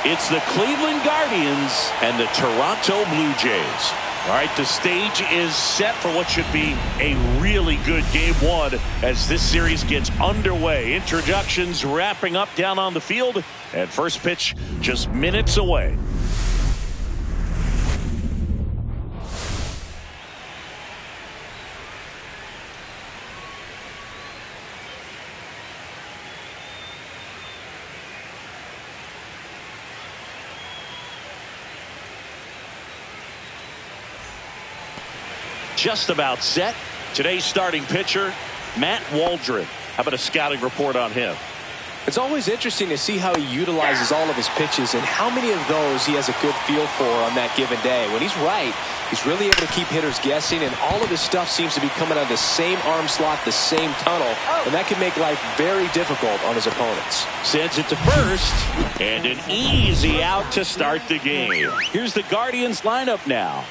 It's the Cleveland Guardians and the Toronto Blue Jays. All right, the stage is set for what should be a really good game one as this series gets underway. Introductions wrapping up down on the field, and first pitch just minutes away. Just about set. Today's starting pitcher, Matt Waldron. How about a scouting report on him? It's always interesting to see how he utilizes all of his pitches and how many of those he has a good feel for on that given day. When he's right, he's really able to keep hitters guessing, and all of his stuff seems to be coming out of the same arm slot, the same tunnel, and that can make life very difficult on his opponents. Sends it to first, and an easy out to start the game. Here's the Guardians lineup now.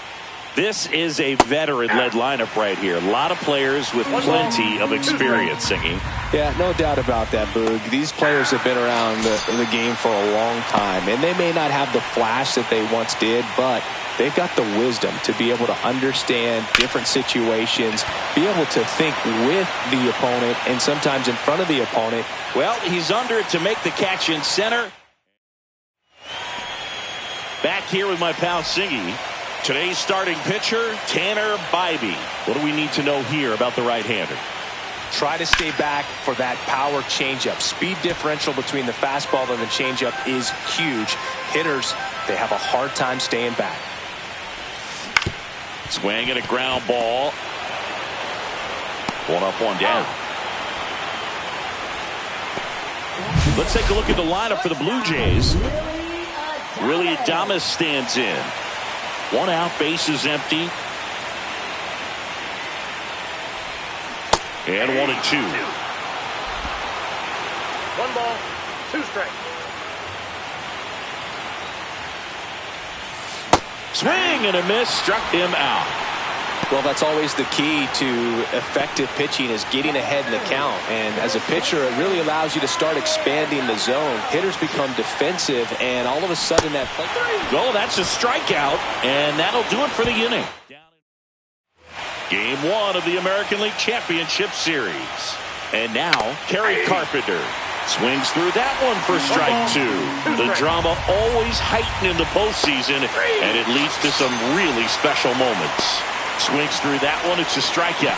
This is a veteran-led lineup right here. A lot of players with plenty of experience, Singing. Yeah, no doubt about that, Boog. These players have been around the game for a long time, and they may not have the flash that they once did, but they've got the wisdom to be able to understand different situations, be able to think with the opponent and sometimes in front of the opponent. Well, he's under it to make the catch in center. Back here with my pal Singy. Today's starting pitcher, Tanner Bybee. What do we need to know here about the right-hander? Try to stay back for that power changeup. Speed differential between the fastball and the changeup is huge. Hitters, they have a hard time staying back. Swing and a ground ball. One up, one down. Let's take a look at the lineup for the Blue Jays. Willie Adames stands in. One out, base is empty. And 1-2. 1 ball, 2 strikes. Swing and a miss, struck him out. Well, that's always the key to effective pitching, is getting ahead in the count. And as a pitcher, it really allows you to start expanding the zone. Hitters become defensive, and all of a sudden that play. Oh, that's a strikeout, and that'll do it for the inning. Game one of the American League Championship Series. And now, Kerry Carpenter swings through that one for strike 2. The drama always heightened in the postseason, and it leads to some really special moments. Swings through that one. It's a strikeout.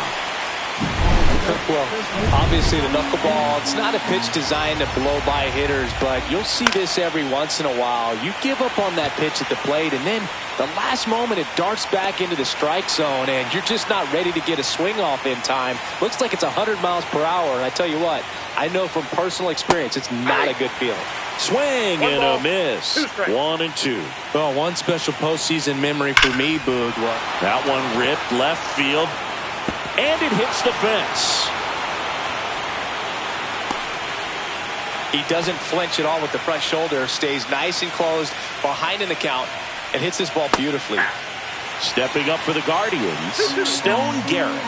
Well, obviously the knuckleball, it's not a pitch designed to blow by hitters, but you'll see this every once in a while. You give up on that pitch at the plate, and then the last moment it darts back into the strike zone, and you're just not ready to get a swing off in time. Looks like it's 100 miles per hour, and I tell you what, I know from personal experience, it's not a good feeling. Swing and a miss. 1-2. Well, one special postseason memory for me, Boog. That one ripped left field, and it hits the fence. He doesn't flinch at all with the front shoulder, stays nice and closed behind in the count, and hits this ball beautifully. Stepping up for the Guardians, Stone Garrett.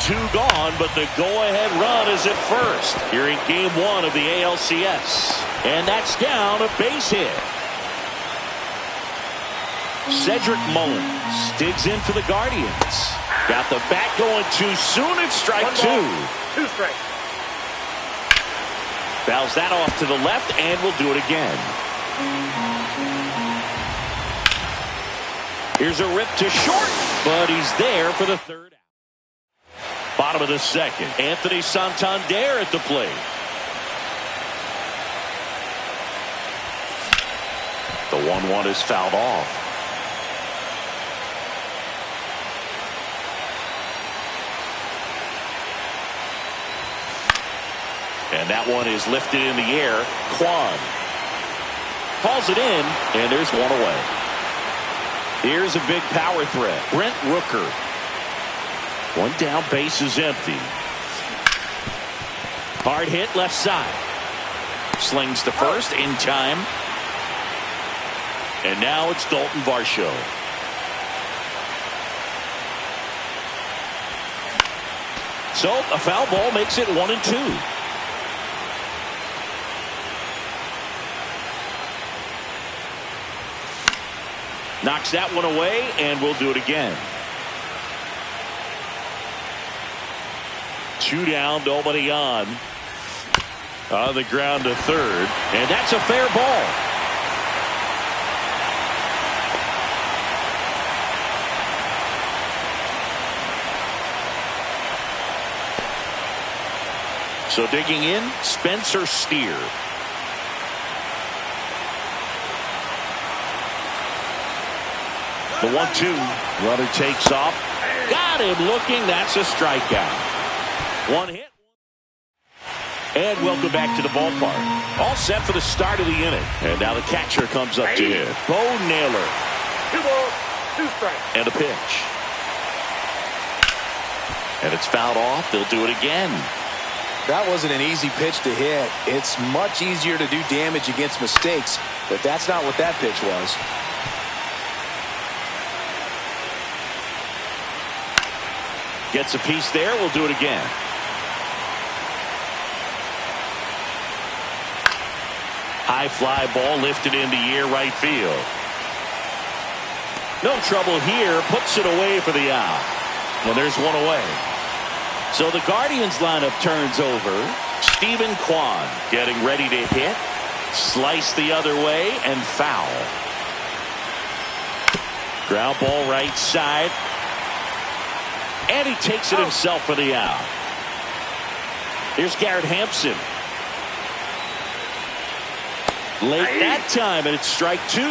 2 gone, but the go-ahead run is at first here in game one of the ALCS. And that's down, a base hit. Cedric Mullins digs in for the Guardians. Got the bat going too soon. It's strike 2. 2 strikes. Fouls that off to the left, and we'll do it again. Here's a rip to short, but he's there for the 3rd out. Bottom of the 2nd. Anthony Santander at the plate. The 1-1 is fouled off. And that one is lifted in the air. Kwan calls it in, and there's one away. Here's a big power threat. Brent Rooker. One down, base is empty. Hard hit left side. Slings to first in time. And now it's Dalton Varsho. So a foul ball makes it 1-2. Knocks that one away, and we'll do it again. 2 down, nobody on. On the ground to third, and that's a fair ball. So digging in, Spencer Steer. The 1-2. Runner takes off. Got him looking. That's a strikeout. One hit. And welcome back to the ballpark. All set for the start of the inning. And now the catcher comes up to hit. Bo Naylor. 2 balls, 2 strikes. And a pitch. And it's fouled off. They'll do it again. That wasn't an easy pitch to hit. It's much easier to do damage against mistakes, but that's not what that pitch was. Gets a piece there. We'll do it again. High fly ball lifted into the air, right field. No trouble here. Puts it away for the out. And there's one away. So the Guardians lineup turns over. Stephen Kwan getting ready to hit. Slice the other way and foul. Ground ball right side. And he takes it himself for the out. Here's Garrett Hampson. Late that time, and it's strike 2.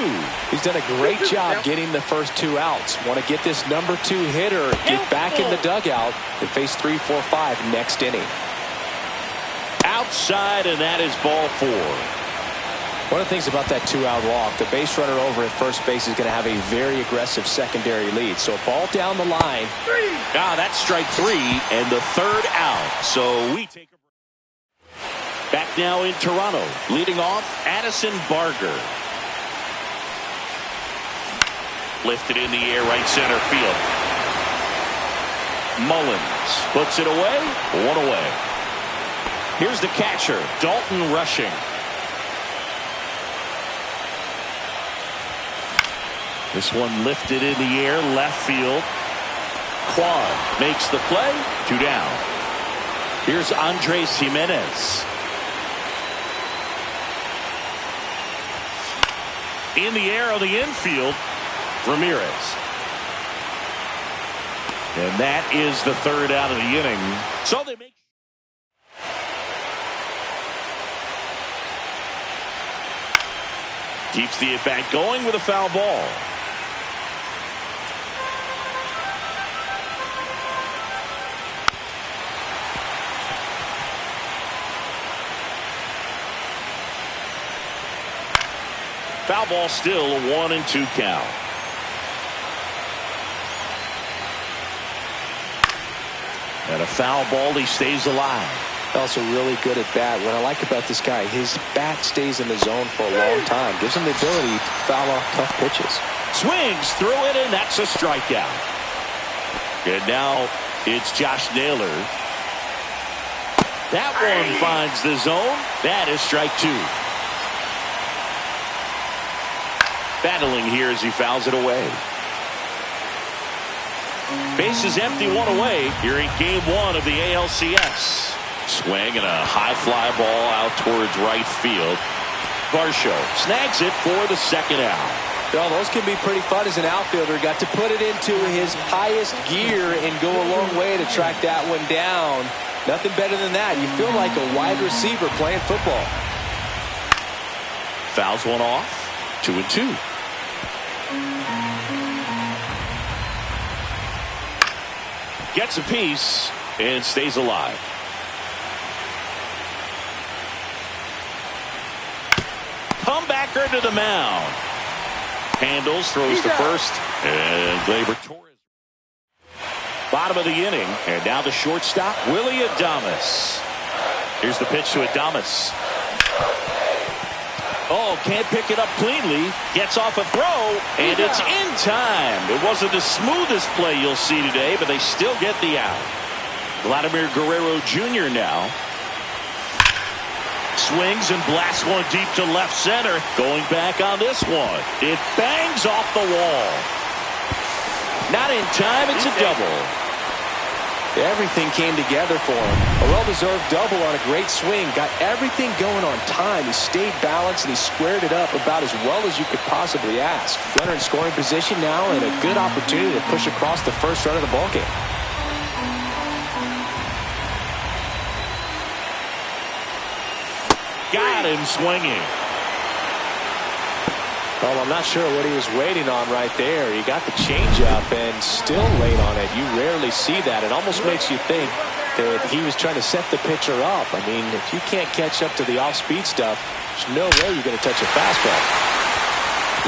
He's done a great job getting the first 2 outs. Want to get this number 2 hitter, get back in the dugout, and face 3, 4, 5 next inning. Outside, and that is ball 4. One of the things about that 2-out walk, the base runner over at first base is going to have a very aggressive secondary lead. So a ball down the line. That's strike 3 and the 3rd out. So we take a break. Back now in Toronto. Leading off, Addison Barger. Lifted in the air, right center field. Mullins puts it away. 1 away. Here's the catcher, Dalton Rushing. This one lifted in the air, left field. Kwan makes the play. 2 down. Here's Andres Jimenez. In the air on the infield, Ramirez. And that is the 3rd out of the inning. So they make. Keeps the at-bat going with a foul ball. Foul ball still, a 1-2 count. And a foul ball, he stays alive. Also really good at bat. What I like about this guy, his bat stays in the zone for a long time. Gives him the ability to foul off tough pitches. Swings through it, and that's a strikeout. And now it's Josh Naylor. That one finds the zone. That is strike 2. Battling here as he fouls it away. Base is empty, 1 away here in game 1 of the ALCS. Swing and a high fly ball out towards right field. Varsho snags it for the 2nd out. Well, those can be pretty fun as an outfielder. Got to put it into his highest gear and go a long way to track that one down. Nothing better than that. You feel like a wide receiver playing football. Fouls one off. 2-2. Gets a piece and stays alive. Comebacker to the mound. Handles, throws to first, and Gleyber Torres. Bottom of the inning, and now the shortstop, Willie Adames. Here's the pitch to Adames. Oh, can't pick it up cleanly. Gets off a throw, and it's in time. It wasn't the smoothest play you'll see today, but they still get the out. Vladimir Guerrero Jr. now. swings and blasts one deep to left center. Going back on this one. It bangs off the wall. Not in time. It's a double. Everything came together for him. A well-deserved double on a great swing. Got everything going on time. He stayed balanced and he squared it up about as well as you could possibly ask. Runner in scoring position now and a good opportunity to push across the first run of the ballgame. Got him swinging. Well, I'm not sure what he was waiting on right there. He got the changeup and still late on it. You rarely see that. It almost makes you think that he was trying to set the pitcher up. I mean, if you can't catch up to the off-speed stuff, there's no way you're going to touch a fastball.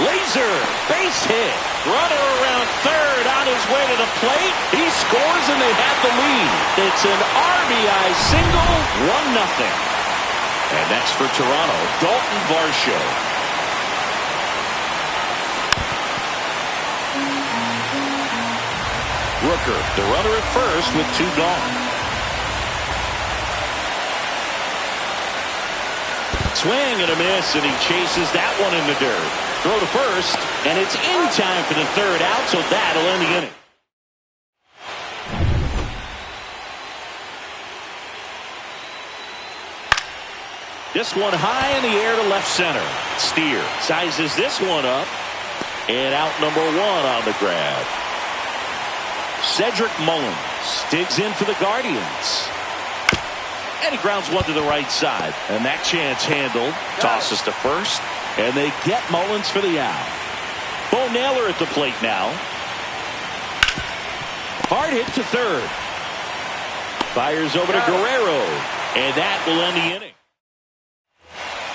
Laser, base hit. Runner around third on his way to the plate. He scores and they have the lead. It's an RBI single, 1-0. And that's for Toronto, Dalton Varsho. Rooker, the runner at first with 2 gone. Swing and a miss, and he chases that one in the dirt. Throw to first, and it's in time for the third out, so that'll end the inning. This one high in the air to left center. Steer sizes this one up, and out number 1 on the grab. Cedric Mullins digs in for the Guardians. And he grounds one to the right side. And that chance handled. Tosses to first. And they get Mullins for the out. Bo Naylor at the plate now. Hard hit to third. Fires over to Guerrero. And that will end the inning.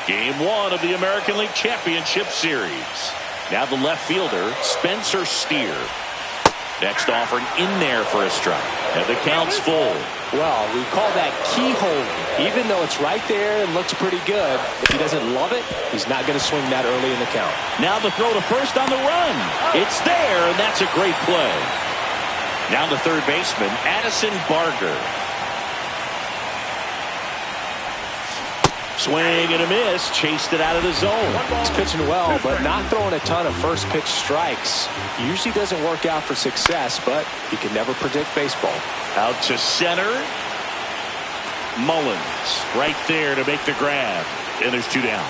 Game 1 of the American League Championship Series. Now the left fielder, Spencer Steer. Next offering in there for a strike. And the count's full. Well, we call that keyhole. Even though it's right there and looks pretty good, if he doesn't love it, he's not going to swing that early in the count. Now the throw to first on the run. It's there, and that's a great play. Now the third baseman, Addison Barger. Swing and a miss. Chased it out of the zone. He's pitching well, but not throwing a ton of first pitch strikes. Usually doesn't work out for success, but you can never predict baseball. Out to center. Mullins right there to make the grab. And there's 2 down.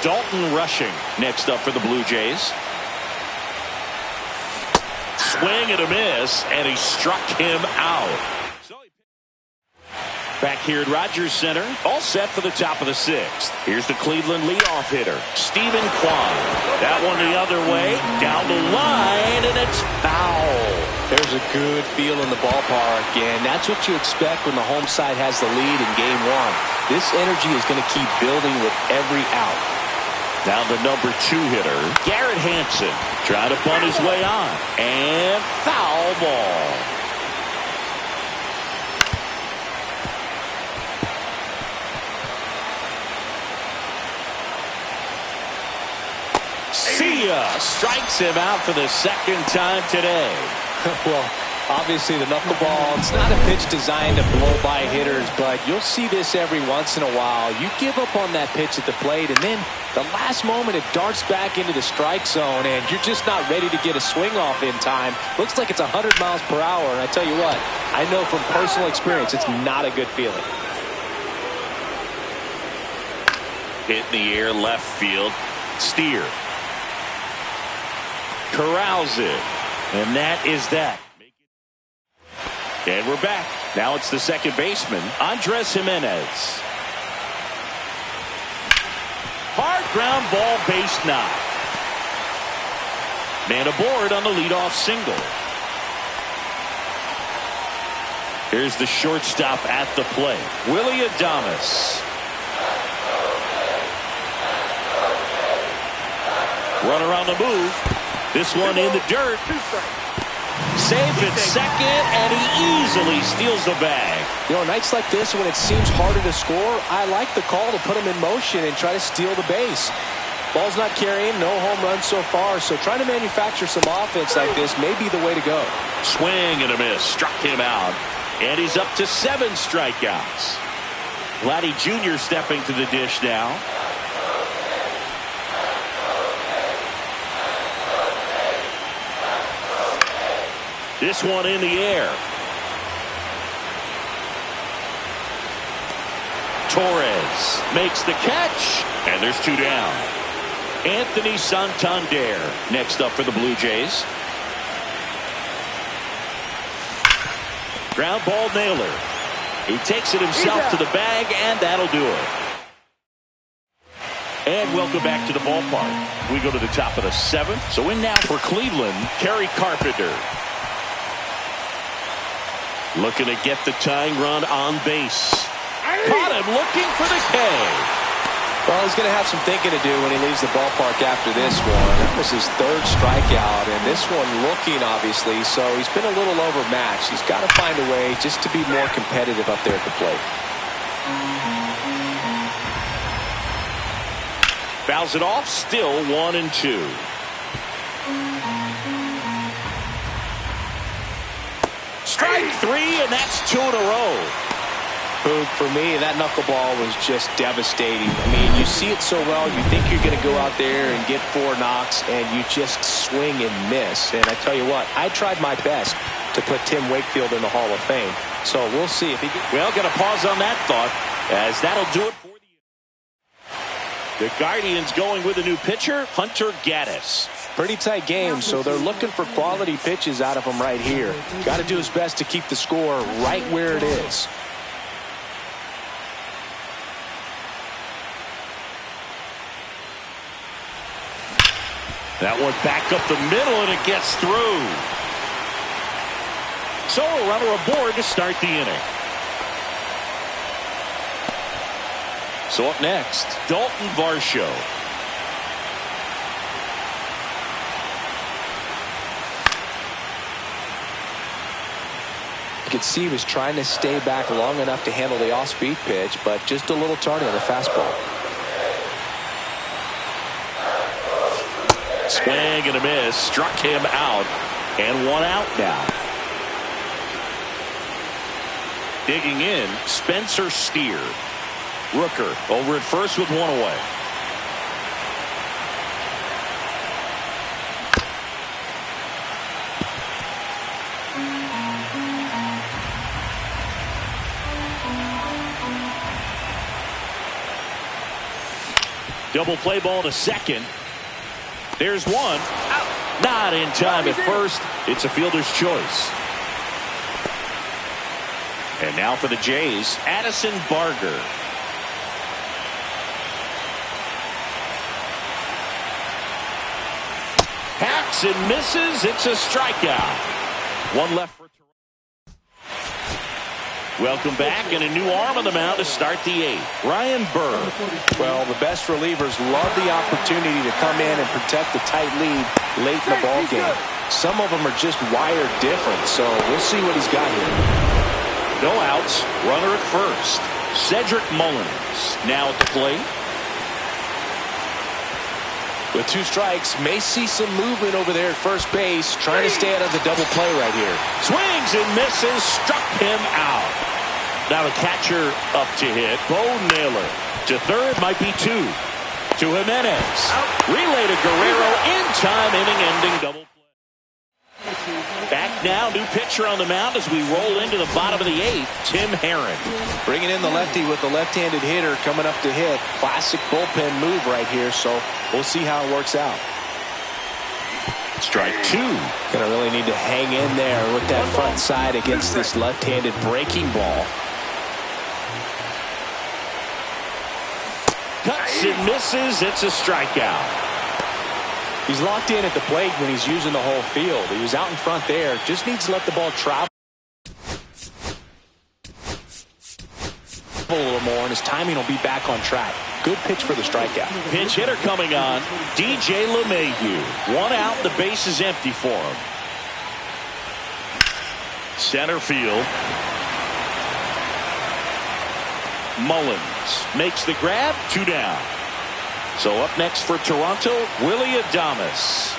Dalton Rushing next up for the Blue Jays. Swing and a miss, and he struck him out. Back here at Rogers Center, all set for the top of the 6th. Here's the Cleveland leadoff hitter, Stephen Kwan. That one the other way, down the line, and it's foul. There's a good feel in the ballpark, and that's what you expect when the home side has the lead in Game 1. This energy is going to keep building with every out. Now the number 2 hitter, Garrett Hampson, trying to bunt his way on, and foul ball. See ya! Strikes him out for the 2nd time today. Well, obviously the knuckleball, it's not a pitch designed to blow by hitters, but you'll see this every once in a while. You give up on that pitch at the plate, and then the last moment it darts back into the strike zone, and you're just not ready to get a swing off in time. Looks like it's 100 miles per hour, and I tell you what, I know from personal experience it's not a good feeling. Hit in the air, left field. Steer corrals it, and that is that. And we're back. Now it's the second baseman, Andres Jimenez. Hard ground ball, base knock. Man aboard on the leadoff single. Here's the shortstop at the plate, Willie Adames. Runner on the move. This one in the dirt. Safe at second, and he easily steals the bag. You know, nights like this when it seems harder to score, I like the call to put him in motion and try to steal the base. Ball's not carrying, no home runs so far, so trying to manufacture some offense like this may be the way to go. Swing and a miss, struck him out, and he's up to 7 strikeouts. Vladdy Jr. stepping to the dish now. This one in the air. Torres makes the catch, and there's 2 down. Anthony Santander next up for the Blue Jays. Ground ball nailer. He takes it himself to the bag, and that'll do it. And welcome back to the ballpark. We go to the top of the 7th. So in now for Cleveland, Kerry Carpenter. Looking to get the tying run on base. Caught him looking for the K. Well, he's going to have some thinking to do when he leaves the ballpark after this one. That was his 3rd strikeout, and this one looking, obviously, so he's been a little overmatched. He's got to find a way just to be more competitive up there at the plate. Fouls it off, still 1-2. Strike 3, and that's 2 in a row. For me, that knuckleball was just devastating. I mean, you see it so well, you think you're going to go out there and get 4 knocks, and you just swing and miss. And I tell you what, I tried my best to put Tim Wakefield in the Hall of Fame. So we'll see if he gets... Well, going to pause on that thought, as that'll do it for the Guardians going with a new pitcher, Hunter Gaddis. Pretty tight game, so they're looking for quality pitches out of him right here. Got to do his best to keep the score right where it is. That one back up the middle, and it gets through. So a runner aboard to start the inning. So up next, Dalton Varsho. You could see he was trying to stay back long enough to handle the off-speed pitch, but just a little tardy on the fastball. Swing and a miss, struck him out, and 1 out now. Digging in, Spencer Steer. Rooker over at first with 1 away. Double play ball to second. There's 1 out. Not in time at first. It's a fielder's choice. And now for the Jays, Addison Barger. Hacks and misses. It's a strikeout. 1 left for Toronto. Welcome back, and a new arm on the mound to start the 8th. Ryan Burr. Well, the best relievers love the opportunity to come in and protect the tight lead late in the ball game. Some of them are just wired different, so we'll see what he's got here. No outs, runner at first. Cedric Mullins now at the plate. With 2 strikes, may see some movement over there at first base, trying to stay out of the double play right here. Swings and misses, struck him out. Now the catcher up to hit. Bo Naylor to third, might be 2. To Jimenez. Relay to Guerrero in time, inning-ending double play. Back now, new pitcher on the mound as we roll into the bottom of the 8th, Tim Herron. Bringing in the lefty with the left-handed hitter coming up to hit. Classic bullpen move right here, so we'll see how it works out. Strike 2. Gonna really need to hang in there with that front side against this left-handed breaking ball. Cuts and misses. It's a strikeout. He's locked in at the plate when he's using the whole field. He was out in front there. Just needs to let the ball travel a little more, and his timing will be back on track. Good pitch for the strikeout. Pinch hitter coming on, DJ LeMahieu. 1 out, the base is empty for him. Center field. Mullins makes the grab, 2 down. So up next for Toronto, Willy Adames.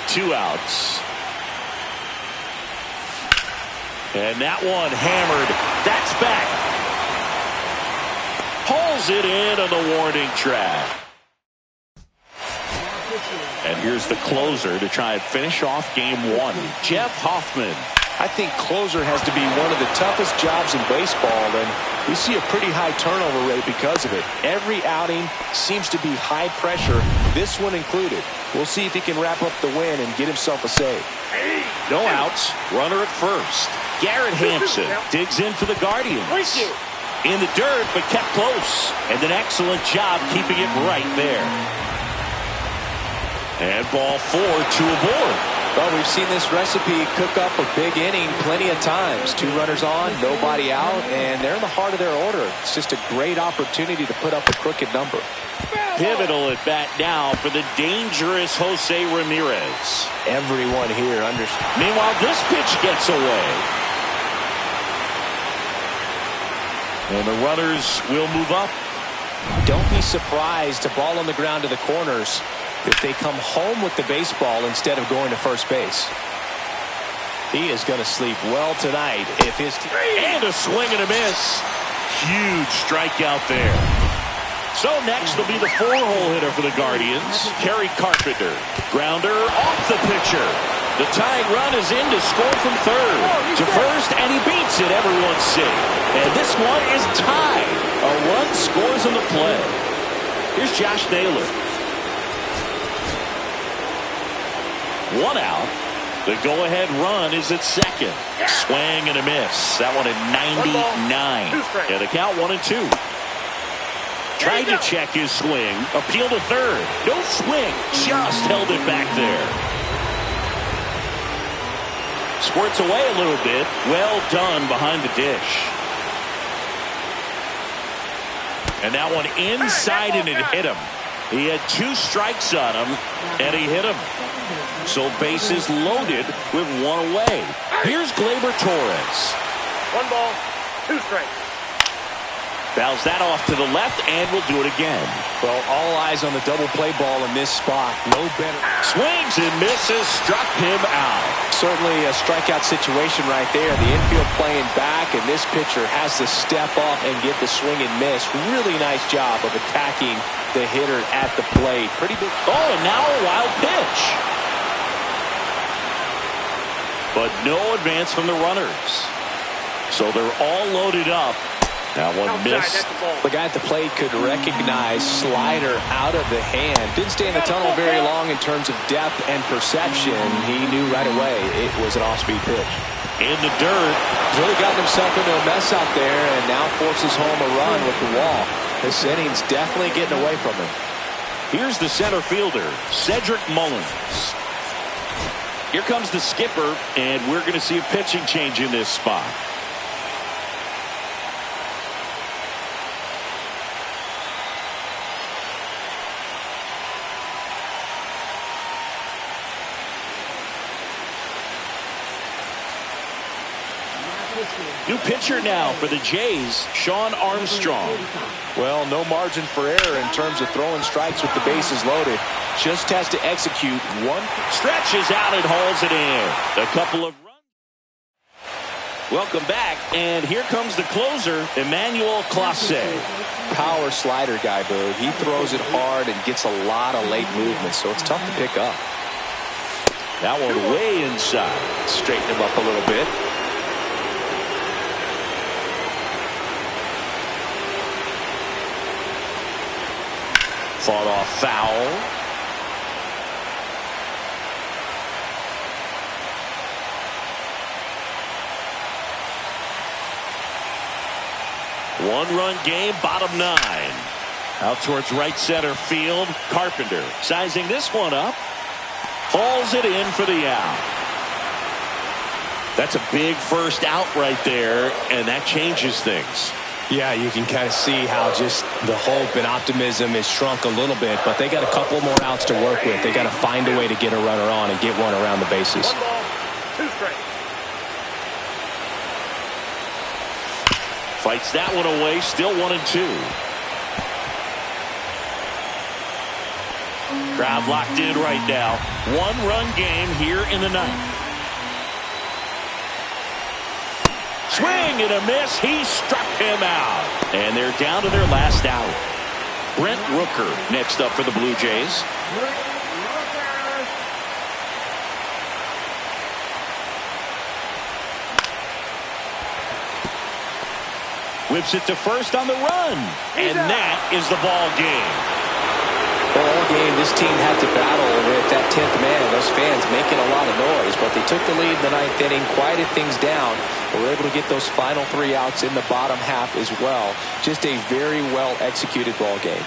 2 outs. And that one hammered. That's back. Pulls it in on the warning track. And here's the closer to try and finish off game one, Jeff Hoffman. I think closer has to be one of the toughest jobs in baseball, and we see a pretty high turnover rate because of it. Every outing seems to be high pressure, this one included. We'll see if he can wrap up the win and get himself a save. No outs, runner at first. Garrett Hampson digs in for the Guardians. In the dirt, but kept close. And an excellent job keeping it right there. And ball 4, 2 aboard. Well, we've seen this recipe cook up a big inning plenty of times. 2 runners on, nobody out, and they're in the heart of their order. It's just a great opportunity to put up a crooked number. Pivotal at bat now for the dangerous Jose Ramirez. Everyone here understands. Meanwhile, this pitch gets away. And the runners will move up. Don't be surprised to ball on the ground to the corners if they come home with the baseball instead of going to first base. He is going to sleep well tonight if his team... And a swing and a miss. Huge strikeout there. So next will be the 4-hole hitter for the Guardians, Kerry Carpenter. Grounder off the pitcher. The tying run is in to score from third. To first, and he beats it. Everyone's safe. And this one is tied. A run scores on the play. Here's Josh Naylor. 1 out. The go-ahead run is at second. Swing and a miss. That one at 99. And the count 1-2. Tried to check his swing. Appeal to third. No swing. Just held it back there. Squirts away a little bit. Well done behind the dish. And that one inside, and it hit him. He had 2 strikes on him, and he hit him. So bases loaded with 1 away. Here's Gleyber Torres. 1 ball, 2 strikes. Fouls that off to the left, and will do it again. Well, all eyes on the double play ball in this spot. No better. Swings and misses, struck him out. Certainly a strikeout situation right there. The infield playing back, and this pitcher has to step off and get the swing and miss. Really nice job of attacking the hitter at the plate. Pretty big. Oh, and now a wild pitch. But no advance from the runners. So they're all loaded up. That one missed. The guy at the plate could recognize slider out of the hand. Didn't stay in the tunnel very long in terms of depth and perception. He knew right away it was an off-speed pitch. In the dirt. He's really gotten himself into a mess out there and now forces home a run with the wall. This inning's definitely getting away from him. Here's the center fielder, Cedric Mullins. Here comes the skipper, and we're going to see a pitching change in this spot. New pitcher now for the Jays, Sean Armstrong. Well, no margin for error in terms of throwing strikes with the bases loaded. Just has to execute one. Stretches out and hauls it in. A couple of runs. Welcome back, and here comes the closer, Emmanuel Clase. Power slider guy, Boo. He throws it hard and gets a lot of late movement, so it's tough to pick up. That one way inside. Straighten him up a little bit. Fought off foul. One-run game, bottom 9. Out towards right center field. Carpenter sizing this one up. Hauls it in for the out. That's a big first out right there, and that changes things. Yeah, you can kind of see how just the hope and optimism is shrunk a little bit, but they got a couple more outs to work with. They got to find a way to get a runner on and get one around the bases. 1 ball, 2 strikes. Fights that one away, still 1-2. Crowd locked in right now. 1-run game here in the 9th. Swing and a miss. He struck him out. And they're down to their last out. Brent Rooker next up for the Blue Jays. Whips it to first on the run. And that is the ball game. Well, all game, this team had to battle with that 10th man. Those fans making a lot of noise, but they took the lead in the 9th inning, quieted things down, and were able to get those final 3 outs in the bottom half as well. Just a very well executed ball game.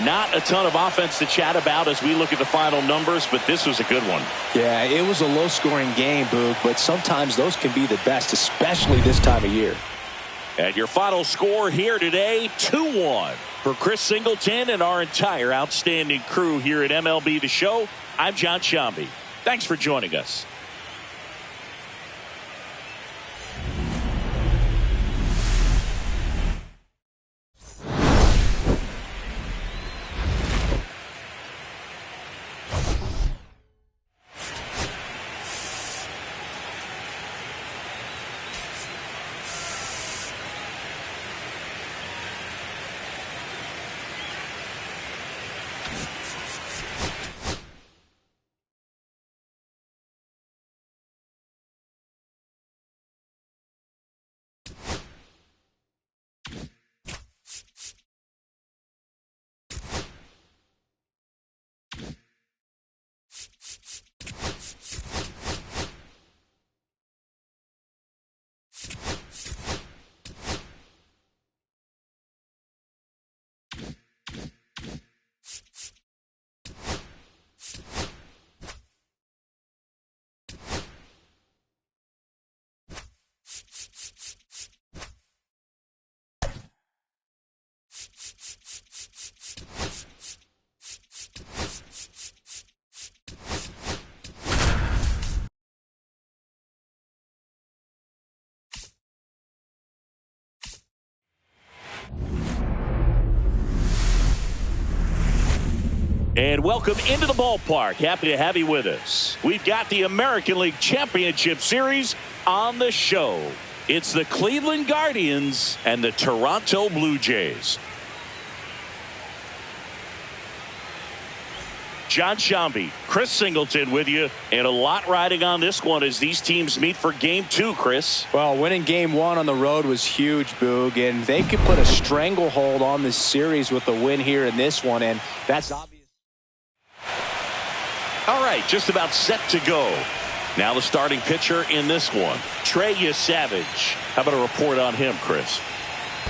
Not a ton of offense to chat about as we look at the final numbers, but this was a good one. Yeah, it was a low-scoring game, Boog, but sometimes those can be the best, especially this time of year. And your final score here today, 2-1. For Chris Singleton and our entire outstanding crew here at MLB The Show, I'm John Shambi. Thanks for joining us. And welcome into the ballpark. Happy to have you with us. We've got the American League Championship Series on the show. It's the Cleveland Guardians and the Toronto Blue Jays. John Shambi, Chris Singleton with you, and a lot riding on this one as these teams meet for Game 2, Chris. Well, winning Game 1 on the road was huge, Boog, and they could put a stranglehold on this series with a win here in this one, and that's obvious. All right, just about set to go. Now the starting pitcher in this one, Trey Savage. How about a report on him, Chris?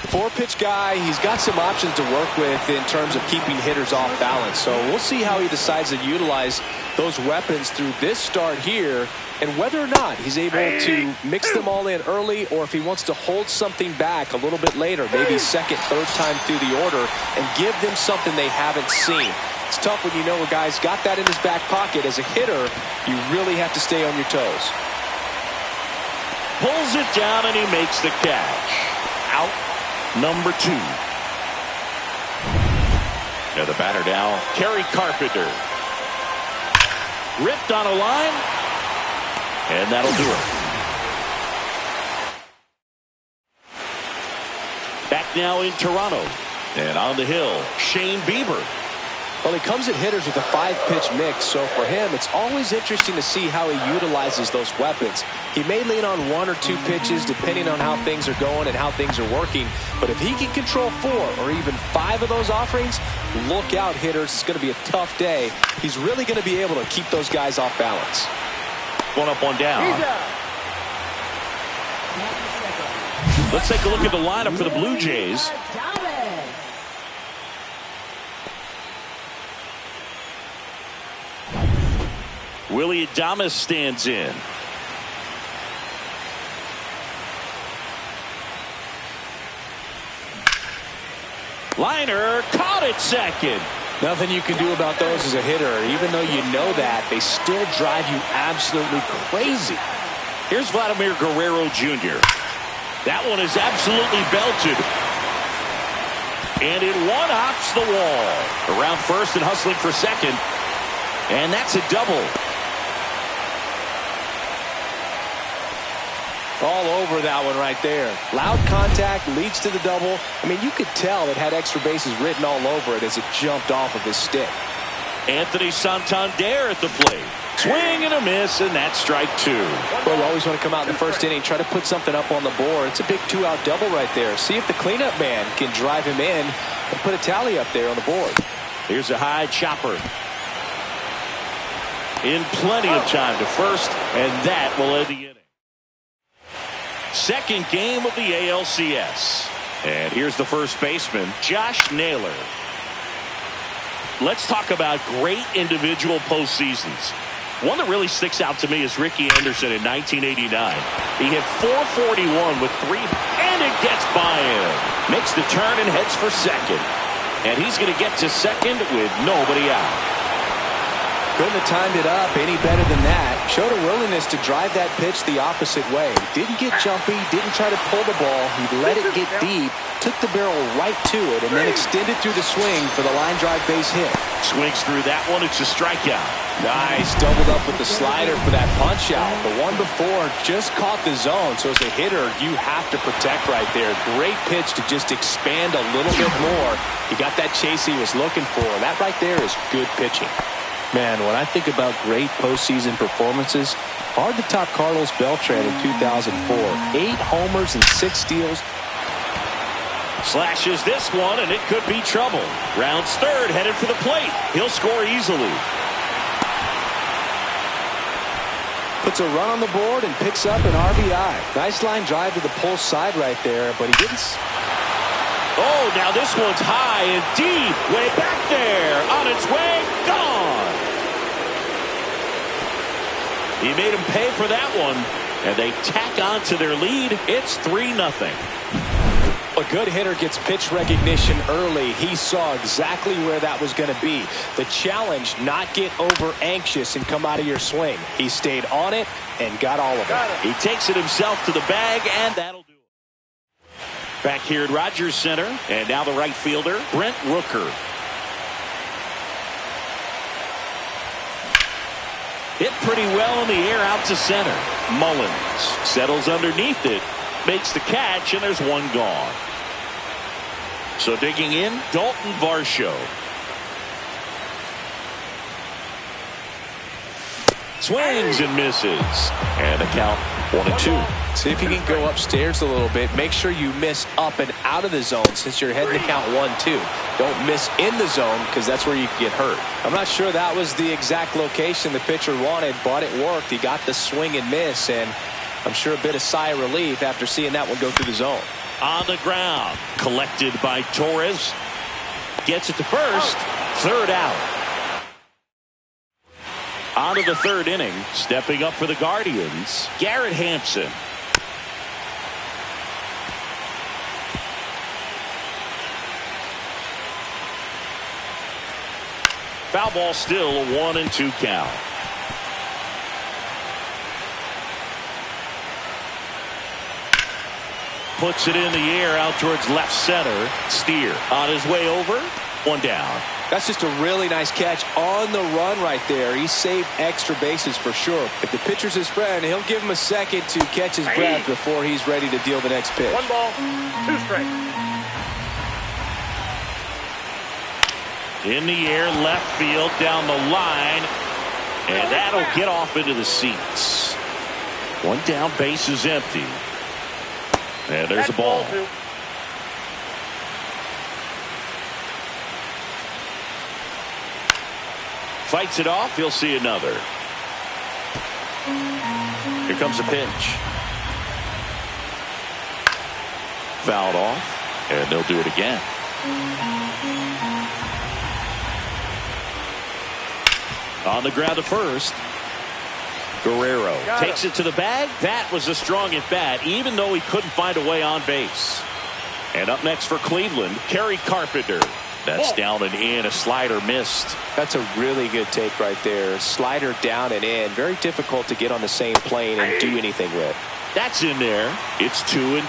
4-pitch guy. He's got some options to work with in terms of keeping hitters off balance. So we'll see how he decides to utilize those weapons through this start here and whether or not he's able to mix them all in early or if he wants to hold something back a little bit later, maybe second, third time through the order and give them something they haven't seen. It's tough when you know a guy's got that in his back pocket. As a hitter, you really have to stay on your toes. Pulls it down and he makes the catch. Out number 2. Now the batter now, Kerry Carpenter. Ripped on a line, and that'll do it. Back now in Toronto, and on the hill, Shane Bieber. Well, he comes at hitters with a 5-pitch mix, so for him, it's always interesting to see how he utilizes those weapons. He may lean on 1 or 2 pitches depending on how things are going and how things are working, but if he can control 4 or even 5 of those offerings, look out, hitters. It's going to be a tough day. He's really going to be able to keep those guys off balance. One up, one down. Let's take a look at the lineup for the Blue Jays. Willie Adames stands in. Liner caught it second. Nothing you can do about those as a hitter. Even though you know that, they still drive you absolutely crazy. Here's Vladimir Guerrero Jr. That one is absolutely belted. And it one-hops the wall. Around first and hustling for second. And that's a double. All over that one right there. Loud contact leads to the double. I mean, you could tell it had extra bases written all over it as it jumped off of his stick. Anthony Santander at the plate. Swing and a miss, and that's strike two. Well, you always want to come out in the first inning, try to put something up on the board. It's a big two-out double right there. See if the cleanup man can drive him in and put a tally up there on the board. Here's a high chopper. In plenty of time to first, and that will end the inning. Second game of the ALCS. And here's the first baseman, Josh Naylor. Let's talk about great individual postseasons. One that really sticks out to me is Ricky Anderson in 1989. He hit .441 with 3, and it gets by him. Makes the turn and heads for second. And he's going to get to second with nobody out. Couldn't have timed it up any better than that. Showed a willingness to drive that pitch the opposite way. Didn't get jumpy, didn't try to pull the ball. He let it get deep, took the barrel right to it, and then extended through the swing for the line drive base hit. Swings through that one. It's a strikeout. Nice. Doubled up with the slider for that punch out. The one before just caught the zone. So as a hitter, you have to protect right there. Great pitch to just expand a little bit more. He got that chase he was looking for. That right there is good pitching. Man, when I think about great postseason performances, hard to top Carlos Beltran in 2004. 8 homers and 6 steals. Slashes this one, and it could be trouble. Rounds third, headed for the plate. He'll score easily. Puts a run on the board and picks up an RBI. Nice line drive to the pull side right there, but he didn't. Oh, now this one's high and deep. Way back there. On its way. Gone. He made him pay for that one. And they tack on to their lead. It's 3-0. A good hitter gets pitch recognition early. He saw exactly where that was going to be. The challenge, not get over anxious and come out of your swing. He stayed on it and got all of it. He takes it himself to the bag, and that'll do it. Back here at Rogers Center, and now the right fielder, Brent Rooker. Hit pretty well in the air out to center. Mullins settles underneath it, makes the catch, and there's one gone. So digging in, Dalton Varsho. Swings and misses. And the count 1-2. See if you can go upstairs a little bit. Make sure you miss up and out of the zone since you're heading to count 1-2. Don't miss in the zone because that's where you can get hurt. I'm not sure that was the exact location the pitcher wanted, but it worked. He got the swing and miss, and I'm sure a bit of sigh of relief after seeing that one go through the zone. On the ground, collected by Torres. Gets it to first. Third out. On to the third inning. Stepping up for the Guardians, Garrett Hampson. Foul ball still, a 1-2 count. Puts it in the air out towards left center. Steer on his way over. One down. That's just a really nice catch on the run right there. He saved extra bases for sure. If the pitcher's his friend, he'll give him a second to catch his breath before he's ready to deal the next pitch. 1 ball, 2 strikes. In the air, left field, down the line. And that'll get off into the seats. One down, base is empty. And there's a ball. Fights it off. He'll see another. Here comes a pitch. Fouled off. And they'll do it again. On the ground to first. Guerrero takes it to the bag. That was a strong at bat, even though he couldn't find a way on base. And up next for Cleveland, Kerry Carpenter. That's down and in. A slider missed. That's a really good take right there. Slider down and in. Very difficult to get on the same plane and do anything with. That's in there. It's 2-2.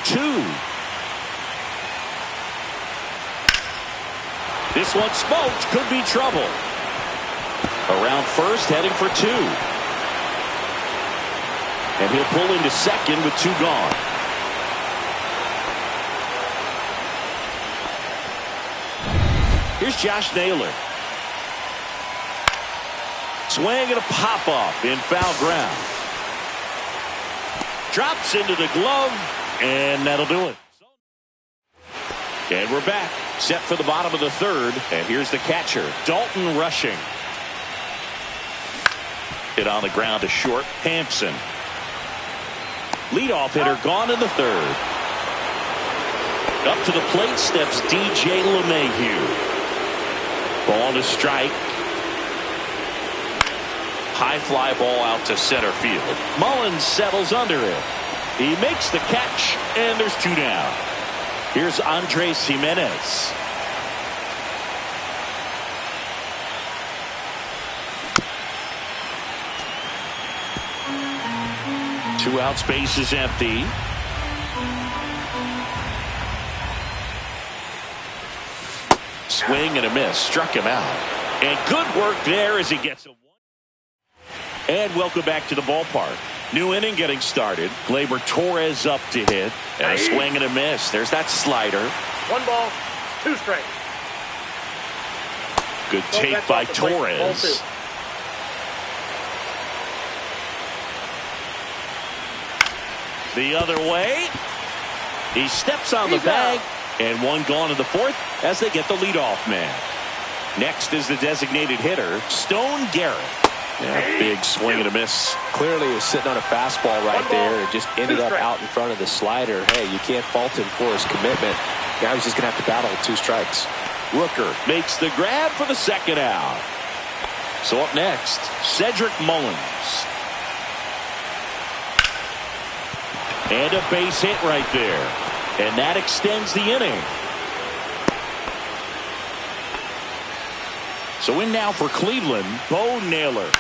This one smoked. Could be trouble. Around first, heading for 2. And he'll pull into second with 2 gone. Here's Josh Naylor. Swing and a pop-off in foul ground. Drops into the glove, and that'll do it. And we're back. Set for the bottom of the 3rd. And here's the catcher, Dalton rushing. Hit on the ground to short. Hampson. Leadoff hitter gone in the 3rd. Up to the plate steps DJ LeMahieu. Ball to strike. High fly ball out to center field. Mullins settles under it. He makes the catch, and there's 2 down. Here's Andres Jimenez. Two outs, base is empty. Swing and a miss. Struck him out. And good work there as he gets a 1. And welcome back to the ballpark. New inning getting started. Gleyber Torres up to hit. And a swing and a miss. There's that slider. 1 ball, 2 strikes. Good take by Torres. The other way. He steps on the bag. And 1 gone in the 4th as they get the leadoff man. Next is the designated hitter, Stone Garrett. Yeah, big swing and a miss. Clearly he was sitting on a fastball right there and just ended up out in front of the slider. Hey, you can't fault him for his commitment. Now he's just going to have to battle with 2 strikes. Rooker makes the grab for the 2nd out. So up next, Cedric Mullins. And a base hit right there. And that extends the inning. So in now for Cleveland, Bo Naylor.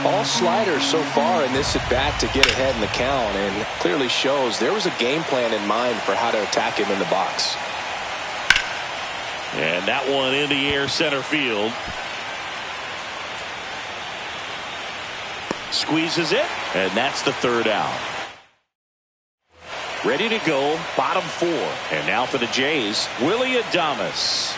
All sliders so far in this at-bat to get ahead in the count, and clearly shows there was a game plan in mind for how to attack him in the box. And that one in the air center field. Squeezes it, and that's the 3rd out. Ready to go, bottom 4. And now for the Jays, Willy Adames.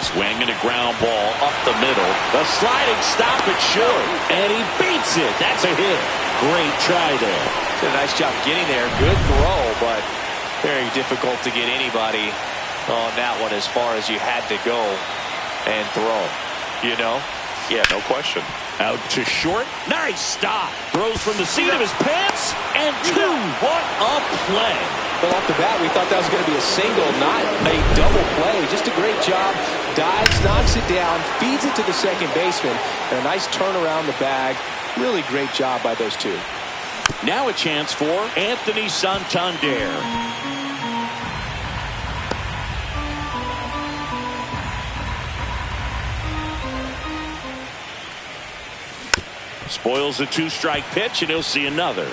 Swing and a ground ball up the middle. The sliding stop, it should. And he beats it. That's a hit. Great try there. Did a nice job getting there. Good throw, but very difficult to get anybody on that one as far as you had to go and throw. You know? Yeah, no question. Out to short. Nice stop. Throws from the seat of his pants. And 2. What a play. Well, off the bat, we thought that was going to be a single, not a double play. Just a great job. Dives, knocks it down, feeds it to the second baseman. And a nice turn around the bag. Really great job by those 2. Now a chance for Anthony Santander. Spoils a 2-strike pitch, and he'll see another.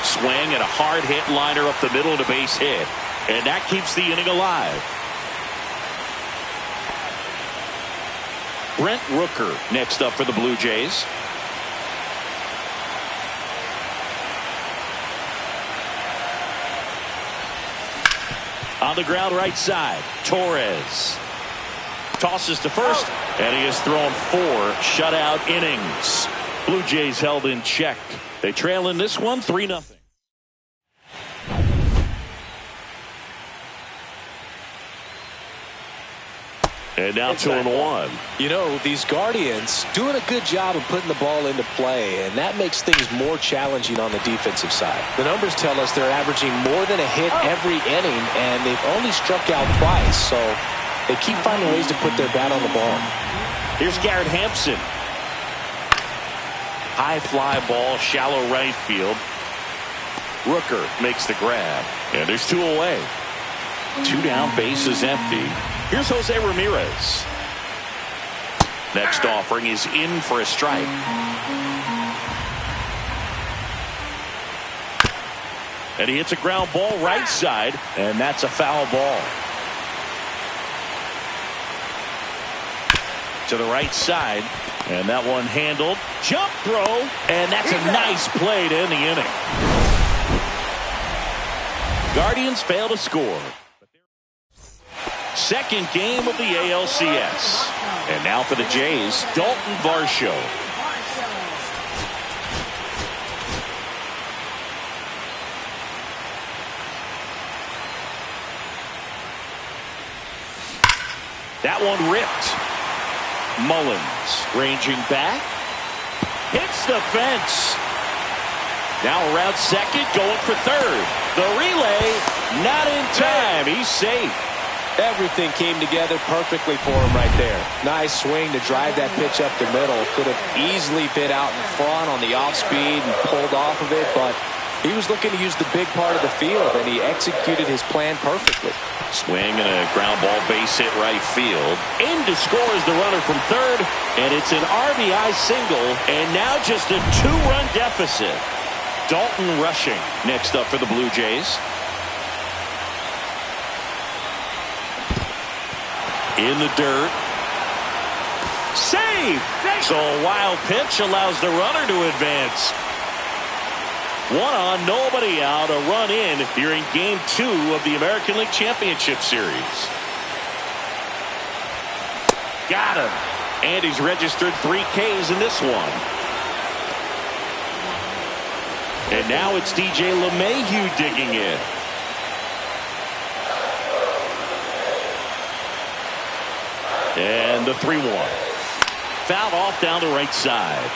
Swing and a hard hit liner up the middle and a base hit. And that keeps the inning alive. Brent Rooker next up for the Blue Jays. On the ground right side, Torres tosses to first, and he has thrown 4 shutout innings. Blue Jays held in check. They trail in this one 3-0. And now 2-1. You know, these Guardians doing a good job of putting the ball into play, and that makes things more challenging on the defensive side. The numbers tell us they're averaging more than a hit every inning, and they've only struck out twice, so they keep finding ways to put their bat on the ball. Here's Garrett Hampson. High fly ball, shallow right field. Rooker makes the grab, and there's 2 away. 2 down, base is empty. Here's Jose Ramirez. Next offering is in for a strike. And he hits a ground ball right side, and that's a foul ball. To the right side, and that one handled. Jump throw, and that's a nice play to end the inning. Guardians fail to score. Second game of the ALCS. And now for the Jays, Dalton Varsho. That one ripped. Mullins ranging back. Hits the fence. Now around second, going for third. The relay, not in time. He's safe. Everything came together perfectly for him right there. Nice swing to drive that pitch up the middle. Could have easily been out in front on the off speed and pulled off of it, but he was looking to use the big part of the field, and he executed his plan perfectly. Swing and a ground ball base hit right field. In to score is the runner from third, and it's an RBI single, and now just a two-run deficit. Dalton rushing next up for the Blue Jays. In the dirt. Save! So a wild pitch allows the runner to advance. One on, nobody out, a run in here in Game 2 of the American League Championship Series. Got him. And he's registered 3 Ks in this one. And now it's DJ LeMahieu digging in. And the 3-1. Fouled off down the right side.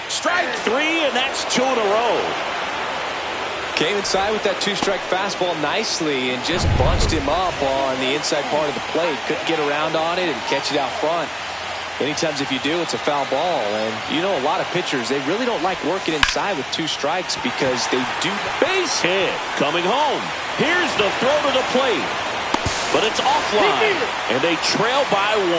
Strike 3, and that's 2 in a row. Came inside with that 2-strike fastball nicely and just bunched him up on the inside part of the plate. Couldn't get around on it and catch it out front. Many times if you do, it's a foul ball. And you know, a lot of pitchers, they really don't like working inside with 2 strikes because they do. Base hit coming home. Here's the throw to the plate. But it's offline. And they trail by 1.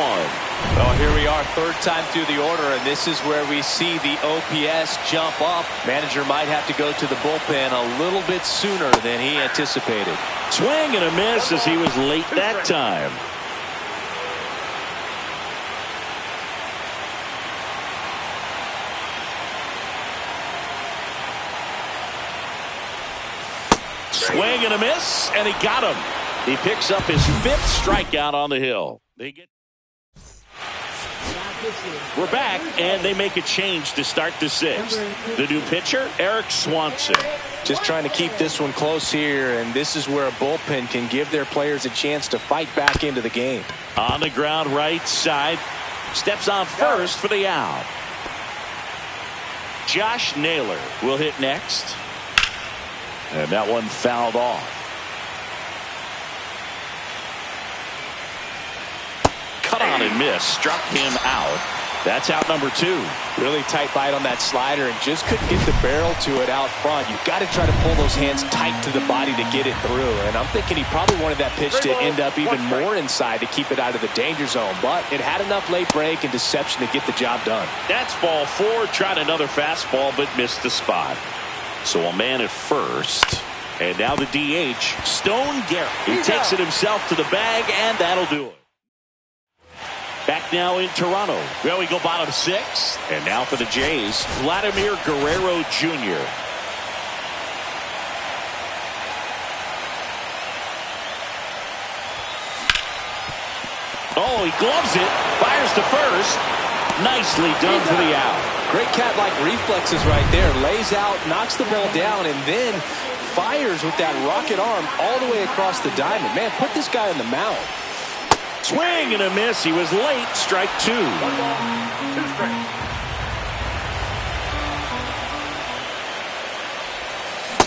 Well, here we are, third time through the order, and this is where we see the OPS jump up. Manager might have to go to the bullpen a little bit sooner than he anticipated. Swing and a miss as he was late that time. Swing and a miss, and he got him. He picks up his 5th strikeout on the hill. We're back, and they make a change to start the 6th. The new pitcher, Eric Swanson. Just trying to keep this one close here, and this is where a bullpen can give their players a chance to fight back into the game. On the ground right side. Steps on first for the out. Josh Naylor will hit next. And that one fouled off. Cut on and miss. Struck him out. That's out number 2. Really tight bite on that slider and just couldn't get the barrel to it out front. You've got to try to pull those hands tight to the body to get it through. And I'm thinking he probably wanted that pitch to end up even more inside to keep it out of the danger zone. But it had enough late break and deception to get the job done. That's ball 4. Tried another fastball but missed the spot. So a man at first. And now the DH, Stone Garrett. He takes it himself to the bag, and that'll do it. Back now in Toronto. Well, we go bottom 6. And now for the Jays, Vladimir Guerrero Jr. Oh, he gloves it. Fires to first. Nicely done for the out. Great cat-like reflexes right there. Lays out, knocks the ball down, and then fires with that rocket arm all the way across the diamond. Man, put this guy on the mound. Swing and a miss. He was late. Strike 2. 2 strikes.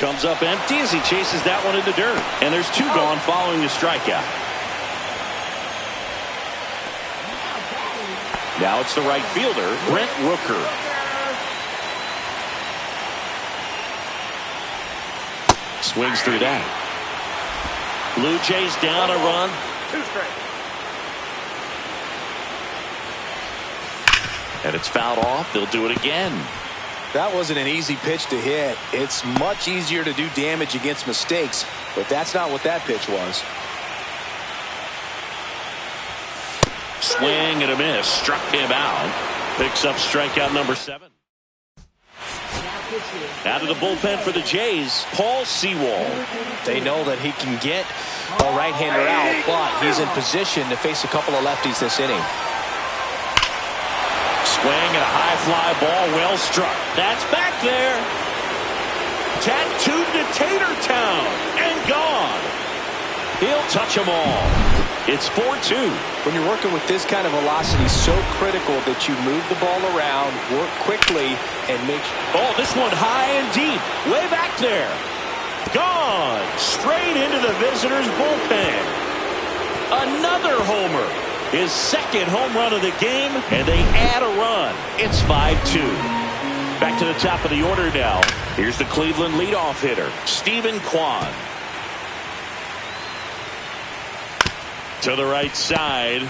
Comes up empty as he chases that one in the dirt. And there's 2 gone following the strikeout. Now it's the right fielder, Brent Rooker. Swings through that. Blue Jays down a run. 2 straight. And it's fouled off. They'll do it again. That wasn't an easy pitch to hit. It's much easier to do damage against mistakes, but that's not what that pitch was. Swing and a miss. Struck him out. Picks up strikeout number 7. Out of the bullpen for the Jays, Paul Sewald. They know that he can get a right-hander out, but he's in position to face a couple of lefties this inning. Swing and a high fly ball, well struck. That's back there. Tattooed to Tater Town and gone. He'll touch them all. It's 4-2. When you're working with this kind of velocity, so critical that you move the ball around, work quickly, and make sure. Oh, this one high and deep. Way back there. Gone. Straight into the visitors' bullpen. Another homer. His second home run of the game, and they add a run. It's 5-2. Back to the top of the order now. Here's the Cleveland leadoff hitter, Stephen Kwan. To the right side.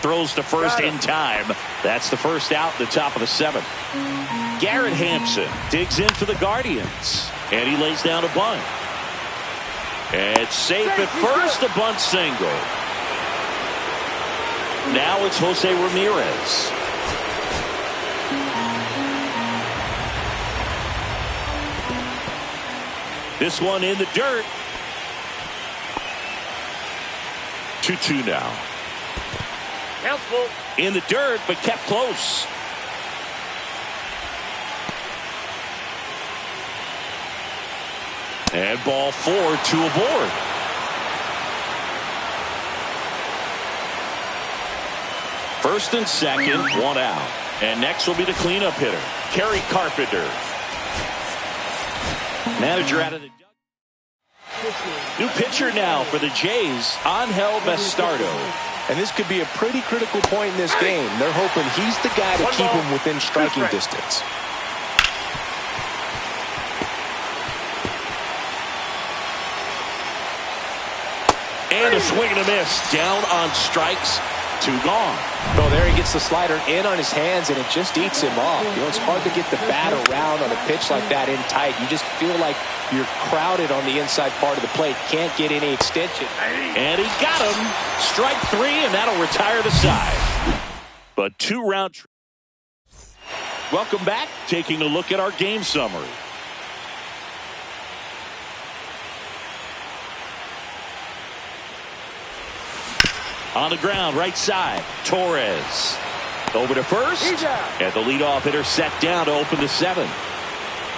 Throws to first in time. That's the first out, the top of the 7th. Garrett Hampson digs in for the Guardians. And he lays down a bunt. It's safe at first, a bunt single. Now it's Jose Ramirez. This one in the dirt. 2-2 now. Countful. In the dirt, but kept close. And ball 4, 2 aboard. First and second, 1 out. And next will be the cleanup hitter, Kerry Carpenter. Manager out of the new pitcher now for the Jays, Angel Bastardo. And this could be a pretty critical point in this game. They're hoping he's the guy to keep him within striking distance. And a swing and a miss. Down on strikes. 2 gone. Oh, there he gets the slider in on his hands, and it just eats him up. You know, it's hard to get the bat around on a pitch like that in tight. You just feel like you're crowded on the inside part of the plate. Can't get any extension. And he got him. Strike 3, and that'll retire the side. But 2 round. Welcome back. Taking a look at our game summary. On the ground, right side, Torres. Over to first. And the leadoff hitter set down to open the 7th.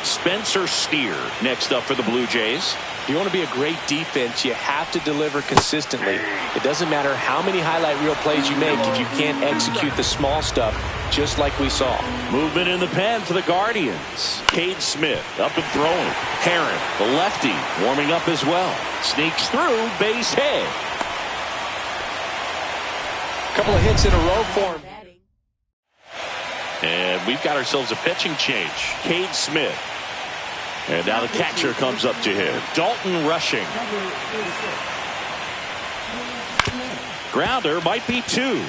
Spencer Steer next up for the Blue Jays. If you want to be a great defense, you have to deliver consistently. It doesn't matter how many highlight reel plays you make if you can't execute the small stuff, just like we saw. Movement in the pen for the Guardians. Cade Smith up and throwing. Herron, the lefty, warming up as well. Sneaks through, base hit. Couple of hits in a row for him. And we've got ourselves a pitching change. Cade Smith. And now the catcher comes up to him. Dalton Rushing. Grounder might be 2.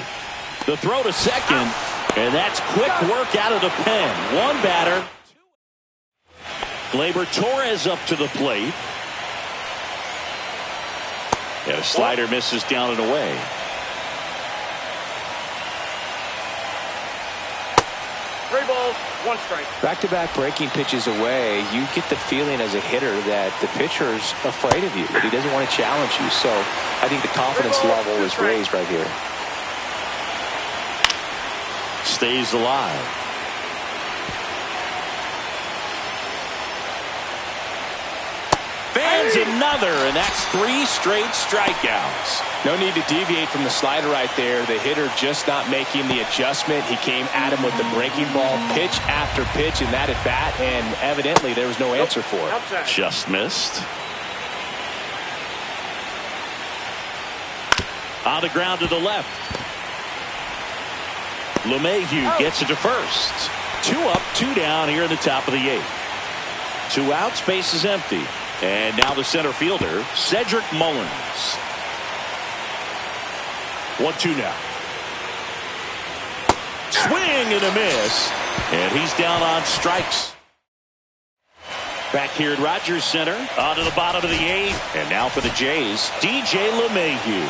The throw to second. And that's quick work out of the pen. 1 batter. Gleyber Torres up to the plate. And a slider misses down and away. 3 balls, 1 strike. Back-to-back breaking pitches away, you get the feeling as a hitter that the pitcher's afraid of you, that he doesn't want to challenge you. So I think the confidence level is raised right here. Stays alive. Fans another, and that's 3 straight strikeouts. No need to deviate from the slider right there. The hitter just not making the adjustment. He came at him with the breaking ball, pitch after pitch in that at bat, and evidently there was no answer for it. Just missed. On the ground to the left. LeMahieu gets it to first. 2 up, 2 down here in the top of the 8th. 2 out, space is empty. And now the center fielder, Cedric Mullins. 1-2 now. Swing and a miss. And he's down on strikes. Back here at Rogers Center, on to the bottom of the 8th. And now for the Jays, DJ LeMahieu.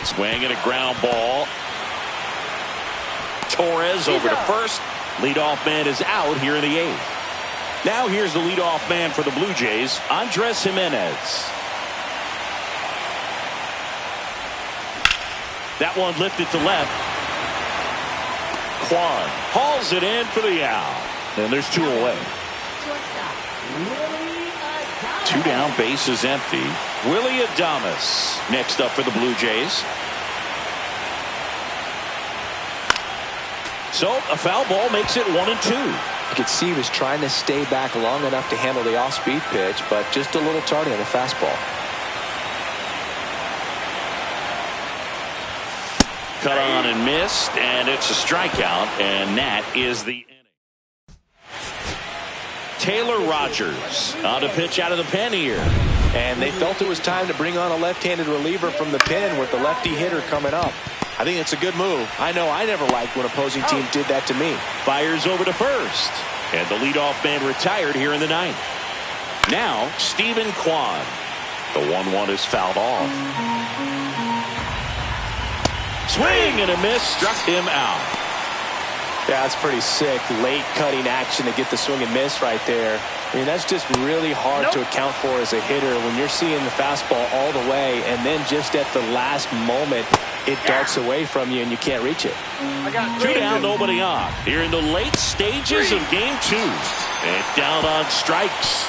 Swing and a ground ball. Torres over to first. Leadoff man is out here in the 8th. Now here's the leadoff man for the Blue Jays, Andres Gimenez. That one lifted to left. Kwan hauls it in for the out. And there's 2 away. 2 down, base is empty. Willie Adames next up for the Blue Jays. So a foul ball makes it 1-2. You could see he was trying to stay back long enough to handle the off-speed pitch, but just a little tardy on the fastball. Cut on and missed, and it's a strikeout, and that is the inning. Taylor Rogers on to pitch out of the pen here. And they felt it was time to bring on a left-handed reliever from the pen with the lefty hitter coming up. I think it's a good move. I know I never liked when opposing teams did that to me. Fires over to first. And the leadoff man retired here in the 9th. Now, Stephen Kwan. The 1-1 is fouled off. Swing and a miss. Struck him out. Yeah, that's pretty sick. Late cutting action to get the swing and miss right there. I mean, that's just really hard to account for as a hitter when you're seeing the fastball all the way, and then just at the last moment, it darts away from you and you can't reach it. 2 down, nobody on. Here in the late stages of game 2. And down on strikes.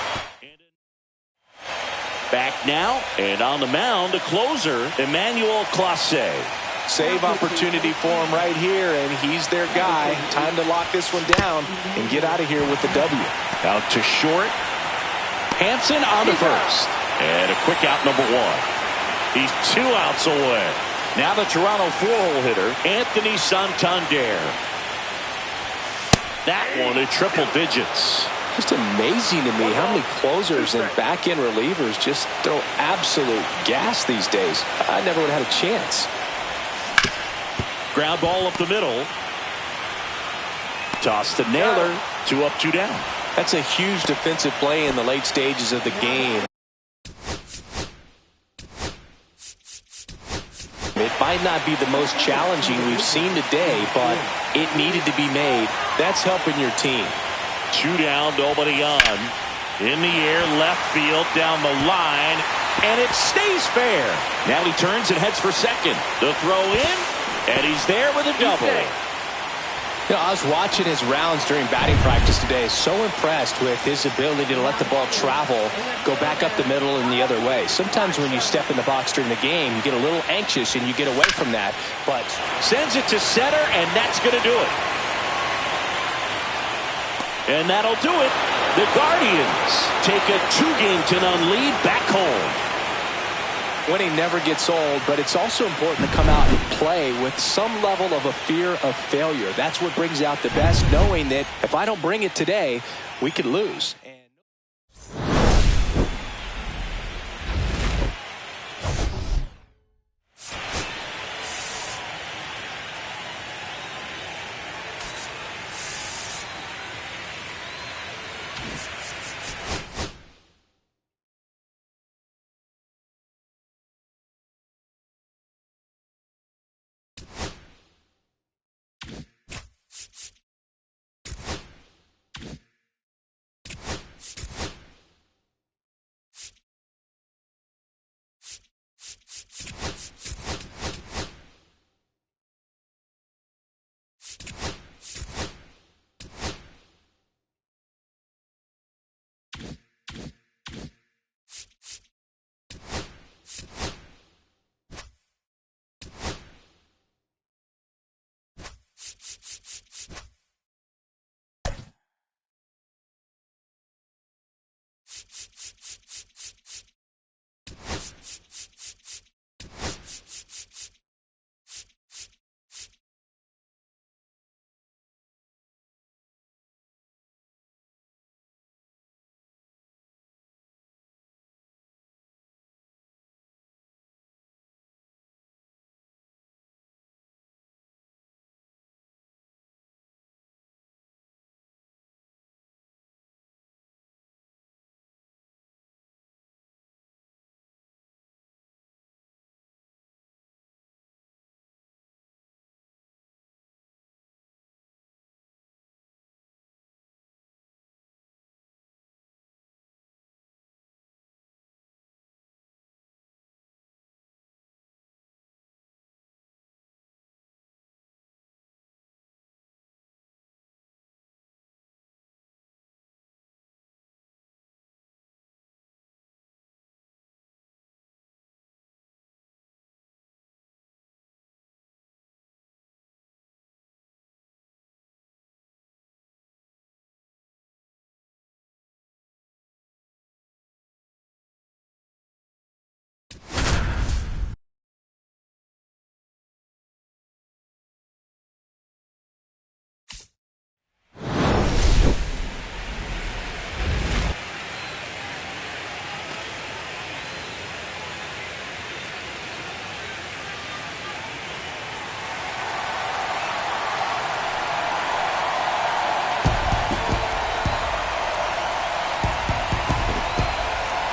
Back now, and on the mound, the closer, Emmanuel Clase. Save opportunity for him right here, and he's their guy. Time to lock this one down and get out of here with the W. Out to short. Hansen on to first. And a quick out, number 1. He's 2 outs away. Now the Toronto 4-hole hitter, Anthony Santander. That one at triple digits. Just amazing to me how many closers and back-end relievers just throw absolute gas these days. I never would have had a chance. Ground ball up the middle. Toss to Naylor. 2 up, 2 down. That's a huge defensive play in the late stages of the game. It might not be the most challenging we've seen today, but it needed to be made. That's helping your team. 2 down, nobody on. In the air, left field, down the line, and it stays fair. Now he turns and heads for second. The throw in, and he's there with a double. You know, I was watching his rounds during batting practice today. So impressed with his ability to let the ball travel, go back up the middle and the other way. Sometimes when you step in the box during the game, you get a little anxious and you get away from that. But sends it to center, and that's going to do it. And that'll do it. The Guardians take a 2-game to none lead back home. Winning never gets old, but it's also important to come out and play with some level of a fear of failure. That's what brings out the best, knowing that if I don't bring it today, we could lose.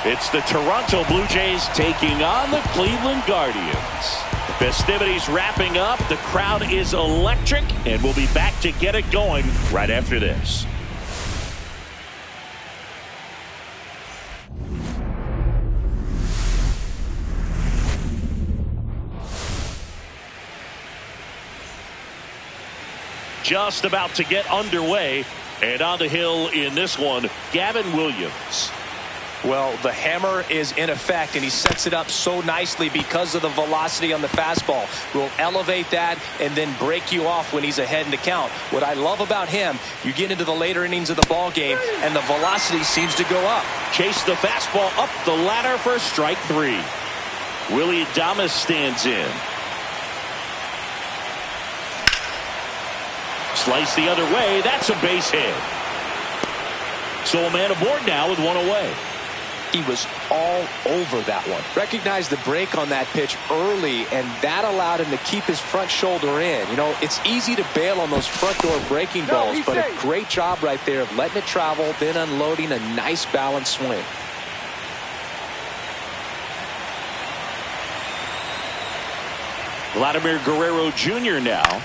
It's the Toronto Blue Jays taking on the Cleveland Guardians. Festivities wrapping up. The crowd is electric, and we'll be back to get it going right after this. Just about to get underway, and on the hill in this one, Gavin Williams. Well, the hammer is in effect, and he sets it up so nicely because of the velocity on the fastball. Will elevate that and then break you off when he's ahead in the count. What I love about him, you get into the later innings of the ball game, and the velocity seems to go up. Chase the fastball up the ladder for strike 3. Willie Adames stands in. Slice the other way. That's a base hit. So a man aboard now with one away. He was all over that one. Recognized the break on that pitch early, and that allowed him to keep his front shoulder in. You know, it's easy to bail on those front door breaking balls, but a great job right there of letting it travel, then unloading a nice balanced swing. Vladimir Guerrero Jr. now.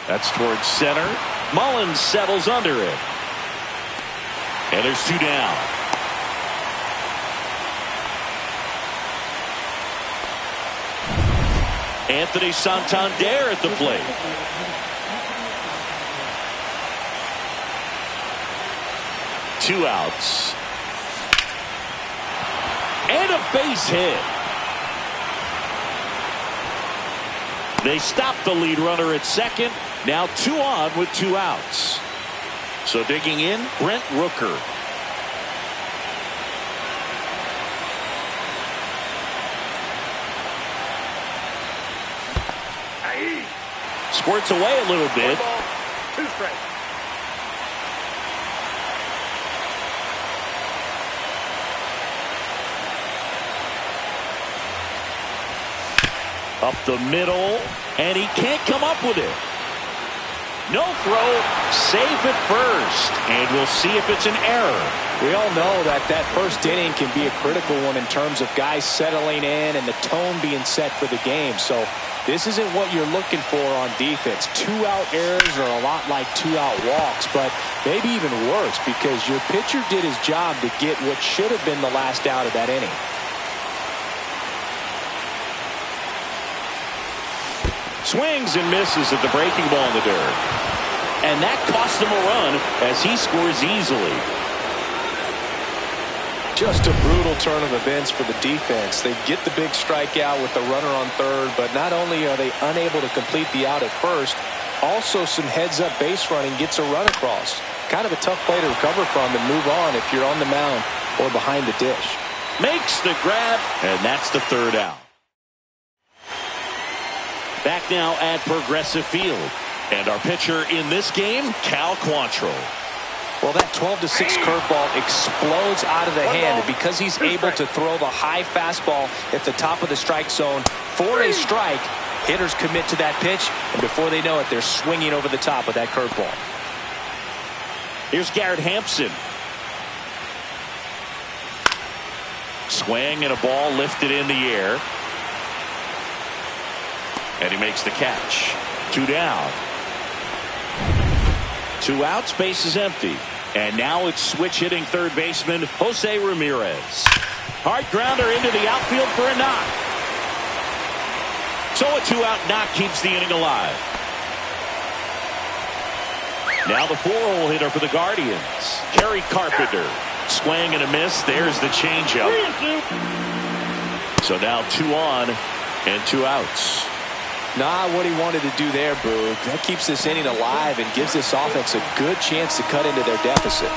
That's towards center. Mullins settles under it. And there's 2 down. Anthony Santander at the plate. Two outs. And a base hit. They stop the lead runner at second. Now 2 on with 2 outs. So digging in, Brent Rooker. Squirts away a little bit. 2 strikes. Up the middle, and he can't come up with it. No throw, safe at first, and we'll see if it's an error. We all know that that first inning can be a critical one in terms of guys settling in and the tone being set for the game. So this isn't what you're looking for on defense. 2-out errors are a lot like 2-out walks, but maybe even worse because your pitcher did his job to get what should have been the last out of that inning. Swings and misses at the breaking ball in the dirt. And that cost him a run as he scores easily. Just a brutal turn of events for the defense. They get the big strikeout with the runner on third, but not only are they unable to complete the out at first, also some heads-up base running gets a run across. Kind of a tough play to recover from and move on if you're on the mound or behind the dish. Makes the grab, and that's the 3rd out. Back now at Progressive Field. And our pitcher in this game, Cal Quantrill. Well, that 12-6 curveball explodes out of the hand, and because he's able to throw the high fastball at the top of the strike zone for a strike, hitters commit to that pitch, and before they know it, they're swinging over the top of that curveball. Here's Garrett Hampson. Swing and a ball lifted in the air. And he makes the catch. 2 down. 2 outs, base is empty. And now it's switch hitting third baseman Jose Ramirez. Hard grounder into the outfield for a knock. So a 2-out knock keeps the inning alive. Now the 4-hole hitter for the Guardians, Kerry Carpenter. Swing and a miss. There's the changeup. So now 2 on and 2 outs. Not what he wanted to do there, Boog. That keeps this inning alive and gives this offense a good chance to cut into their deficit.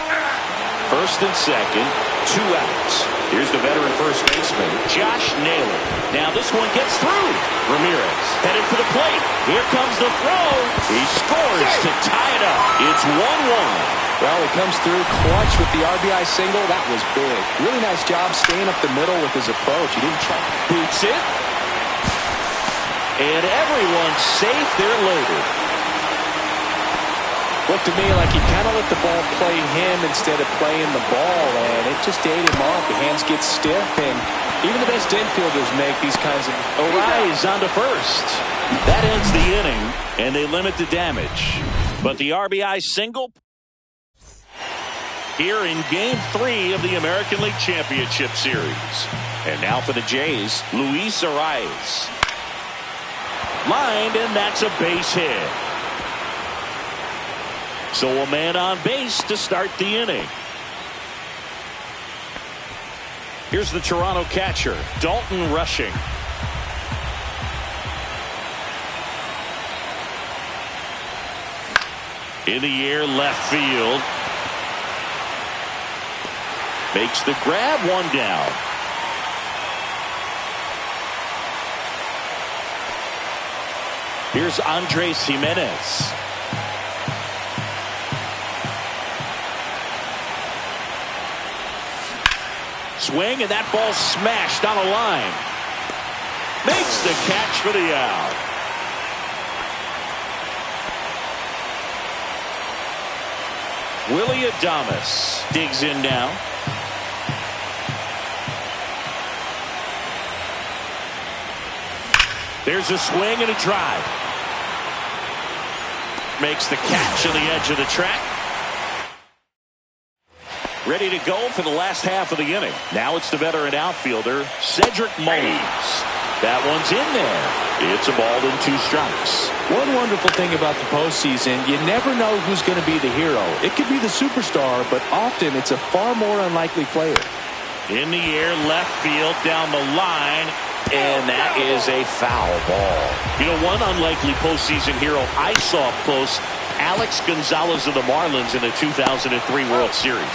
First and second, 2 outs. Here's the veteran first baseman, Josh Naylor. Now this one gets through. Ramirez headed for the plate. Here comes the throw. He scores to tie it up. It's 1-1. Well, he comes through clutch with the RBI single. That was big. Really nice job staying up the middle with his approach. He didn't try. Boots it. And everyone's safe. They're loaded. Looked to me like he kind of let the ball play him instead of playing the ball, and it just ate him off. The hands get stiff, and even the best infielders make these kinds of... Arise on to first. That ends the inning, and they limit the damage. But the RBI single here in Game 3 of the American League Championship Series. And now for the Jays, Luis Arias. Lined, and that's a base hit. So a man on base to start the inning. Here's the Toronto catcher, Dalton Rushing. In the air, left field. Makes the grab, one down. Here's Andres Jimenez. Swing, and that ball smashed on a line. Makes the catch for the out. Willie Adames digs in now. There's a swing and a drive. Makes the catch on the edge of the track. Ready to go for the last half of the inning. Now it's the veteran outfielder, Cedric Mullins. That one's in there. It's a ball and 2 strikes. One wonderful thing about the postseason, you never know who's going to be the hero. It could be the superstar, but often it's a far more unlikely player. In the air, left field, down the line, and that is a foul ball. You know, one unlikely postseason hero I saw up close, Alex Gonzalez of the Marlins in the 2003 World Series.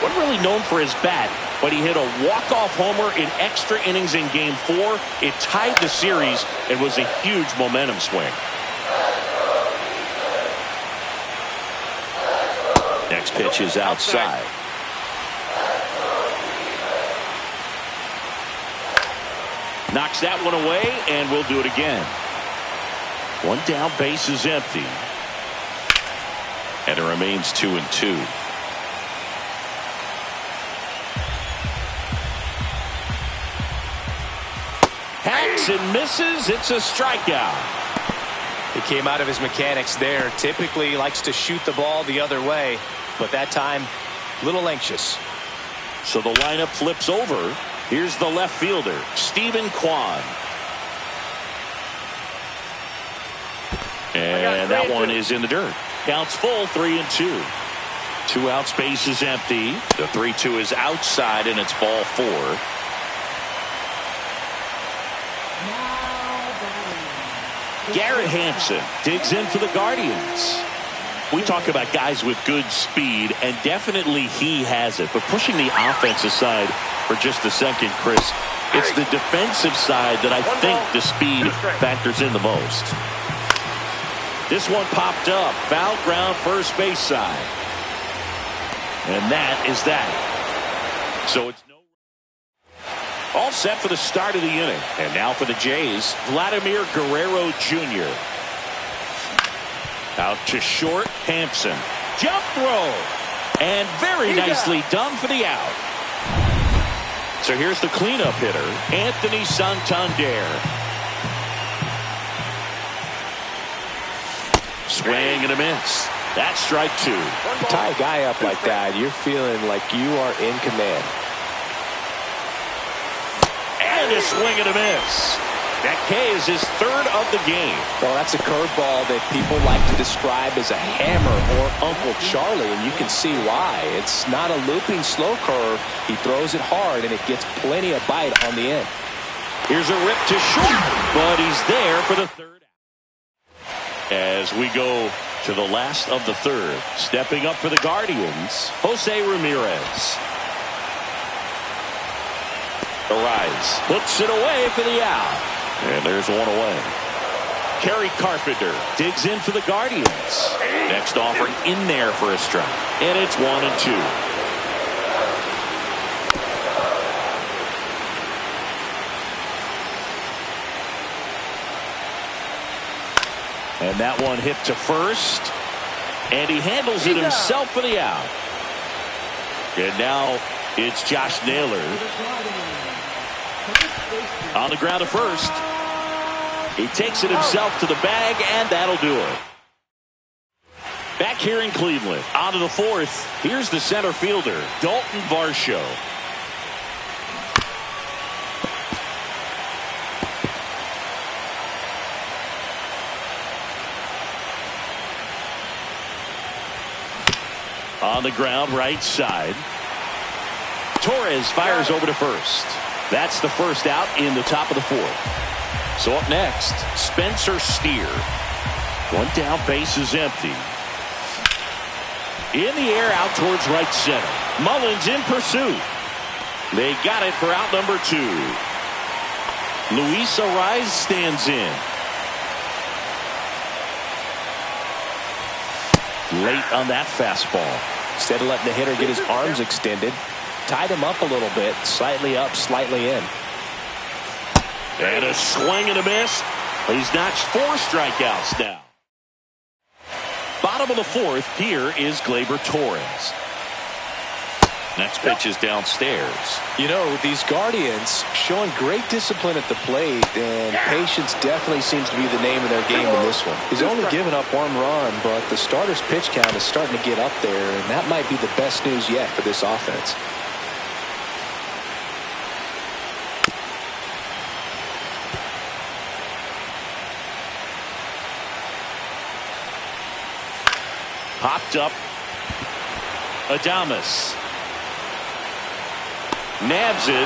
Wasn't really known for his bat, but he hit a walk-off homer in extra innings in Game 4. It tied the series and was a huge momentum swing. Next pitch is outside. Knocks that one away, and we'll do it again. One down, base is empty. And it remains 2-2. Hacks and misses. It's a strikeout. He came out of his mechanics there. Typically likes to shoot the ball the other way, but that time, a little anxious. So the lineup flips over. Here's the left fielder, Stephen Kwan. And that one is in the dirt. Counts full, 3-2. 2 outs, base is empty. The 3-2 is outside, and it's ball 4. Garrett Hampson digs in for the Guardians. We talk about guys with good speed, and definitely he has it. But pushing the offense aside for just a second, Chris, it's the defensive side that I think the speed factors in the most. This one popped up. Foul ground, first base side. And that is that. So it's all set for the start of the inning. And now for the Jays, Vladimir Guerrero Jr. Out to short, Hampson. Jump throw. And very nicely done for the out. So here's the cleanup hitter, Anthony Santander. Swing and a miss. That's strike 2. Tie a guy up like that, you're feeling like you are in command. And a swing and a miss. That K is his 3rd of the game. Well, that's a curveball that people like to describe as a hammer or Uncle Charlie, and you can see why. It's not a looping slow curve. He throws it hard, and it gets plenty of bite on the end. Here's a rip to short, but he's there for the 3rd. As we go to the last of the 3rd, stepping up for the Guardians, Jose Ramirez. Arise, puts it away for the out. And there's one away. Kerry Carpenter digs in for the Guardians. Next offering in there for a strike. And it's 1-2. And that one hit to first. And he handles it himself for the out. And now it's Josh Naylor on the ground at first. He takes it himself to the bag, and that'll do it. Back here in Cleveland, on to the fourth. Here's the center fielder, Dalton Varsho. On the ground, right side. Torres fires over to first. That's the first out in the top of the fourth. So up next, Spencer Steer. One down, base is empty. In the air, out towards right center. Mullins in pursuit. They got it for out number 2. Luis Arraez stands in. Late on that fastball. Instead of letting the hitter get his arms extended, tied him up a little bit, slightly up, slightly in. And a swing and a miss. He's notched 4 strikeouts now. Bottom of the fourth, here is Gleyber Torres. Next pitch is downstairs. You know, these Guardians showing great discipline at the plate, and patience definitely seems to be the name of their game in this one. He's only given up 1 run, but the starter's pitch count is starting to get up there, and that might be the best news yet for this offense. Popped up. Adames nabs it,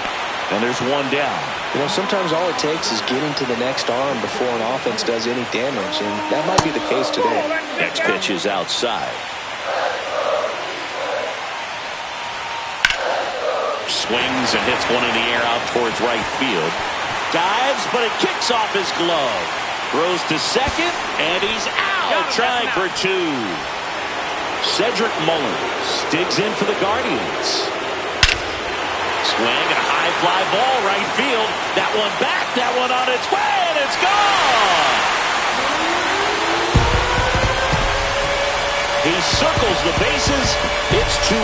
and there's 1 down. You know, sometimes all it takes is getting to the next arm before an offense does any damage, and that might be the case today. Next pitch is outside. Swings and hits one in the air out towards right field. Dives, but it kicks off his glove. Throws to second, and he's out, trying for 2. Cedric Mullins digs in for the Guardians. Swing and a high fly ball right field. That one back, that one on its way, and it's gone. He circles the bases. It's 2-1.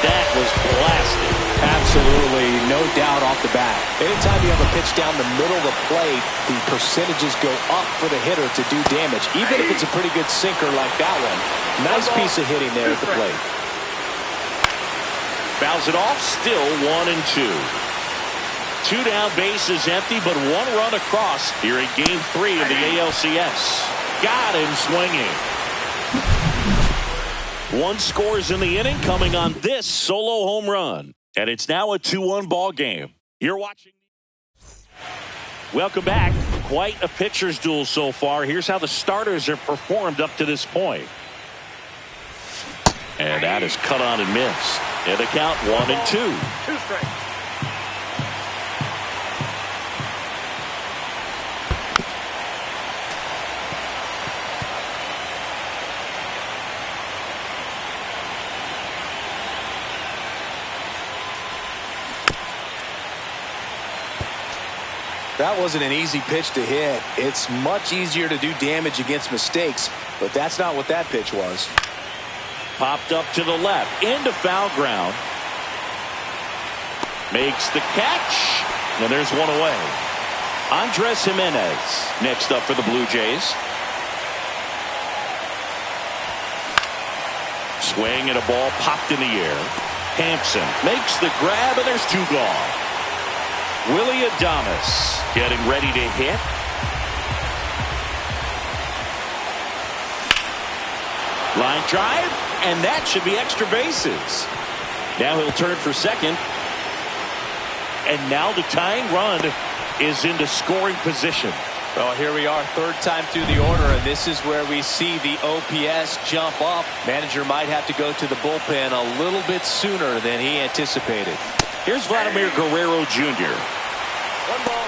That was blasted. Absolutely, no doubt off the bat. Anytime you have a pitch down the middle of the plate, the percentages go up for the hitter to do damage, even if it's a pretty good sinker like that one. Nice piece of hitting there at the plate. Fouls it off, still 1-2. 2 down, bases empty, but 1 run across here in Game 3 of the ALCS. Got him swinging. 1 scores in the inning, coming on this solo home run. And it's now a 2-1 ball game. You're watching. Welcome back. Quite a pitcher's duel so far. Here's how the starters have performed up to this point. And that is cut on and missed. And the count 1-2. 2 strikes. That wasn't an easy pitch to hit. It's much easier to do damage against mistakes, but that's not what that pitch was. Popped up to the left, into foul ground. Makes the catch, and there's 1 away. Andres Jimenez next up for the Blue Jays. Swing and a ball popped in the air. Hampson makes the grab, and there's 2 gone. Willie Adames getting ready to hit. Line drive, and that should be extra bases. Now he'll turn for second. And now the tying run is into scoring position. Well, here we are, 3rd time through the order, and this is where we see the OPS jump up. Manager might have to go to the bullpen a little bit sooner than he anticipated. Here's Vladimir Guerrero Jr. 1 ball,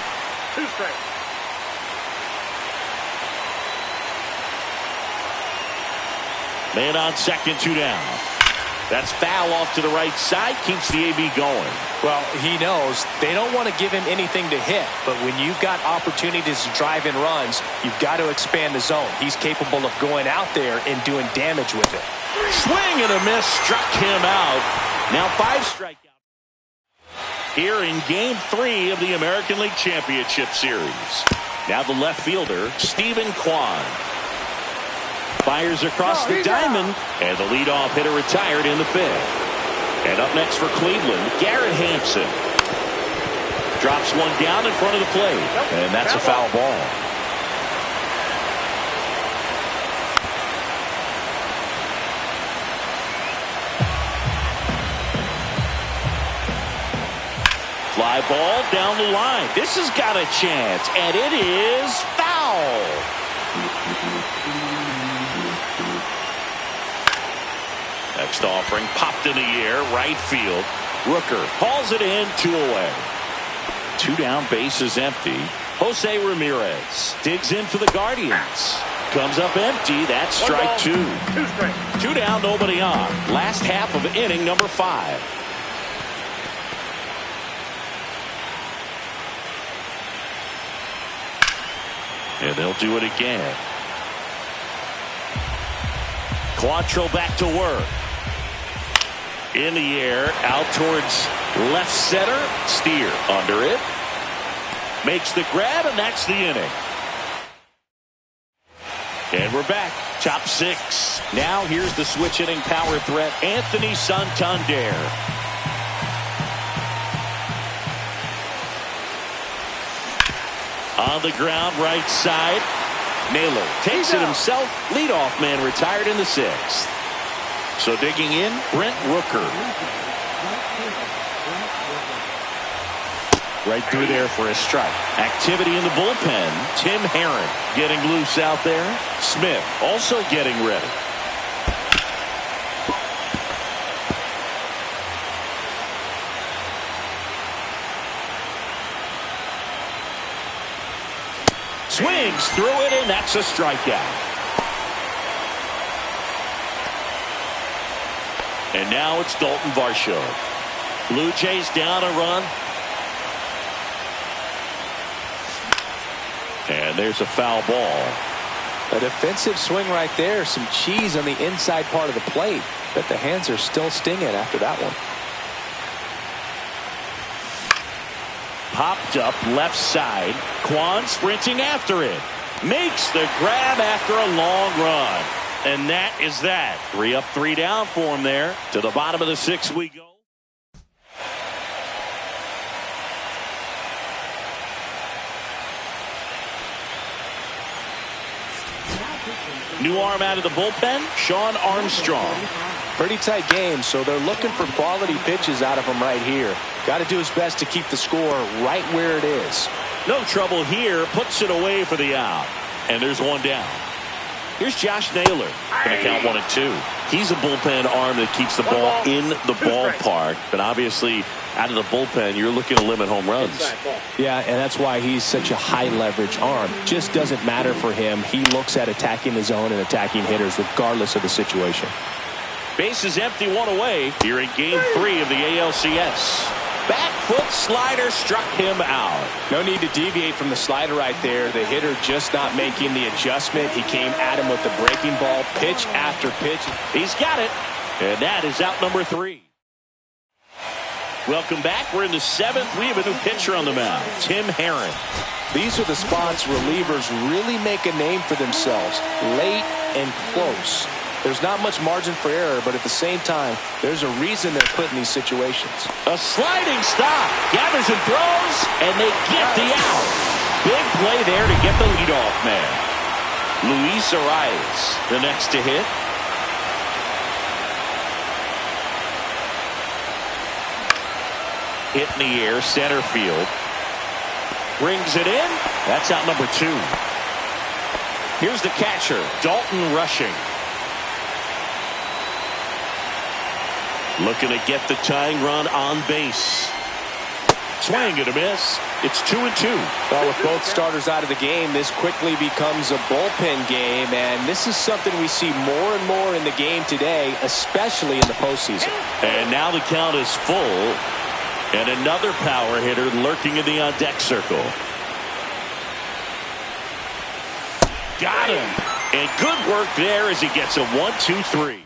2 strikes. Man on second, 2 down. That's foul off to the right side. Keeps the AB going. Well, he knows they don't want to give him anything to hit. But when you've got opportunities to drive in runs, you've got to expand the zone. He's capable of going out there and doing damage with it. Swing and a miss. Struck him out. Now 5 strikeouts. Here in Game 3 of the American League Championship Series. Now the left fielder, Stephen Kwan. Fires across the diamond, and the leadoff hitter retired in the 5th. And up next for Cleveland, Garrett Hampson. Drops one down in front of the plate, and that's a foul ball. Fly ball down the line. This has got a chance, and it is foul. Next offering popped in the air, right field. Rooker hauls it in, 2 away. 2 down, base is empty. Jose Ramirez digs in for the Guardians. Comes up empty. That's strike 2. 2 down, nobody on. Last half of inning number 5. And they'll do it again. Quantrill back to work. In the air, out towards left center. Steer under it. Makes the grab, and that's the inning. And we're back. Top 6. Now here's the switch hitting power threat, Anthony Santander. On the ground, right side. Naylor takes it himself. Leadoff man retired in the 6th. So digging in, Brent Rooker. Right through there for a strike. Activity in the bullpen. Tim Herron getting loose out there. Smith also getting ready. Swings through it, and that's a strikeout. And now it's Dalton Varsho. Blue Jays down a run. And there's a foul ball. A defensive swing right there. Some cheese on the inside part of the plate. But the hands are still stinging after that one. Popped up left side. Kwan sprinting after it. Makes the grab after a long run. And that is that. 3 up, 3 down for him there. To the bottom of the 6th we go. New arm out of the bullpen, Sean Armstrong. Pretty tight game, so they're looking for quality pitches out of him right here. Got to do his best to keep the score right where it is. No trouble here. Puts it away for the out. And there's 1 down. Here's Josh Naylor. Going to count 1 and 2. He's a bullpen arm that keeps the ball in the ballpark. But obviously, out of the bullpen, you're looking to limit home runs. Yeah, and that's why he's such a high leverage arm. Just doesn't matter for him. He looks at attacking the zone and attacking hitters regardless of the situation. Base is empty, 1 away here in Game 3 of the ALCS. Back foot slider struck him out. No need to deviate from the slider right there. The hitter just not making the adjustment. He came at him with the breaking ball, pitch after pitch. He's got it, and that is out number 3. Welcome back. We're in the 7th. We have a new pitcher on the mound, Tim Herron. These are the spots relievers really make a name for themselves, late and close. There's not much margin for error, but at the same time, there's a reason they're put in these situations. A sliding stop. Gathers and throws, and they get the out. Big play there to get the leadoff man. Luis Arias, the next to hit. Hit in the air, center field. Brings it in. That's out number 2. Here's the catcher, Dalton Rushing. Looking to get the tying run on base. Swing and a miss. It's 2-2. Well, with both starters out of the game, this quickly becomes a bullpen game, and this is something we see more and more in the game today, especially in the postseason. And now the count is full, and another power hitter lurking in the on-deck circle. Got him. And good work there as he gets a 1-2-3.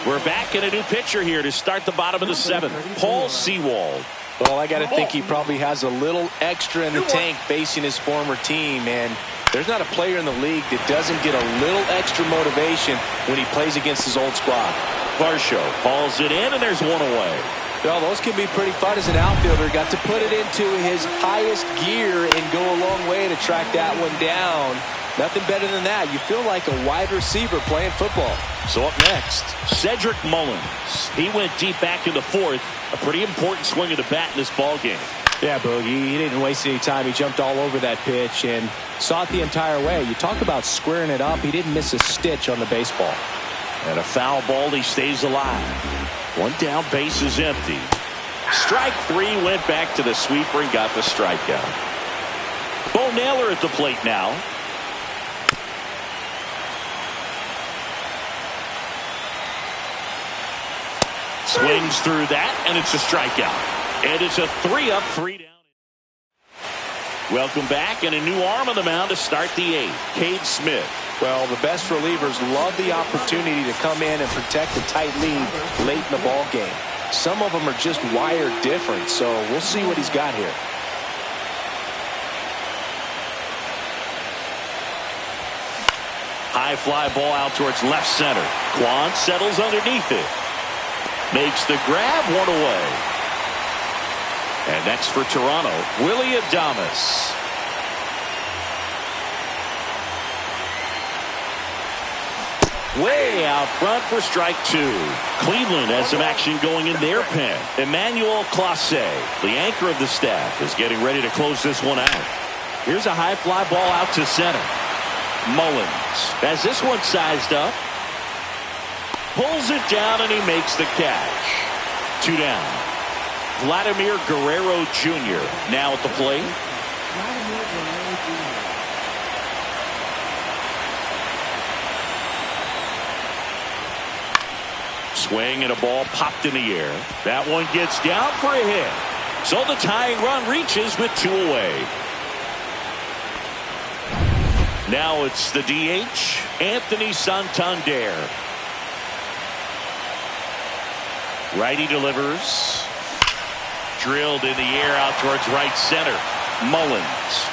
We're back in a new pitcher here to start the bottom of the seventh. Paul Sewald. Well, I got to think he probably has a little extra in the tank facing his former team, and there's not a player in the league that doesn't get a little extra motivation when he plays against his old squad. Varsho hauls it in, and there's one away. Well, those can be pretty fun as an outfielder. Got to put it into his highest gear and go a long way to track that one down. Nothing better than that. You feel like a wide receiver playing football. So up next, Cedric Mullins. He went deep back in the fourth. A pretty important swing of the bat in this ball game. Yeah, Boogie, he didn't waste any time. He jumped all over that pitch and saw it the entire way. You talk about squaring it up. He didn't miss a stitch on the baseball. And a foul ball, he stays alive. One down, base is empty. Strike three, went back to the sweeper and got the strikeout. Bo Naylor at the plate now. Swings through that, and it's a strikeout. And it's a 3-up, 3 down. Welcome back, and a new arm on the mound to start the eighth. Cade Smith. Well, the best relievers love the opportunity to come in and protect a tight lead late in the ball game. Some of them are just wired different, so we'll see what he's got here. High fly ball out towards left center. Kwan settles underneath it. Makes the grab, one away. And next for Toronto, Willy Adames. Way out front for strike two. Cleveland has some action going in their pen. Emmanuel Clase, the anchor of the staff, is getting ready to close this one out. Here's a high fly ball out to center. Mullins has this one sized up. Pulls it down and he makes the catch. 2 down. Vladimir Guerrero Jr. now at the plate. Swing and a ball popped in the air. That one gets down for a hit. So the tying run reaches with 2 away. Now it's the DH, Anthony Santander. Righty delivers. Drilled in the air out towards right center. Mullins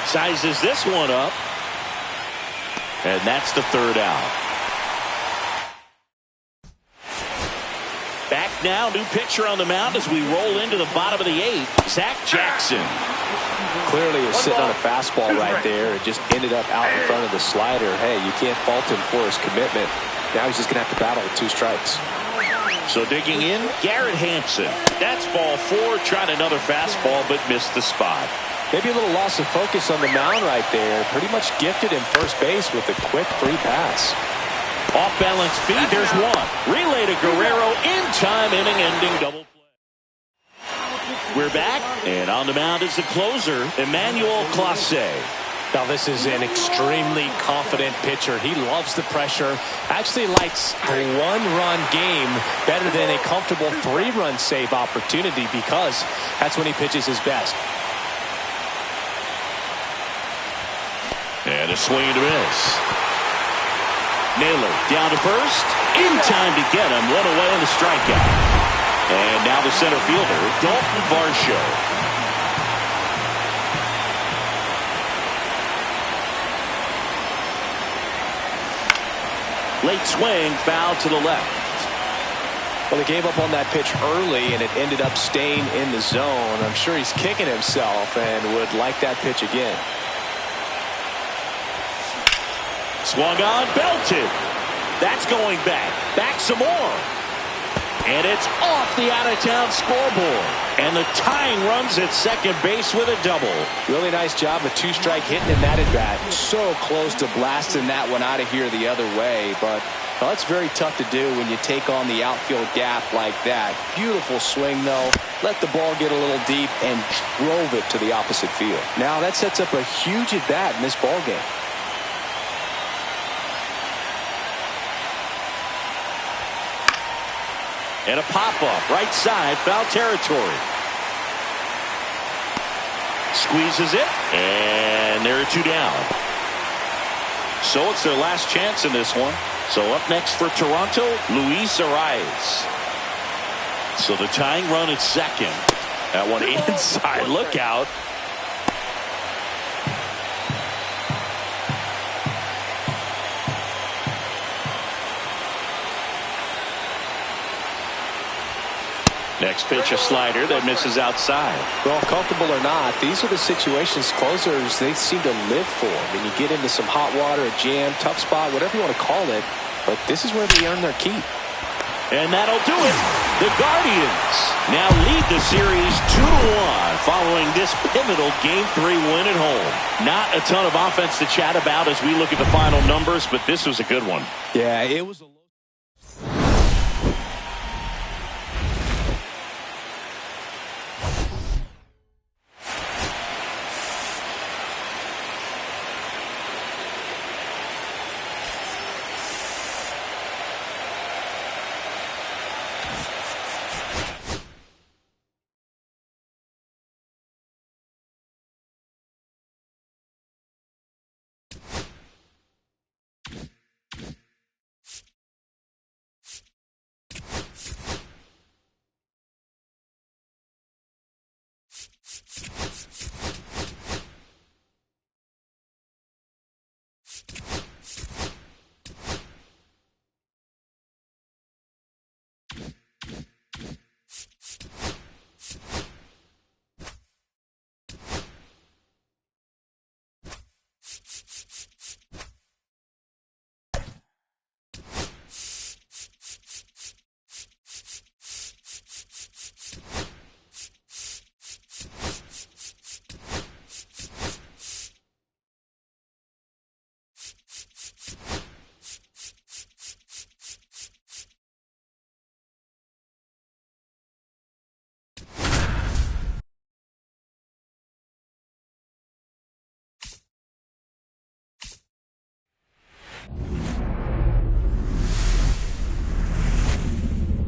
sizes this one up. And that's the 3rd out. Back now, new pitcher on the mound as we roll into the bottom of the 8th. Zach Jackson. Clearly is sitting on a fastball right there. It just ended up out in front of the slider. Hey, you can't fault him for his commitment. Now he's just going to have to battle with 2 strikes. So digging in, Garrett Hampson. That's ball 4. Tried another fastball, but missed the spot. Maybe a little loss of focus on the mound right there. Pretty much gifted him first base with a quick free pass. Off balance feed, there's one. Relay to Guerrero in time, inning-ending double play. We're back, and on the mound is the closer, Emmanuel Clase. Now this is an extremely confident pitcher. He loves the pressure. Actually likes a 1-run game better than a comfortable 3-run save opportunity because that's when he pitches his best. And a swing and a miss. Naylor down to first. In time to get him. 1 away on the strikeout. And now the center fielder, Dalton Varsho. Late swing, foul to the left. Well, he gave up on that pitch early, and it ended up staying in the zone. I'm sure he's kicking himself and would like that pitch again. Swung on, belted. That's going back. Back some more. And it's off the out-of-town scoreboard. And the tying runs at second base with a double. Really nice job of two-strike hitting in that at-bat. So close to blasting that one out of here the other way. But well, that's very tough to do when you take on the outfield gap like that. Beautiful swing, though. Let the ball get a little deep and drove it to the opposite field. Now that sets up a huge at-bat in this ball game. And a pop-up, right side, foul territory. Squeezes it, and there are two down. So it's their last chance in this one. So up next for Toronto, Luis Arias. So the tying run at second. That one inside, look out. Next pitch, a slider that misses outside. Well, comfortable or not, these are the situations closers they seem to live for. When you get into some hot water, a jam, tough spot, whatever you want to call it. But this is where they earn their keep. And that'll do it. The Guardians now lead the series 2-1 following this pivotal Game 3 win at home. Not a ton of offense to chat about as we look at the final numbers, but this was a good one. Yeah, it was a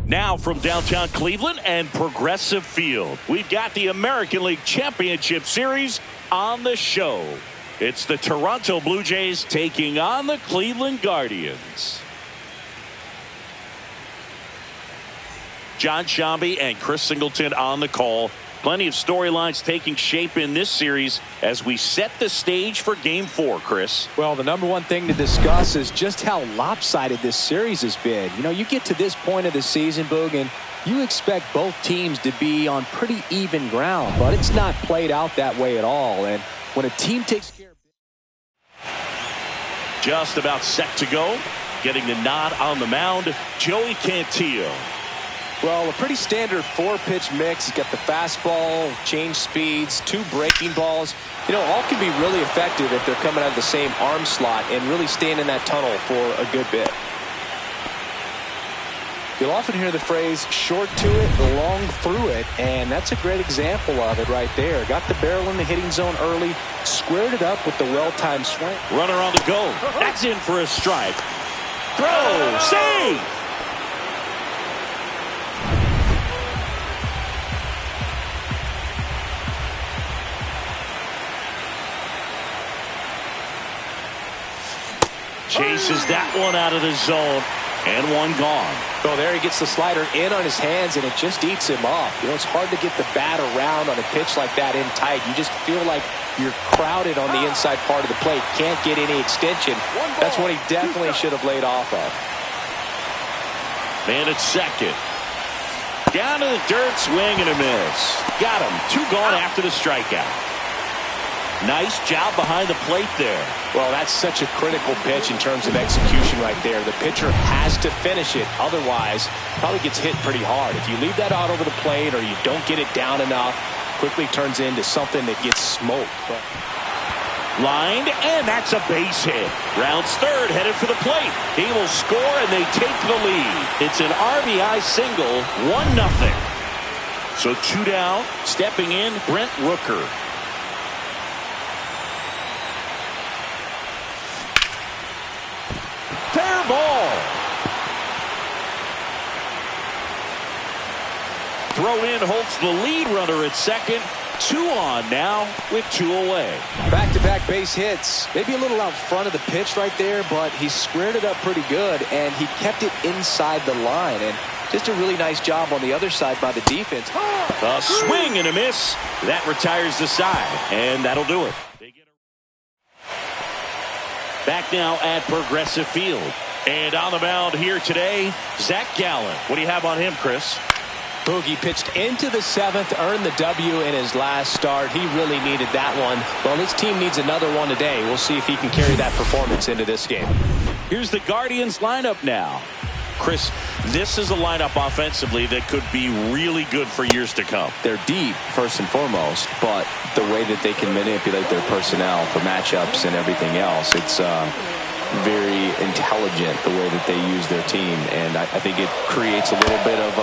Now from downtown Cleveland and Progressive Field, we've got the American League Championship Series on the show. It's the Toronto Blue Jays taking on the Cleveland Guardians. John Shambi and Chris Singleton on the call. Plenty of storylines taking shape in this series as we set the stage for Game 4, Chris. Well, the number one thing to discuss is just how lopsided this series has been. You know, you get to this point of the season, Boog, and you expect both teams to be on pretty even ground, but it's not played out that way at all. And when a team takes care of just about set to go, getting the nod on the mound, Joey Cantillo. Well, a pretty standard four-pitch mix. He's got the fastball, change speeds, two breaking balls. You know, all can be really effective if they're coming out of the same arm slot and really staying in that tunnel for a good bit. You'll often hear the phrase, short to it, long through it, and that's a great example of it right there. Got the barrel in the hitting zone early, squared it up with the well-timed swing. Runner on the go. That's in for a strike. Throw, save! Chases that one out of the zone, and one gone. So there he gets the slider in on his hands, and it just eats him off. You know, it's hard to get the bat around on a pitch like that in tight. You just feel like you're crowded on the inside part of the plate. Can't get any extension. That's what he definitely should have laid off of. Man at second. Down to the dirt, swing and a miss. Got him. Two gone after the strikeout. Nice job behind the plate there. Well, that's such a critical pitch in terms of execution right there. The pitcher has to finish it. Otherwise, probably gets hit pretty hard. If you leave that out over the plate or you don't get it down enough, quickly turns into something that gets smoked. Lined, and that's a base hit. Rounds third, headed for the plate. He will score, and they take the lead. It's an RBI single, 1-0. So 2 down, stepping in, Brent Rooker. Fair ball. Throw in halts the lead runner at second. 2 on now with 2 away. Back-to-back base hits. Maybe a little out front of the pitch right there, but he squared it up pretty good, and he kept it inside the line. And just a really nice job on the other side by the defense. A swing and a miss. That retires the side, and that'll do it. Back now at Progressive Field. And on the mound here today, Zach Gallen. What do you have on him, Chris? Boogie pitched into the 7th, earned the W in his last start. He really needed that one. Well, his team needs another one today. We'll see if he can carry that performance into this game. Here's the Guardians lineup now. Chris, this is a lineup offensively that could be really good for years to come. They're deep, first and foremost, but the way that they can manipulate their personnel for matchups and everything else, it's very intelligent the way that they use their team, and I think it creates a little bit of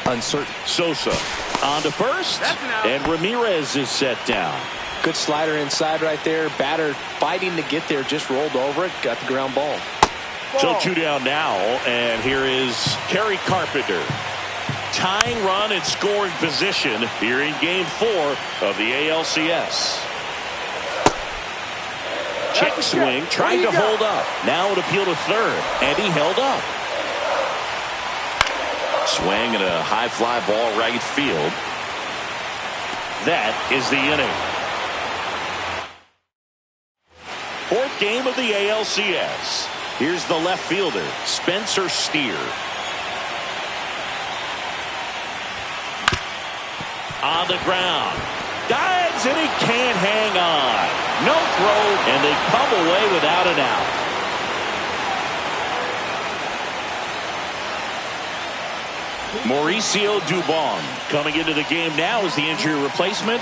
uncertain. Sosa on to first, and Ramirez is set down. Good slider inside right there. Batter fighting to get there, just rolled over it, got the ground ball. So 2 down now, and here is Kerry Carpenter. Tying run and scoring position here in Game 4 of the ALCS. Check swing, trying to hold up. Now an appeal to third, and he held up. Swing and a high fly ball right field. That is the inning. 4th game of the ALCS. Here's the left fielder, Spencer Steer. On the ground. Dives, and he can't hang on. No throw, and they come away without an out. Mauricio Dubon coming into the game now as the injury replacement.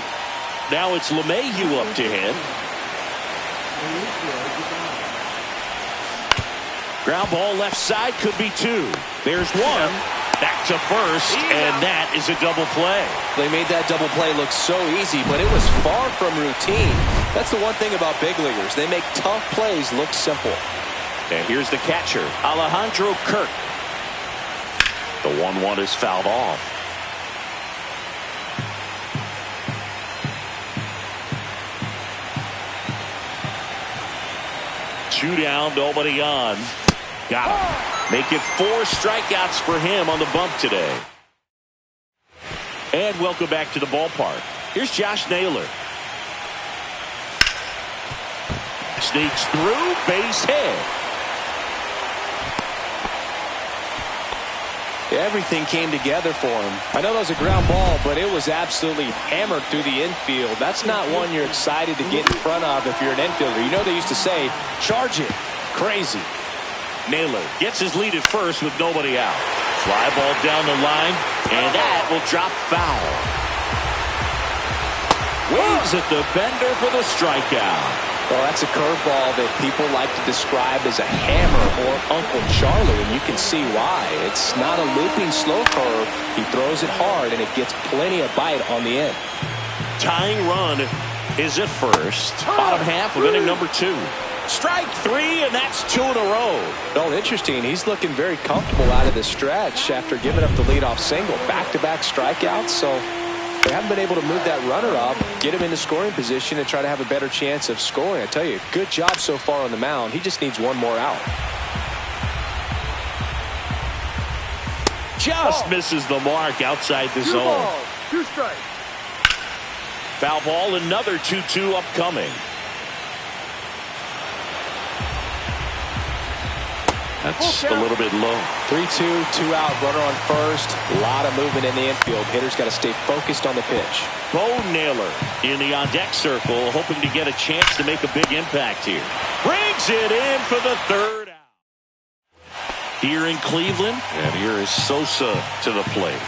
Now it's LeMahieu up to hit. Ground ball left side, could be 2. There's 1. Back to first, and that is a double play. They made that double play look so easy, but it was far from routine. That's the one thing about big leaguers. They make tough plays look simple. And here's the catcher, Alejandro Kirk. The 1-1 is fouled off. Two down, nobody on. Got him. Make it 4 strikeouts for him on the bump today. And welcome back to the ballpark. Here's Josh Naylor. Sneaks through, base hit. Everything came together for him. I know that was a ground ball, but it was absolutely hammered through the infield. That's not one you're excited to get in front of if you're an infielder. You know they used to say, charge it. Crazy. Naylor gets his lead at first with nobody out. Fly ball down the line, and that will drop foul. Waves at the bender for the strikeout. Well, that's a curveball that people like to describe as a hammer or Uncle Charlie, and you can see why. It's not a looping slow curve. He throws it hard, and it gets plenty of bite on the end. Tying run is at first. Bottom half of inning number 2. Strike 3, and that's 2 in a row. Oh, interesting. He's looking very comfortable out of the stretch after giving up the leadoff single. Back-to-back strikeouts, so they haven't been able to move that runner up, get him into scoring position, and try to have a better chance of scoring. I tell you, good job so far on the mound. He just needs one more out. Just misses the mark outside the zone. 2 strikes. Foul ball, another 2-2 upcoming. That's a little bit low. 3-2, 2 out, runner on first. A lot of movement in the infield. Hitters got to stay focused on the pitch. Bo Naylor in the on-deck circle, hoping to get a chance to make a big impact here. Brings it in for the third out. Here in Cleveland, and here is Sosa to the plate.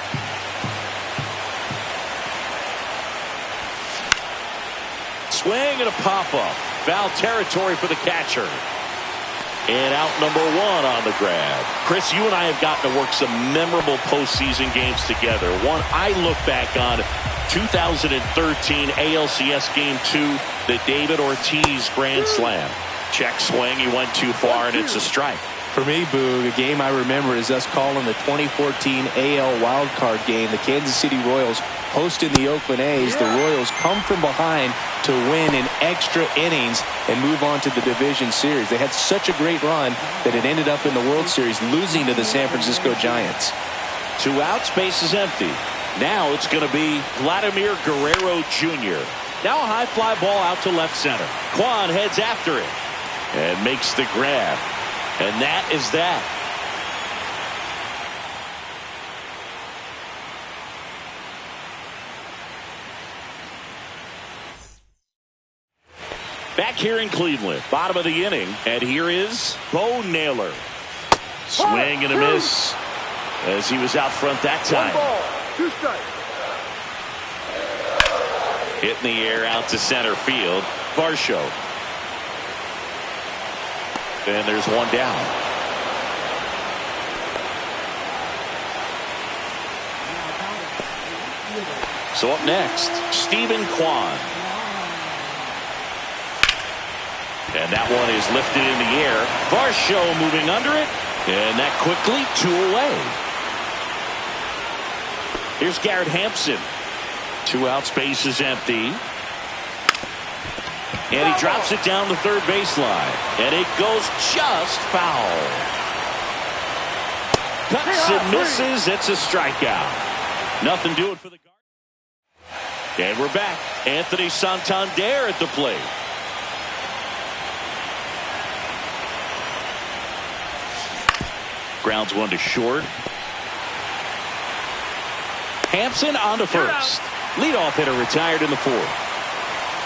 Swing and a pop-up. Foul territory for the catcher. And out number 1 on the grab. Chris, you and I have gotten to work some memorable postseason games together. One I look back on, 2013 ALCS Game 2, the David Ortiz Grand Slam. Check swing, he went too far, and it's a strike. For me, Boog, a game I remember is us calling the 2014 AL wildcard game. The Kansas City Royals hosting the Oakland A's. The Royals come from behind to win in extra innings and move on to the division series. They had such a great run that it ended up in the World Series losing to the San Francisco Giants. 2 outs, base is empty. Now it's going to be Vladimir Guerrero Jr. Now a high fly ball out to left center. Kwan heads after it and makes the grab. And that is that. Back here in Cleveland, bottom of the inning, and here is Bo Naylor. Swing and a miss as he was out front that time. 1 ball, 2 strikes. Hit in the air out to center field. Varsho. And there's 1 down. So up next, Stephen Kwan. And that one is lifted in the air. Varsho moving under it. And that quickly 2 away. Here's Garrett Hampson. 2 outs, base is empty. And he drops it down the third baseline. And it goes just foul. Cuts and misses. It's a strikeout. Nothing doing for the Guardians. And we're back. Anthony Santander at the plate. Grounds 1 to short. Hampson on to first. Leadoff hitter retired in the 4th.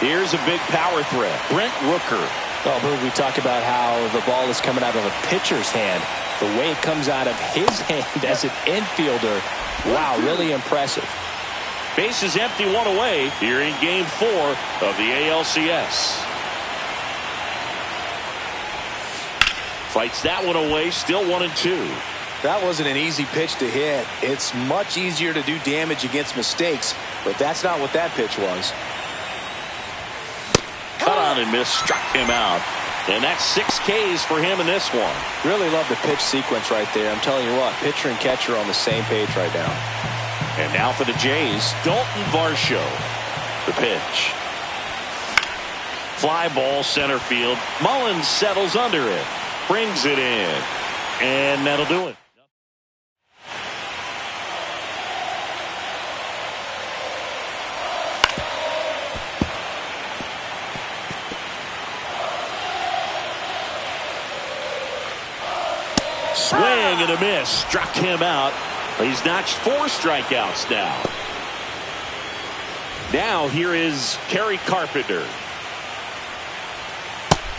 Here's a big power threat. Brent Rooker. Oh, we talk about how the ball is coming out of a pitcher's hand. The way it comes out of his hand as an infielder. Wow, really impressive. Base is empty, 1 away here in Game 4 of the ALCS. Fights that one away, still 1-2. That wasn't an easy pitch to hit. It's much easier to do damage against mistakes, but that's not what that pitch was. Cut on and miss, struck him out. And that's 6 Ks for him in this one. Really love the pitch sequence right there. I'm telling you what, pitcher and catcher on the same page right now. And now for the Jays, Dalton Varsho. The pitch. Fly ball center field. Mullins settles under it. Brings it in. And that'll do it. Swing and a miss. Struck him out. He's notched 4 strikeouts now. Now here is Kerry Carpenter.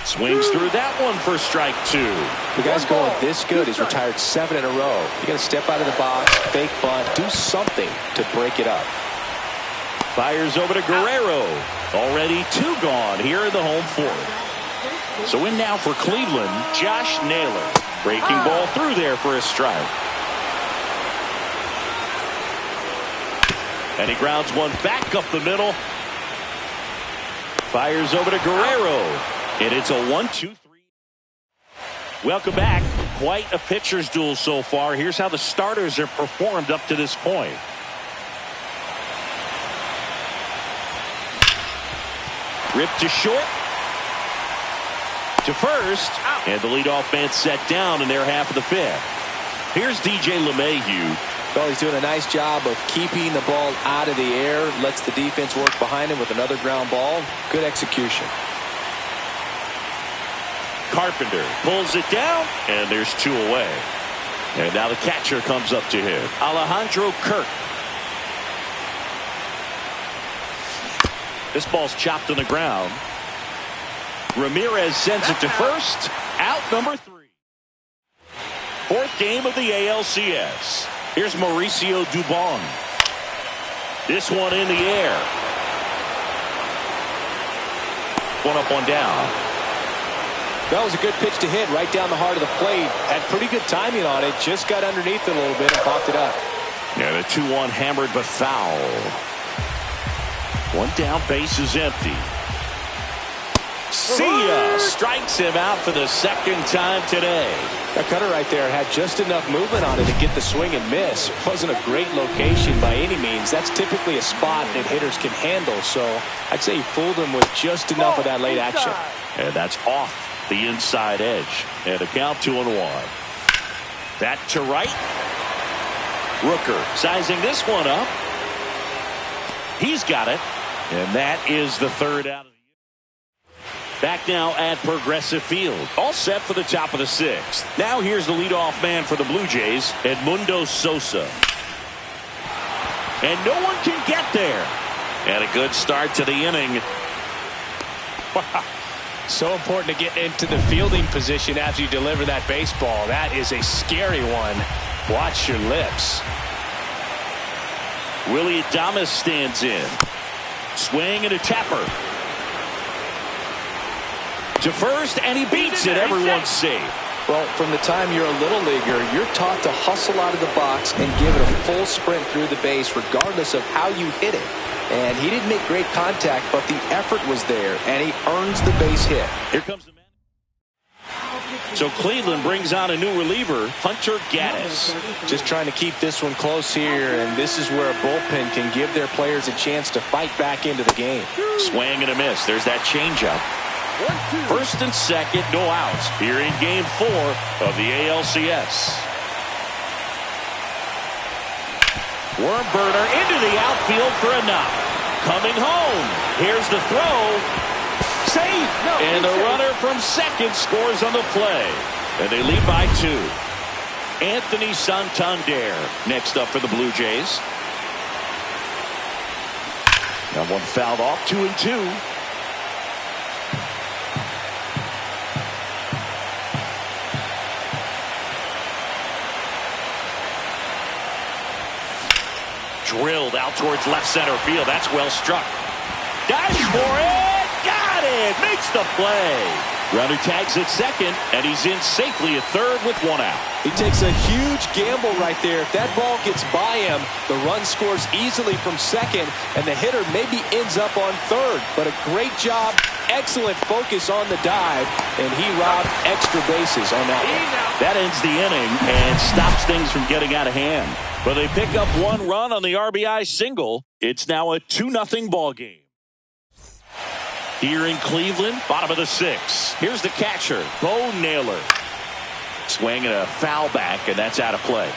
Swings through that one for strike 2. The guy's going this good. He's retired 7 in a row. You got to step out of the box, fake bunt, do something to break it up. Fires over to Guerrero. Already 2 gone here in the home 4th. So in now for Cleveland, Josh Naylor. Breaking ball through there for a strike. And he grounds one back up the middle. Fires over to Guerrero. And it's a 1-2-3. Welcome back. Quite a pitcher's duel so far. Here's how the starters have performed up to this point. Ripped to short. To first. And the leadoff man set down in their half of the 5th. Here's DJ LeMahieu. Well, he's doing a nice job of keeping the ball out of the air. Lets the defense work behind him with another ground ball. Good execution. Carpenter pulls it down, and there's 2 away. And now the catcher comes up to him, Alejandro Kirk. This ball's chopped on the ground. Ramirez sends it to first. Out number 3. 4th game of the ALCS. Here's Mauricio Dubon. This one in the air. One up, one down. That was a good pitch to hit right down the heart of the plate. Had pretty good timing on it. Just got underneath it a little bit and popped it up. Yeah, the 2-1 hammered but foul. 1 down, base is empty. See ya! Strikes him out for the 2nd time today. That cutter right there had just enough movement on it to get the swing and miss. Wasn't a great location by any means. That's typically a spot that hitters can handle, so I'd say he fooled him with just enough of that late action. And that's off the inside edge. And a count 2-1. That to right. Rooker sizing this one up. He's got it. And that is the 3rd out of the year. Back now at Progressive Field. All set for the top of the 6th. Now here's the leadoff man for the Blue Jays, Edmundo Sosa. And no one can get there. And a good start to the inning. So important to get into the fielding position after you deliver that baseball. That is a scary one. Watch your lips. Willie Adames stands in. Swing and a tapper. To first, and he beats it. Everyone's safe. Well, from the time you're a little leaguer, you're taught to hustle out of the box and give it a full sprint through the base regardless of how you hit it. And he didn't make great contact, but the effort was there, and he earns the base hit. Here comes the man. So Cleveland brings on a new reliever, Hunter Gaddis. Just trying to keep this one close here, and this is where a bullpen can give their players a chance to fight back into the game. Swing and a miss. There's that changeup. 1st and 2nd, no outs here in Game 4 of the ALCS. Worm burner into the outfield for a knock. Coming home. Here's the throw. Safe. And the runner from 2nd scores on the play. And they lead by 2. Anthony Santander next up for the Blue Jays. Now one fouled off, 2-2. Drilled out towards left center field. That's well struck. Dives for it. Got it. Makes the play. Runner tags at 2nd, and he's in safely at 3rd with 1 out. He takes a huge gamble right there. If that ball gets by him, the run scores easily from 2nd, and the hitter maybe ends up on 3rd. But a great job, excellent focus on the dive, and he robbed extra bases on that one. That ends the inning and stops things from getting out of hand. But they pick up 1 run on the RBI single. It's now a 2-0 ball game. Here in Cleveland, bottom of the 6th. Here's the catcher, Bo Naylor. Swing and a foul back, and that's out of play.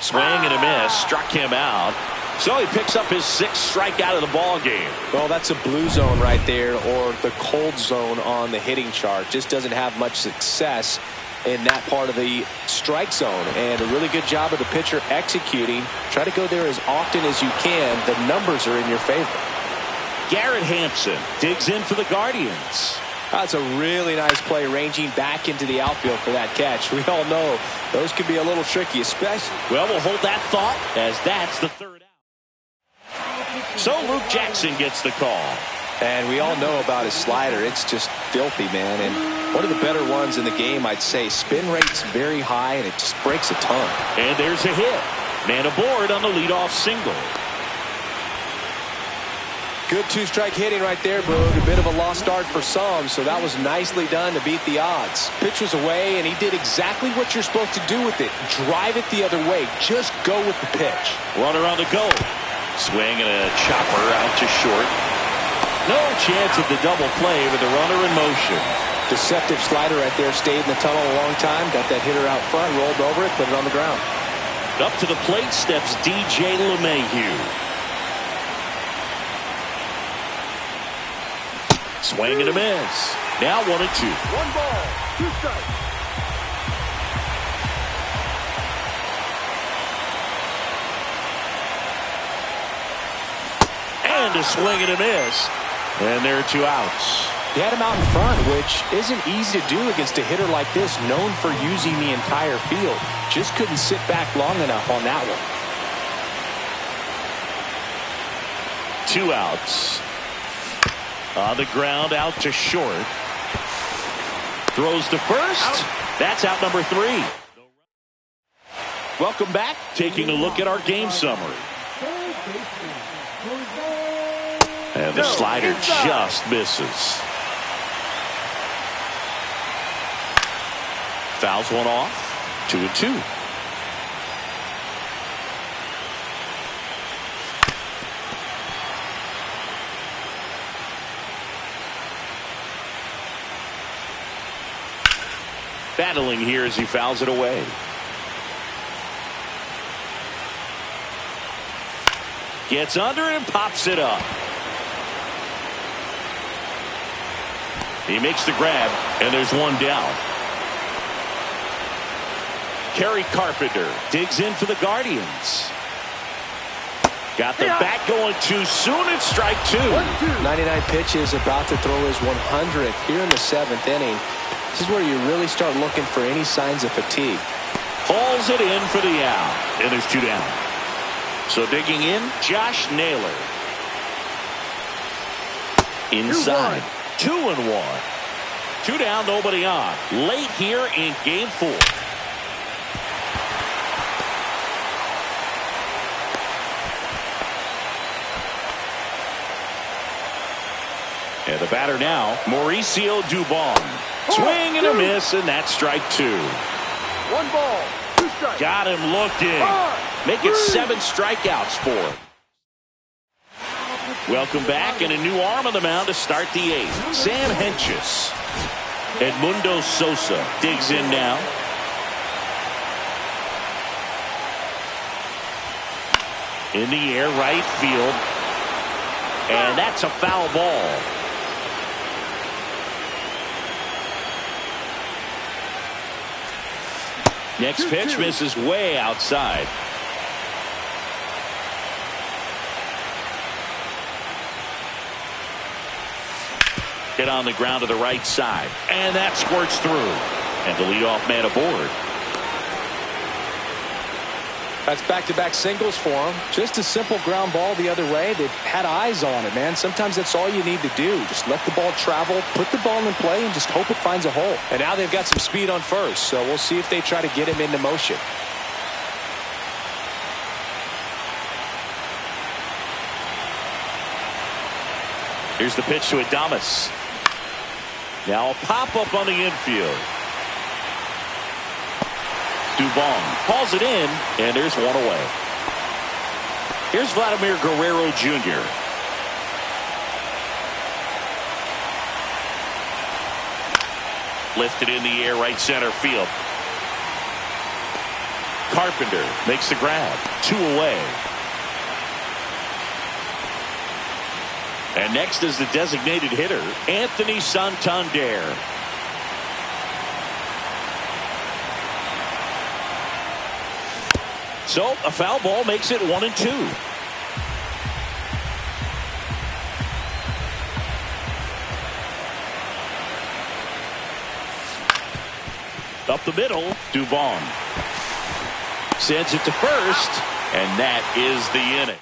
Swing and a miss, struck him out. So he picks up his 6th strikeout of the ball game. Well, that's a blue zone right there, or the cold zone on the hitting chart. Just doesn't have much success in that part of the strike zone, and a really good job of the pitcher executing. Try to go there as often as you can. The numbers are in your favor. Garrett Hampson digs in for the Guardians. That's a really nice play, ranging back into the outfield for that catch. We all know those can be a little tricky, especially. Well, we'll hold that thought as that's the 3rd out. So Luke Jackson gets the call. And we all know about his slider. It's just filthy, man. And one of the better ones in the game, I'd say. Spin rate's very high, and it just breaks a ton. And there's a hit. Man aboard on the leadoff single. Good 2-strike hitting right there, Brogue. A bit of a lost start for some, so that was nicely done to beat the odds. Pitch was away, and he did exactly what you're supposed to do with it. Drive it the other way. Just go with the pitch. Runner on the go. Swing and a chopper out to short. No chance of the double play with the runner in motion. Deceptive slider right there. Stayed in the tunnel a long time. Got that hitter out front. Rolled over it. Put it on the ground. Up to the plate steps DJ LeMahieu. Swing and a miss. Now 1-2. 1 ball, 2 strikes. And a swing and a miss. And there are 2 outs. He had him out in front, which isn't easy to do against a hitter like this, known for using the entire field. Just couldn't sit back long enough on that one. 2 outs. On the ground, out to short. Throws to first. Out. That's out number 3. Welcome back. Taking a look at our game summary. And the slider just misses. Fouls one off. 2-2. Battling here as he fouls it away. Gets under and pops it up. He makes the grab, and there's 1 down. Kerry Carpenter digs in for the Guardians. Got the bat going too soon. It's strike 2. 99 pitches, about to throw his 100th here in the 7th inning. This is where you really start looking for any signs of fatigue. Hauls it in for the out, and there's 2 down. So digging in, Josh Naylor. Inside, 2-1. 2 down, nobody on. Late here in game 4. And the batter now, Mauricio Dubon. Swing and a miss, and that's strike 2. 1 ball, 2 strikes. Got him looking. Make it 7 strikeouts for him. Welcome back, and a new arm on the mound to start the 8th. Sam Hentges. Edmundo Sosa digs in now. In the air, right field. And that's a foul ball. Next pitch misses way outside. Hit on the ground to the right side. And that squirts through. And the leadoff man aboard. That's back-to-back singles for him. Just a simple ground ball the other way. They've had eyes on it, man. Sometimes that's all you need to do. Just let the ball travel, put the ball in play, and just hope it finds a hole. And now they've got some speed on first, so we'll see if they try to get him into motion. Here's the pitch to Adames. Now a pop-up on the infield. Dubon hauls it in, and there's 1 away. Here's Vladimir Guerrero Jr. Lifted in the air, right center field. Carpenter makes the grab. 2 away. And next is the designated hitter, Anthony Santander. So a foul ball makes it 1-2. Up the middle, Dubon sends it to first, and that is the inning.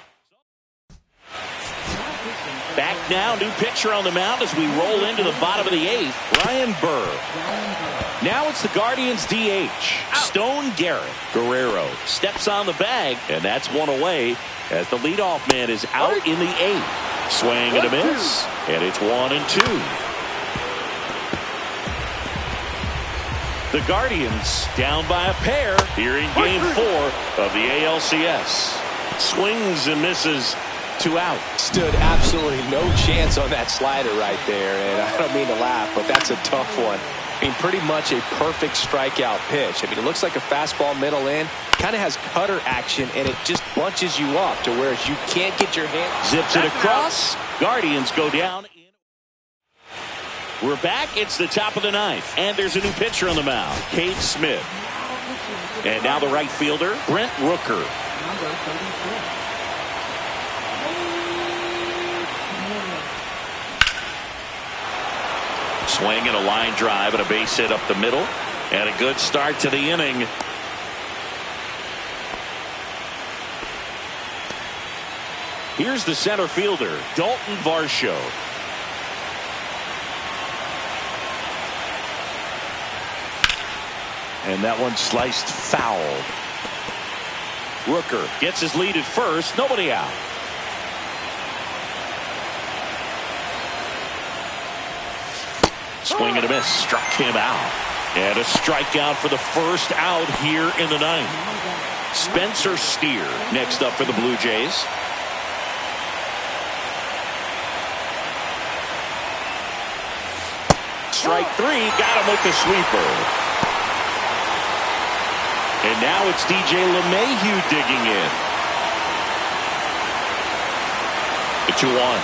Back now, new pitcher on the mound as we roll into the bottom of the 8th, Ryan Burr. Now it's the Guardians DH, Stone Garrett. Guerrero steps on the bag, and that's 1 away as the leadoff man is out in the 8th. Swing and a miss, and it's 1-2. The Guardians down by a pair here in game 4 of the ALCS. Swings and misses, 2 out. Stood absolutely no chance on that slider right there, and I don't mean to laugh, but that's a tough one. I mean, pretty much a perfect strikeout pitch. I mean, it looks like a fastball middle in, kind of has cutter action, and it just bunches you up to where you can't get your hand. Zips it across. Guardians go down. We're back. It's the top of the ninth. And there's a new pitcher on the mound, Cade Smith. And now the right fielder, Brent Rooker. Swing and a line drive and a base hit up the middle. And a good start to the inning. Here's the center fielder, Dalton Varsho. And that one sliced foul. Rooker gets his lead at first. Nobody out. Swing and a miss. Struck him out. And a strikeout for the first out here in the ninth. Spencer Steer next up for the Blue Jays. Strike three. Got him with the sweeper. And now it's DJ LeMahieu digging in. The 2-1.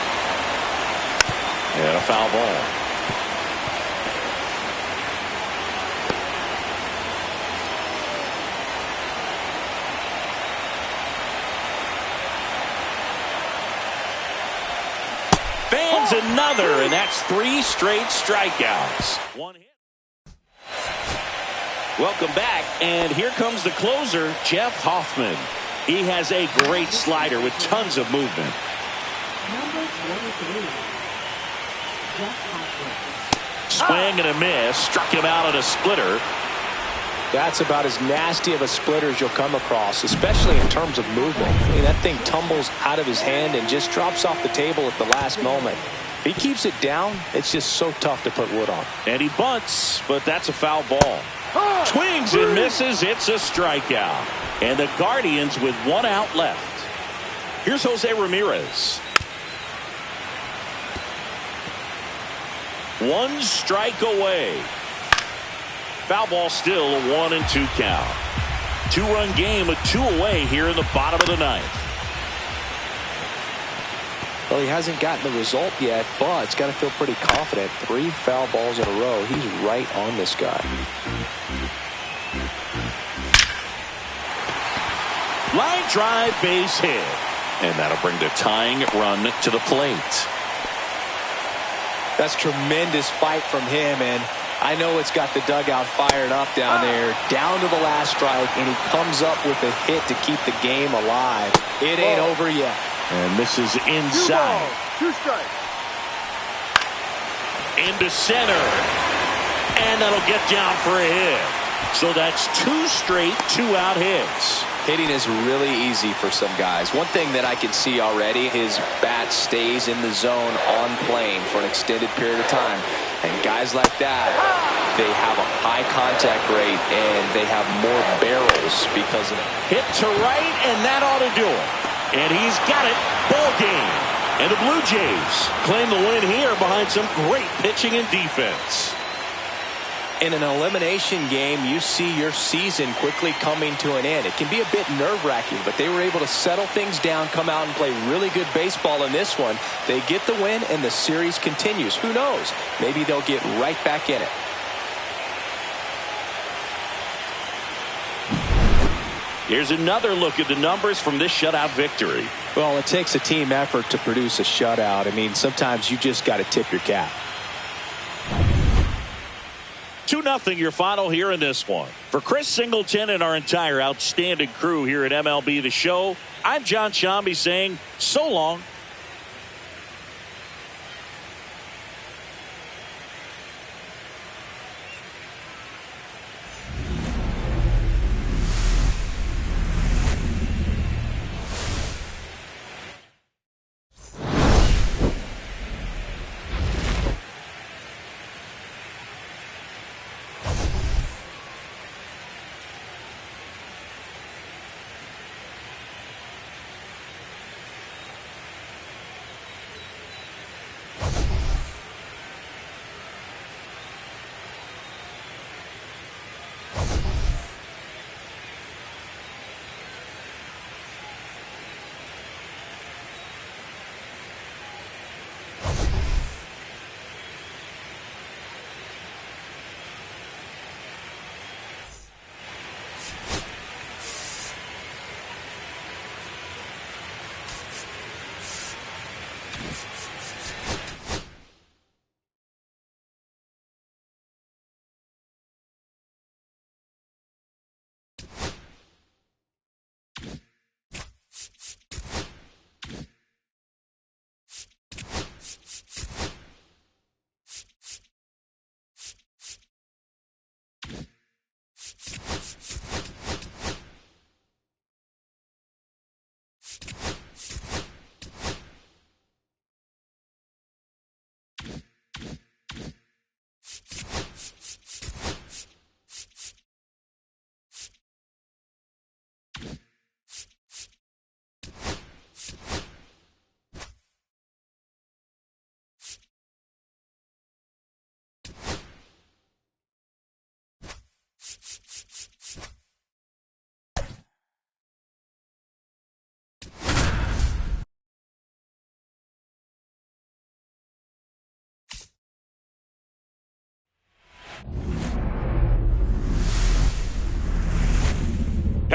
And a foul ball. Fans another, and that's 3 straight strikeouts. 1 hit. Welcome back, and here comes the closer, Jeff Hoffman. He has a great slider with tons of movement. Number 23, Jeff Hoffman. Swing and a miss, struck him out on a splitter. That's about as nasty of a splitter as you'll come across, especially in terms of movement. I mean, that thing tumbles out of his hand and just drops off the table at the last moment. If he keeps it down, it's just so tough to put wood on. And he bunts, but that's a foul ball. Swings and misses. It's a strikeout. And the Guardians with 1 out left. Here's Jose Ramirez. 1 strike away. Foul ball still, a 1-2 count. 2-run game with 2 away here in the bottom of the ninth. Well, he hasn't gotten the result yet, but he's got to feel pretty confident. 3 foul balls in a row. He's right on this guy. Line drive, base hit. And that'll bring the tying run to the plate. That's tremendous fight from him, and I know it's got the dugout fired up down there, down to the last strike, and he comes up with a hit to keep the game alive. It ain't over yet. And this is inside. 2 strikes. Into center. And that'll get down for a hit. So that's 2 straight 2-out hits. Hitting is really easy for some guys. One thing that I can see already, his bat stays in the zone on plane for an extended period of time. And guys like that, they have a high contact rate and they have more barrels because of it. Hit to right, and that ought to do it. And he's got it. Ball game. And the Blue Jays claim the win here behind some great pitching and defense. In an elimination game, you see your season quickly coming to an end. It can be a bit nerve-wracking, but they were able to settle things down, come out and play really good baseball in this one. They get the win, and the series continues. Who knows? Maybe they'll get right back in it. Here's another look at the numbers from this shutout victory. Well, it takes a team effort to produce a shutout. I mean, sometimes you just got to tip your cap. 2-0 your final here in this one. For Chris Singleton and our entire outstanding crew here at MLB The Show, I'm John Shambi saying so long.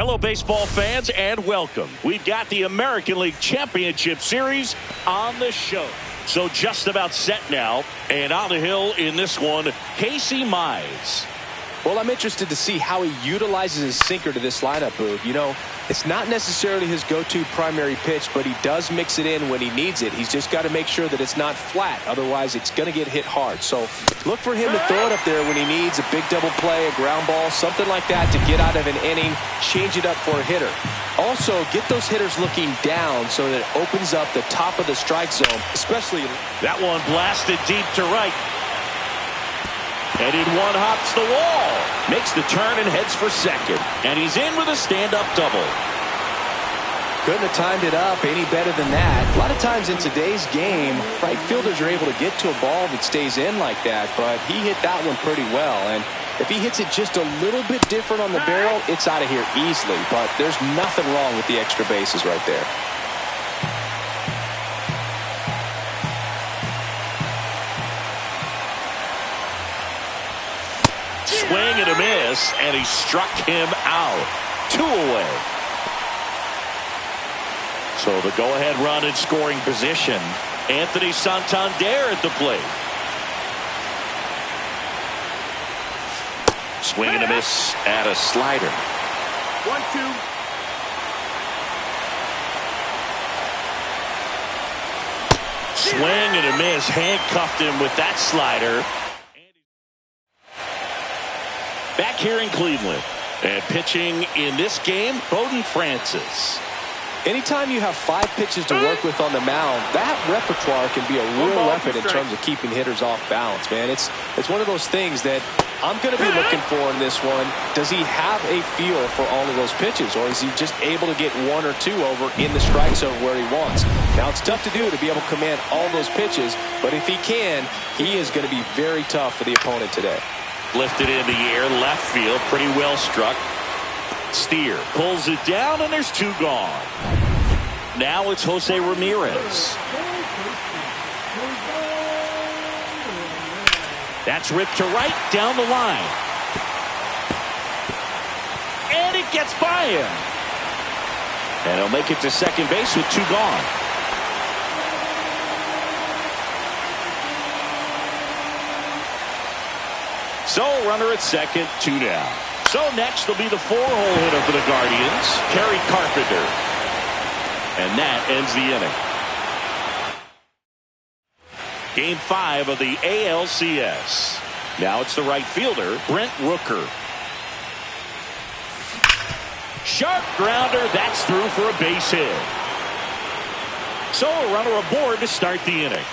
Hello, baseball fans, and welcome. We've got the American League Championship Series on the show. So just about set now, and on the hill in this one, Casey Mize. Well, I'm interested to see how he utilizes his sinker to this lineup, Boog. You know, it's not necessarily his go-to primary pitch, but he does mix it in when he needs it. He's just got to make sure that it's not flat. Otherwise, it's going to get hit hard. So look for him to throw it up there when he needs a big double play, a ground ball, something like that to get out of an inning, change it up for a hitter. Also, get those hitters looking down so that it opens up the top of the strike zone, especially. That one blasted deep to right. And in one hops the wall. Makes the turn and heads for second. And he's in with a stand-up double. Couldn't have timed it up any better than that. A lot of times in today's game, right fielders are able to get to a ball that stays in like that, but he hit that one pretty well. And if he hits it just a little bit different on the barrel, it's out of here easily. But there's nothing wrong with the extra bases right there. Swing and a miss, and he struck him out. 2 away. So the go-ahead run in scoring position. Anthony Santander at the plate. Swing and a miss at a slider. 1-2. Swing and a miss. Handcuffed him with that slider. Back here in Cleveland. And pitching in this game, Bowden Francis. Anytime you have 5 pitches to work with on the mound, that repertoire can be a real weapon in terms of keeping hitters off balance, man. It's one of those things that I'm going to be looking for in this one. Does he have a feel for all of those pitches, or is he just able to get 1 or 2 over in the strike zone where he wants? Now, it's tough to do to be able to command all those pitches, but if he can, he is going to be very tough for the opponent today. Lifted in the air, left field, pretty well struck. Steer pulls it down, and there's 2 gone. Now it's Jose Ramirez. That's ripped to right down the line. And it gets by him. And he'll make it to second base with 2 gone. So runner at second, 2 down. So next will be the 4-hole hitter for the Guardians, Kerry Carpenter. And that ends the inning. Game 5 of the ALCS. Now it's the right fielder, Brent Rooker. Sharp grounder, that's through for a base hit. So a runner aboard to start the inning.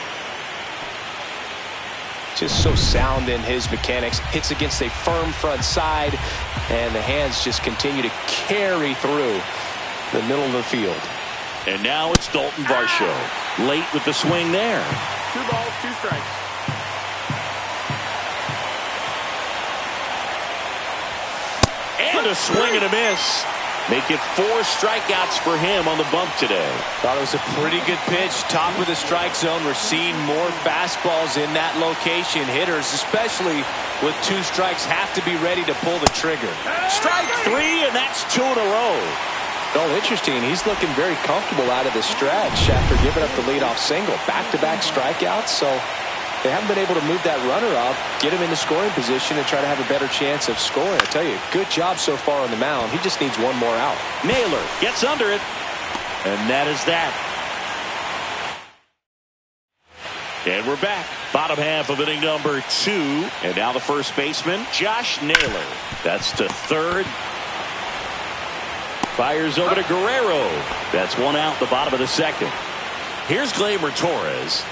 Just so sound in his mechanics. Hits against a firm front side, and the hands just continue to carry through the middle of the field. And now it's Dalton Varsho. Late with the swing there. 2 balls, 2 strikes. And a swing and a miss. Make it 4 strikeouts for him on the bump today. Thought it was a pretty good pitch. Top of the strike zone. We're seeing more fastballs in that location. Hitters, especially with 2 strikes, have to be ready to pull the trigger. Strike 3, and that's 2 in a row. Oh, interesting. He's looking very comfortable out of the stretch after giving up the leadoff single. Back-to-back strikeouts, so they haven't been able to move that runner up, get him into scoring position, and try to have a better chance of scoring. I tell you, good job so far on the mound. He just needs 1 more out. Naylor gets under it, and that is that. And we're back. Bottom half of inning number 2. And now the first baseman, Josh Naylor. That's to third. Fires over to Guerrero. That's 1 out, the bottom of the second. Here's Gleyber Torres.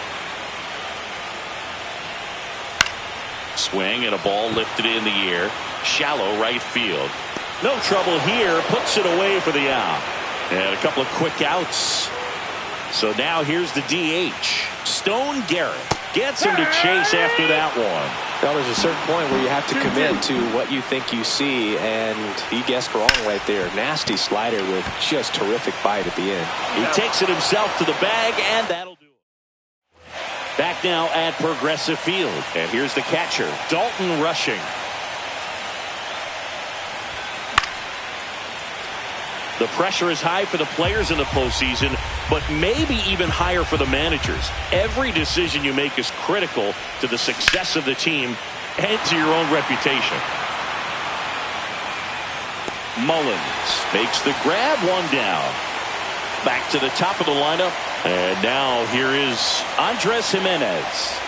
Swing and a ball lifted in the air. Shallow right field. No trouble here. Puts it away for the out. And a couple of quick outs. So now here's the DH. Stone Garrett gets him to chase after that one. Well, there's a certain point where you have to commit to what you think you see, and he guessed wrong right there. Nasty slider with just terrific bite at the end. He takes it himself to the bag, and that'll do it. Back now at Progressive Field, and here's the catcher, Dalton rushing. The pressure is high for the players in the postseason, but maybe even higher for the managers. Every decision you make is critical to the success of the team and to your own reputation. Mullins makes the grab, one down. Back to the top of the lineup. And now here is Andres Jimenez.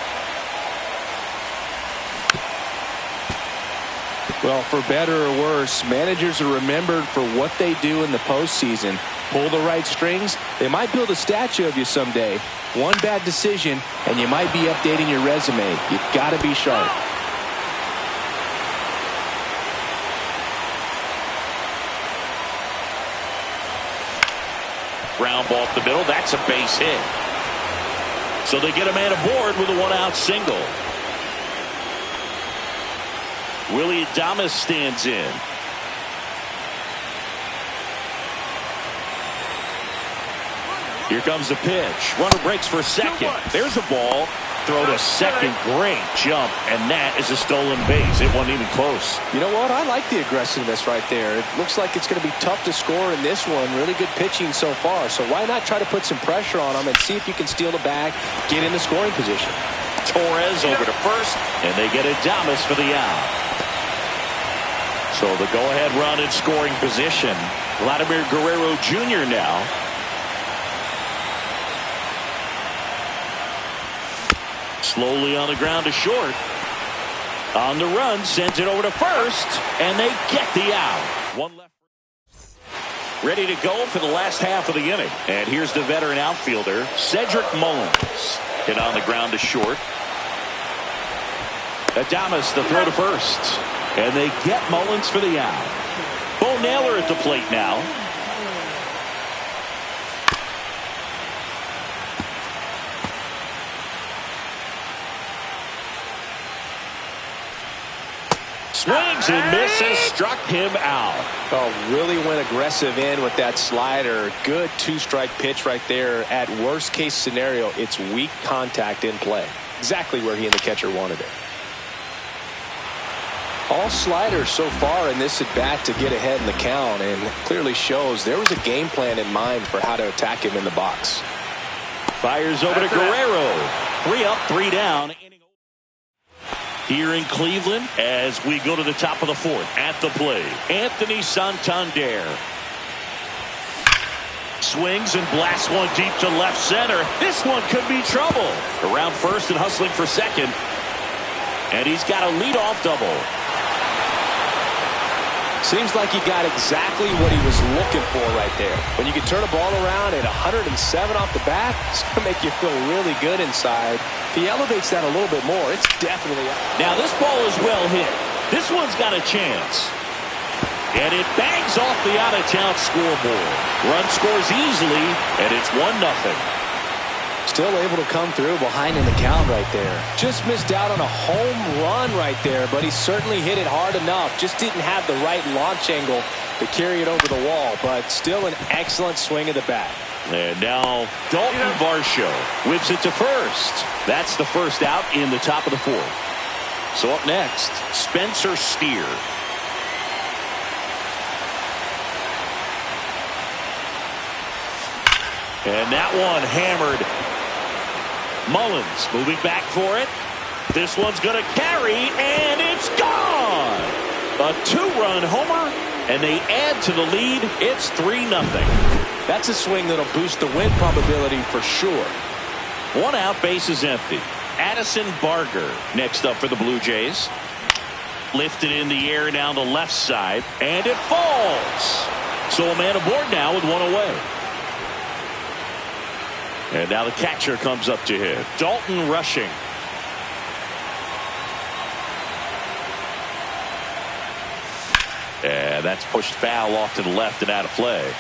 Well, for better or worse, managers are remembered for what they do in the postseason. Pull the right strings, they might build a statue of you someday. One bad decision, and you might be updating your resume. You've got to be sharp. Ground ball up the middle. That's a base hit. So they get a man aboard with a one-out single. Willie Adames stands in. Here comes the pitch. Runner breaks for second. There's a ball. Throw to second. Great jump. And that is a stolen base. It wasn't even close. You know what? I like the aggressiveness right there. It looks like it's going to be tough to score in this one. Really good pitching so far. So why not try to put some pressure on them and see if you can steal the bag, get in the scoring position. Torres over to first, and they get Adames for the out. So the go-ahead run in scoring position. Vladimir Guerrero Jr. now. Slowly on the ground to short. On the run, sends it over to first, and they get the out. One left. Ready to go for the last half of the inning. And here's the veteran outfielder, Cedric Mullins. Hit on the ground to short. Adames, the throw to first. And they get Mullins for the out. Bo Naylor at the plate now. Swings and misses, struck him out. Oh, really went aggressive in with that slider. Good two-strike pitch right there. At worst case scenario, it's weak contact in play. Exactly where he and the catcher wanted it. All sliders so far in this at-bat to get ahead in the count, and clearly shows there was a game plan in mind for how to attack him in the box. Fires over to Guerrero. 3 up, 3 down. Here in Cleveland as we go to the top of the fourth. At the plate, Anthony Santander. Swings and blasts one deep to left center. This one could be trouble. Around first and hustling for second. And he's got a leadoff double. Seems like he got exactly what he was looking for right there. When you can turn a ball around at 107 off the bat, it's going to make you feel really good inside. If he elevates that a little bit more, it's definitely out. Now this ball is well hit. This one's got a chance. And it bangs off the out-of-town scoreboard. Run scores easily, and it's 1-0. Still able to come through behind in the count right there. Just missed out on a home run right there, but he certainly hit it hard enough. Just didn't have the right launch angle to carry it over the wall, but still an excellent swing of the bat. And now Dalton Varsho whips it to first. That's the first out in the top of the fourth. So up next, Spencer Steer. And that one hammered. Mullins moving back for it. This one's going to carry, and it's gone. A 2-run homer, and they add to the lead. It's 3-0. That's a swing that'll boost the win probability for sure. 1 out, base is empty. Addison Barger next up for the Blue Jays. Lifted in the air down the left side, and it falls. So a man aboard now with 1 away. And now the catcher comes up to him. Dalton rushing. And that's pushed foul off to the left and out of play.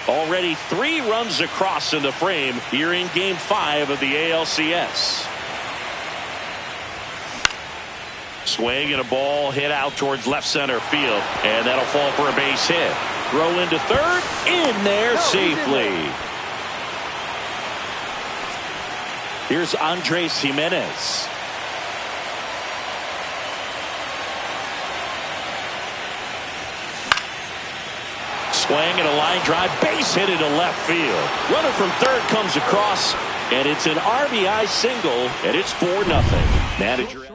Already 3 runs across in the frame here in Game 5 of the ALCS. Swing and a ball hit out towards left center field. And that'll fall for a base hit. Throw into third. In there safely. Here's Andres Jimenez. Swing and a line drive, base hit into left field. Runner from third comes across, and it's an RBI single, and it's 4-0. Manager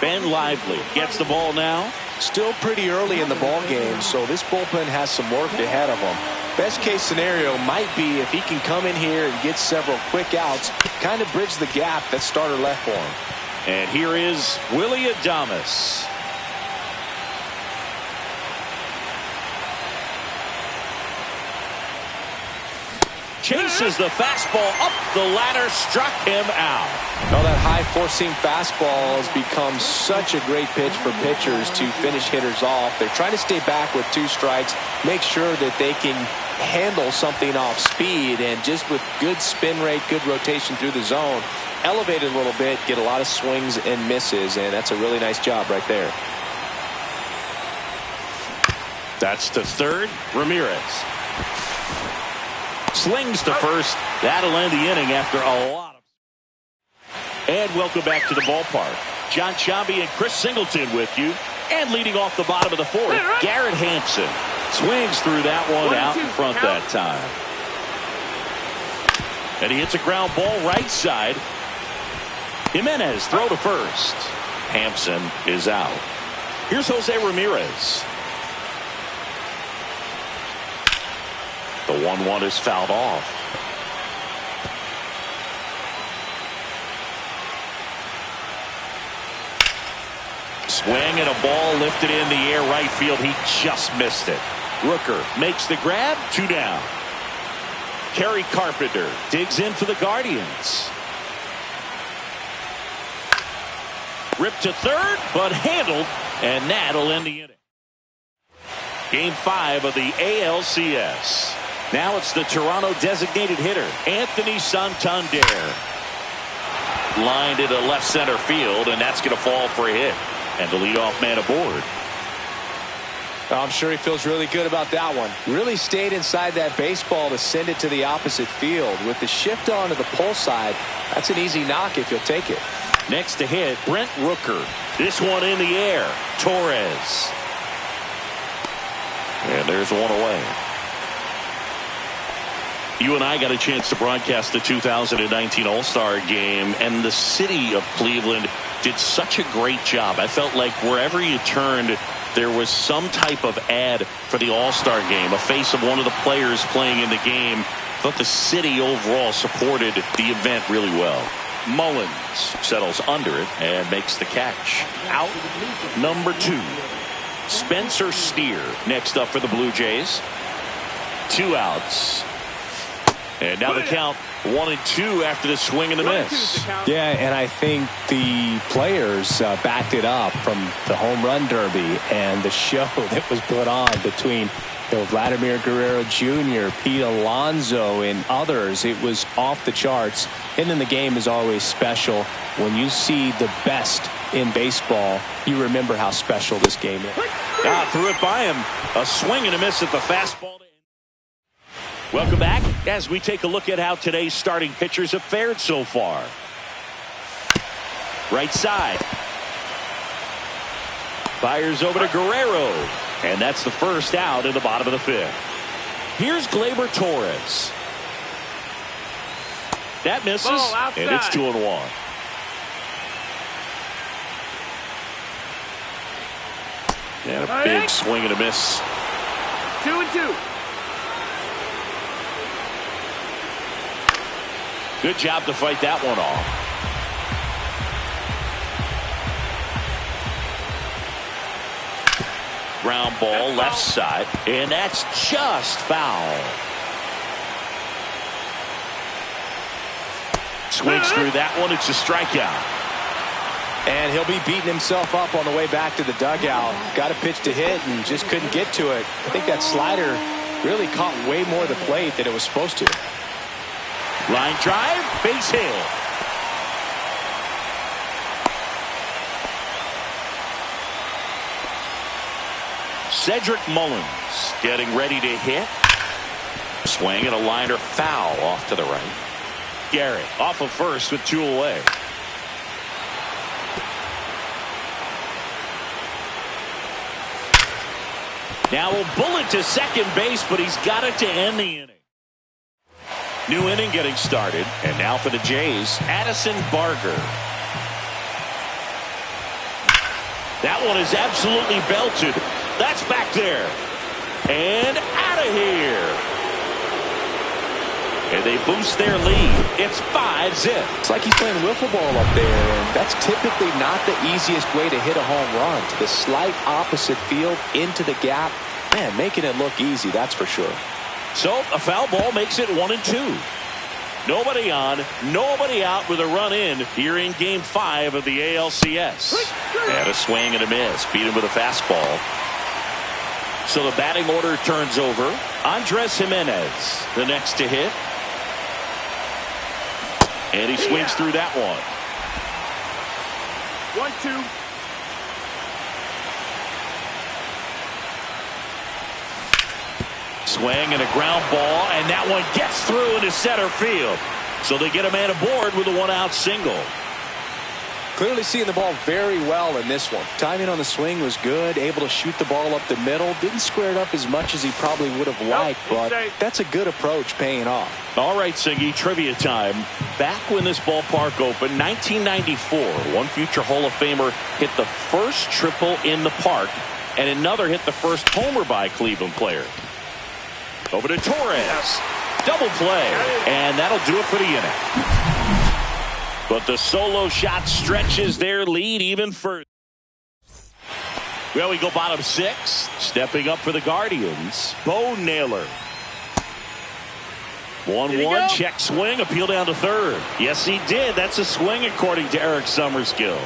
Ben Lively gets the ball now. Still pretty early in the ball game, so this bullpen has some work ahead of him. Best case scenario might be if he can come in here and get several quick outs, kind of bridge the gap that starter left for him. And here is Willie Adames. Chases the fastball up the ladder, struck him out. Well, that high four-seam fastball has become such a great pitch for pitchers to finish hitters off. They're trying to stay back with 2 strikes, make sure that they can handle something off speed, and just with good spin rate, good rotation through the zone, elevate it a little bit, get a lot of swings and misses, and that's a really nice job right there. That's to third. Ramirez slings to first. That'll end the inning after a lot of. And welcome back to the ballpark. John Sciambi and Chris Singleton with you. And leading off the bottom of the fourth, Garrett Hampson swings through that one out in front that time. And he hits a ground ball right side. Jimenez throw to first. Hampson is out. Here's Jose Ramirez. The 1-1 is fouled off. Swing and a ball lifted in the air right field. He just missed it. Rooker makes the grab. 2 down. Kerry Carpenter digs in for the Guardians. Ripped to third, but handled, and that'll end the inning. Game 5 of the ALCS. Now it's the Toronto designated hitter, Anthony Santander. Lined into left center field, and that's going to fall for a hit. And the leadoff man aboard. I'm sure he feels really good about that one. Really stayed inside that baseball to send it to the opposite field. With the shift on to the pull side, that's an easy knock if you'll take it. Next to hit, Brent Rooker. This one in the air. Torres. And there's one away. You and I got a chance to broadcast the 2019 All-Star Game, and the city of Cleveland did such a great job. I felt like wherever you turned, there was some type of ad for the All-Star Game, a face of one of the players playing in the game. I thought the city overall supported the event really well. Mullins settles under it and makes the catch. Out number 2. Spencer Steer next up for the Blue Jays. 2 outs. And now the count 1-2 after the swing and the miss. Yeah, and I think the players backed it up from the home run derby and the show that was put on between Vladimir Guerrero Jr., Pete Alonso, and others. It was off the charts. And then the game is always special. When you see the best in baseball, you remember how special this game is. Threw it by him. A swing and a miss at the fastball. Welcome back as we take a look at how today's starting pitchers have fared so far. Right side. Fires over to Guerrero. And that's the first out in the bottom of the 5th. Here's Gleyber Torres. That misses, and it's 2-1. And a big swing and a miss. 2-2. Good job to fight that one off. Ground ball left side, and that's just foul. Swings through that one. It's a strikeout. And he'll be beating himself up on the way back to the dugout. Got a pitch to hit and just couldn't get to it. I think that slider really caught way more of the plate than it was supposed to. Line drive, base hit. Cedric Mullins getting ready to hit. Swing and a liner foul off to the right. Garrett off of first with 2 away. Now a bullet to second base, but he's got it to end the inning. New inning getting started. And now for the Jays, Addison Barger. That one is absolutely belted. That's back there. And out of here. And they boost their lead. It's 5-zip. It's like he's playing wiffle ball up there, and that's typically not the easiest way to hit a home run. To the slight opposite field, into the gap. Man, making it look easy, that's for sure. So a foul ball makes it 1-2. Nobody on, nobody out with a run in here in Game 5 of the ALCS. And a swing and a miss. Beat him with a fastball. So the batting order turns over. Andres Jimenez, the next to hit. And he swings through that one. 1-2. Swing and a ground ball, and that one gets through into center field. So they get a man aboard with a one-out single. Clearly seeing the ball very well in this one. Timing on the swing was good, able to shoot the ball up the middle. Didn't square it up as much as he probably would have liked, but that's a good approach paying off. All right, Siggy, trivia time. Back when this ballpark opened, 1994, one future Hall of Famer hit the first triple in the park, and another hit the first homer by a Cleveland player. Over to Torres. Double play. And that'll do it for the inning. But the solo shot stretches their lead even further. Well, we go bottom 6. Stepping up for the Guardians, Bo Naylor. 1-1, check swing, appeal down to third. Yes, he did. That's a swing according to Eric Summerskill.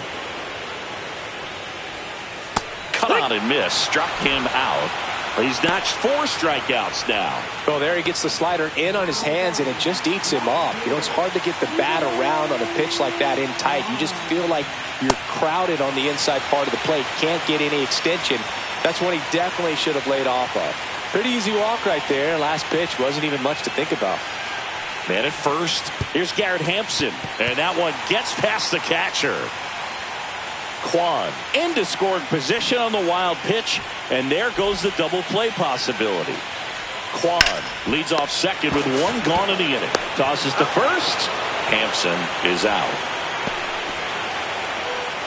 Cut out and miss. Struck him out. He's notched 4 strikeouts now. Well, there he gets the slider in on his hands, and it just eats him up. You know, it's hard to get the bat around on a pitch like that in tight. You just feel like you're crowded on the inside part of the plate. Can't get any extension. That's one he definitely should have laid off of. Pretty easy walk right there. Last pitch wasn't even much to think about. Man at first. Here's Garrett Hampson. And that one gets past the catcher. Kwan into scoring position on the wild pitch, and there goes the double play possibility. Kwan leads off second with 1 gone in the inning. Tosses to first. Hampson is out.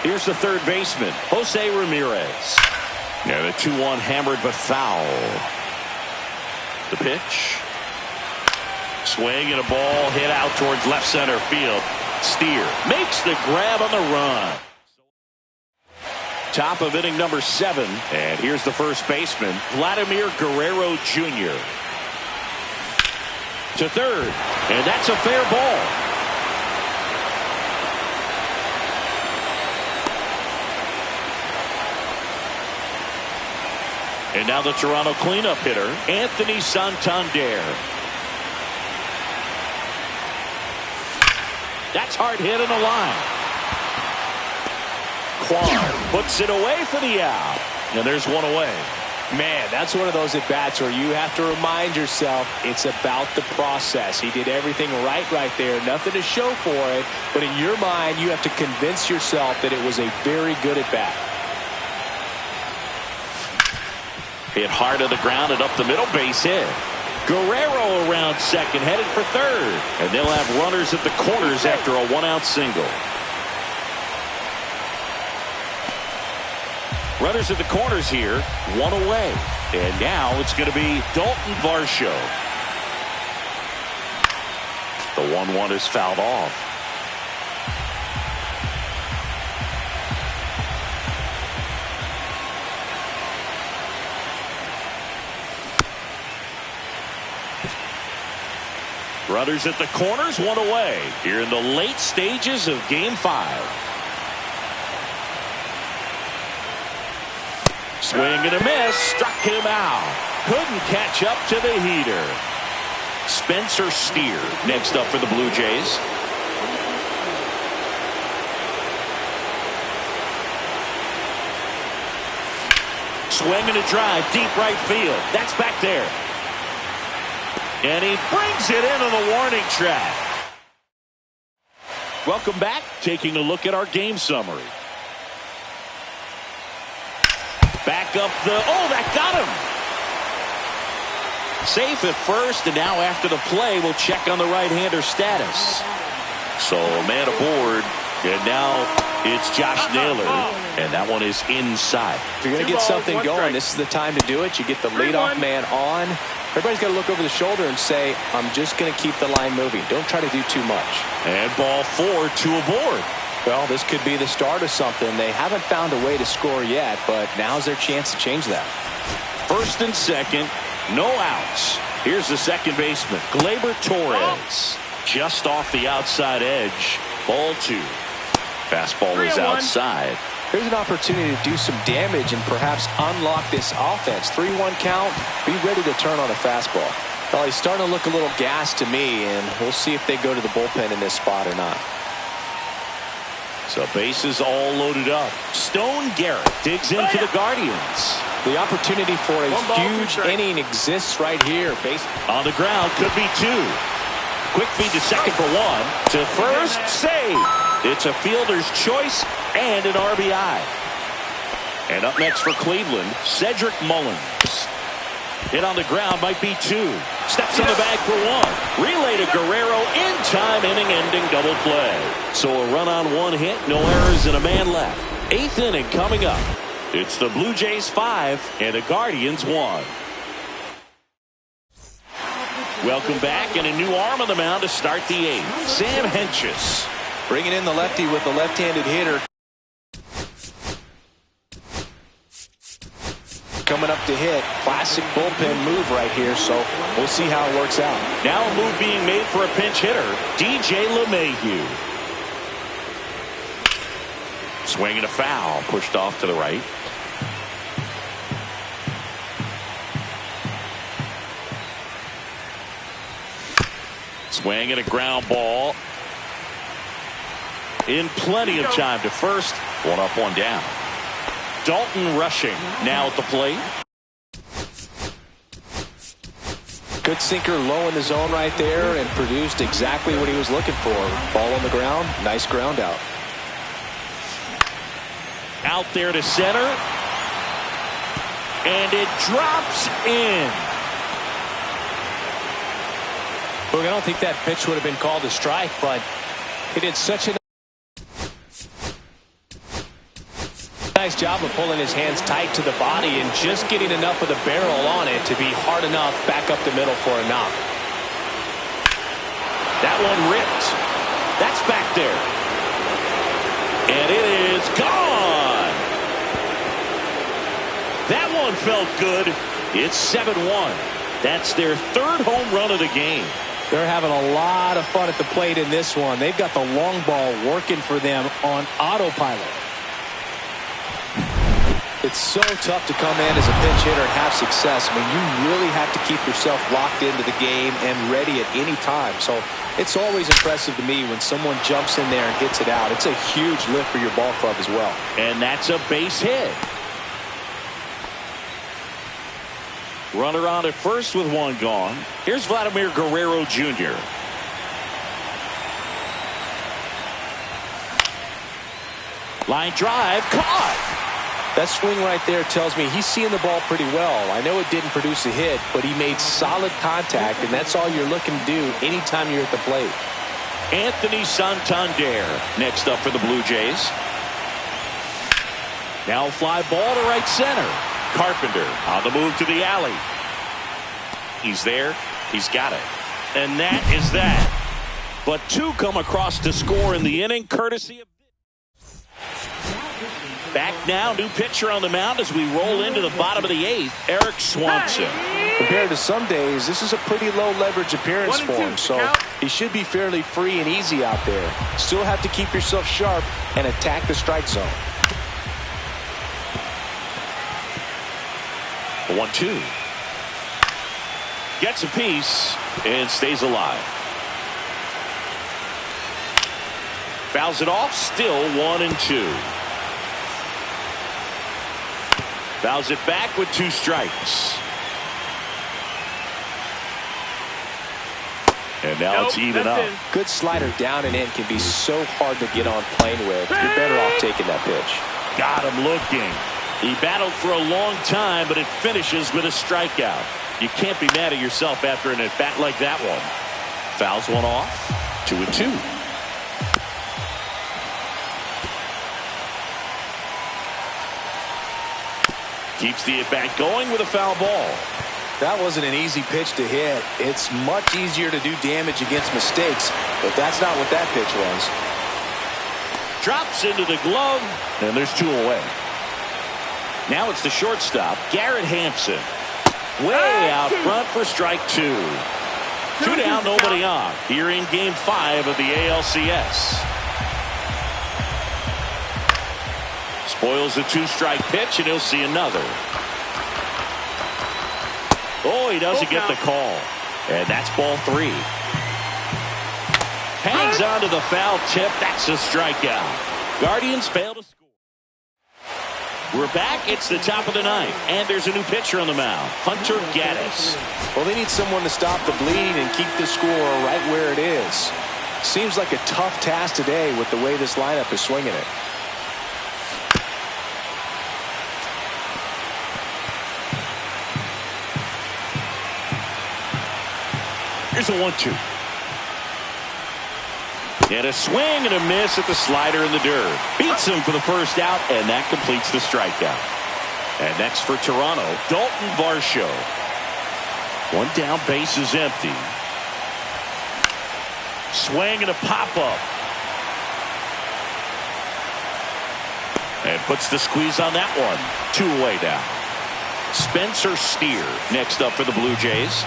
Here's the third baseman, Jose Ramirez. Now the 2-1 hammered but foul. The pitch. Swing and a ball hit out towards left center field. Steer makes the grab on the run. Top of inning number 7. And here's the first baseman, Vladimir Guerrero Jr. to third. And that's a fair ball. And now the Toronto cleanup hitter, Anthony Santander. That's hard hit on the line. Kwan puts it away for the out. And there's one away. Man, that's one of those at-bats where you have to remind yourself it's about the process. He did everything right there. Nothing to show for it. But in your mind, you have to convince yourself that it was a very good at-bat. Hit hard to the ground and up the middle, base hit. Guerrero around second, headed for third. And they'll have runners at the corners after a one-out single. Runners at the corners here, one away. And now it's going to be Dalton Varsho. The 1-1 is fouled off. Runners at the corners, one away. Here in the late stages of Game 5. Swing and a miss, struck him out. Couldn't catch up to the heater. Spencer Steer next up for the Blue Jays. Swing and a drive, deep right field. That's back there. And he brings it into the warning track. Welcome back. Taking a look at our game summary. Back up the, oh, that got him. Safe at first, and now after the play, we'll check on the right-hander status. So a man aboard, and now it's Josh Naylor, and that one is inside. If you're going to get something going, this is the time to do it. You get the leadoff man on. Everybody's got to look over the shoulder and say, I'm just going to keep the line moving. Don't try to do too much. And ball 4, 2 aboard. Well, this could be the start of something. They haven't found a way to score yet, but now's their chance to change that. First and second, no outs. Here's the second baseman, Gleyber Torres. Just off the outside edge. Ball 2. Fastball is outside. Here's an opportunity to do some damage and perhaps unlock this offense. 3-1 count. Be ready to turn on a fastball. Well, he's starting to look a little gassed to me, and we'll see if they go to the bullpen in this spot or not. So bases all loaded up. Stone Garrett digs in for the Guardians. The opportunity for a huge inning exists right here. Base on the ground, could be 2. Quick feed to second for 1. To first, save. It's a fielder's choice and an RBI. And up next for Cleveland, Cedric Mullins. Hit on the ground, might be 2. Steps on the bag for 1. Relay to Guerrero in time, inning-ending double play. So a run on 1 hit, no errors, and a man left. 8th inning coming up. It's the Blue Jays 5 and the Guardians 1. Welcome back, and a new arm on the mound to start the 8th. Sam Hentges. Bringing in the lefty with the left-handed hitter. Coming up to hit. Classic bullpen move right here, so we'll see how it works out. Now a move being made for a pinch hitter, DJ LeMahieu. Swing and a foul, pushed off to the right. Swing and a ground ball. In plenty of time to first. 1 up, 1 down. Dalton rushing now at the plate. Good sinker low in the zone right there and produced exactly what he was looking for. Ball on the ground. Nice ground out. Out there to center. And it drops in. Look, I don't think that pitch would have been called a strike, but he did such a nice job of pulling his hands tight to the body and just getting enough of the barrel on it to be hard enough back up the middle for a knock. That one ripped. That's back there. And it is gone. That one felt good. It's 7-1. That's their 3rd home run of the game. They're having a lot of fun at the plate in this one. They've got the long ball working for them on autopilot. It's so tough to come in as a pinch hitter and have success. I mean, you really have to keep yourself locked into the game and ready at any time. So it's always impressive to me when someone jumps in there and hits it out. It's a huge lift for your ball club as well. And that's a base hit. Runner on at first with 1 gone. Here's Vladimir Guerrero Jr. Line drive, caught. That swing right there tells me he's seeing the ball pretty well. I know it didn't produce a hit, but he made solid contact, and that's all you're looking to do anytime you're at the plate. Anthony Santander next up for the Blue Jays. Now fly ball to right center. Carpenter on the move to the alley. He's there. He's got it. And that is that. But 2 come across to score in the inning, courtesy of... Back now, new pitcher on the mound as we roll into the bottom of the 8th, Eric Swanson. Compared to some days, this is a pretty low leverage appearance for him, so he should be fairly free and easy out there. Still have to keep yourself sharp and attack the strike zone. 1-2. Gets a piece and stays alive. Fouls it off, still 1-2. Fouls it back with 2 strikes. And now it's even up. Good slider down and in can be so hard to get on plane with. You're better off taking that pitch. Got him looking. He battled for a long time, but it finishes with a strikeout. You can't be mad at yourself after an at-bat like that one. Fouls one off. 2-2. Keeps the at-bat going with a foul ball. That wasn't an easy pitch to hit. It's much easier to do damage against mistakes, but that's not what that pitch was. Drops into the glove, and there's 2 away. Now it's the shortstop, Garrett Hampson. Way out front for strike 2. 2 down, nobody on. Here in Game 5 of the ALCS. Spoils a 2-strike pitch, and he'll see another. Oh, he doesn't get the call. And that's ball 3. Hangs on to the foul tip. That's a strikeout. Guardians fail to score. We're back. It's the top of the 9th. And there's a new pitcher on the mound, Hunter Gaddis. Well, they need someone to stop the bleed and keep the score right where it is. Seems like a tough task today with the way this lineup is swinging it. Here's a 1-2. And a swing and a miss at the slider in the dirt. Beats him for the first out, and that completes the strikeout. And next for Toronto, Dalton Varsho. 1 down, base is empty. Swing and a pop-up. And puts the squeeze on that one. 2 away now. Spencer Steer next up for the Blue Jays.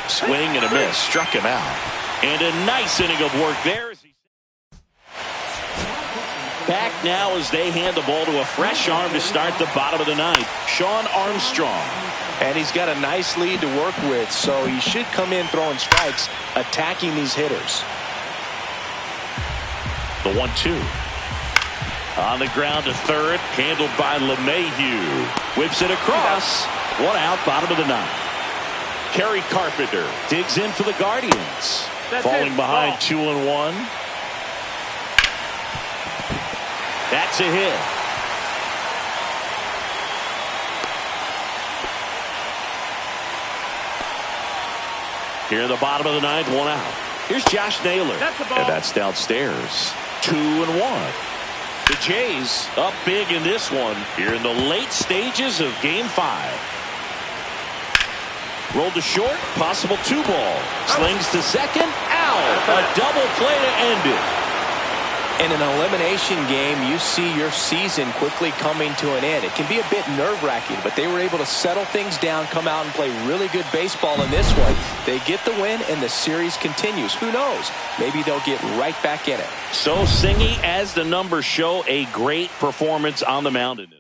Swing and a miss. Struck him out. And a nice inning of work there. Back now as they hand the ball to a fresh arm to start the bottom of the 9th. Sean Armstrong. And he's got a nice lead to work with, so he should come in throwing strikes, attacking these hitters. The 1-2. On the ground to third. Handled by LeMahieu. Whips it across. 1 out, bottom of the 9th. Kerry Carpenter digs in for the Guardians. Falling behind 2-1. That's a hit. Here in the bottom of the 9th, 1 out. Here's Josh Naylor. And that's downstairs. 2-1. The Jays up big in this one here in the late stages of Game 5. Rolled to short, possible 2-ball. Slings to second, out. A double play to end it. In an elimination game, you see your season quickly coming to an end. It can be a bit nerve-wracking, but they were able to settle things down, come out and play really good baseball in this one. They get the win, and the series continues. Who knows? Maybe they'll get right back in it. So Singy, as the numbers show, a great performance on the mound in this.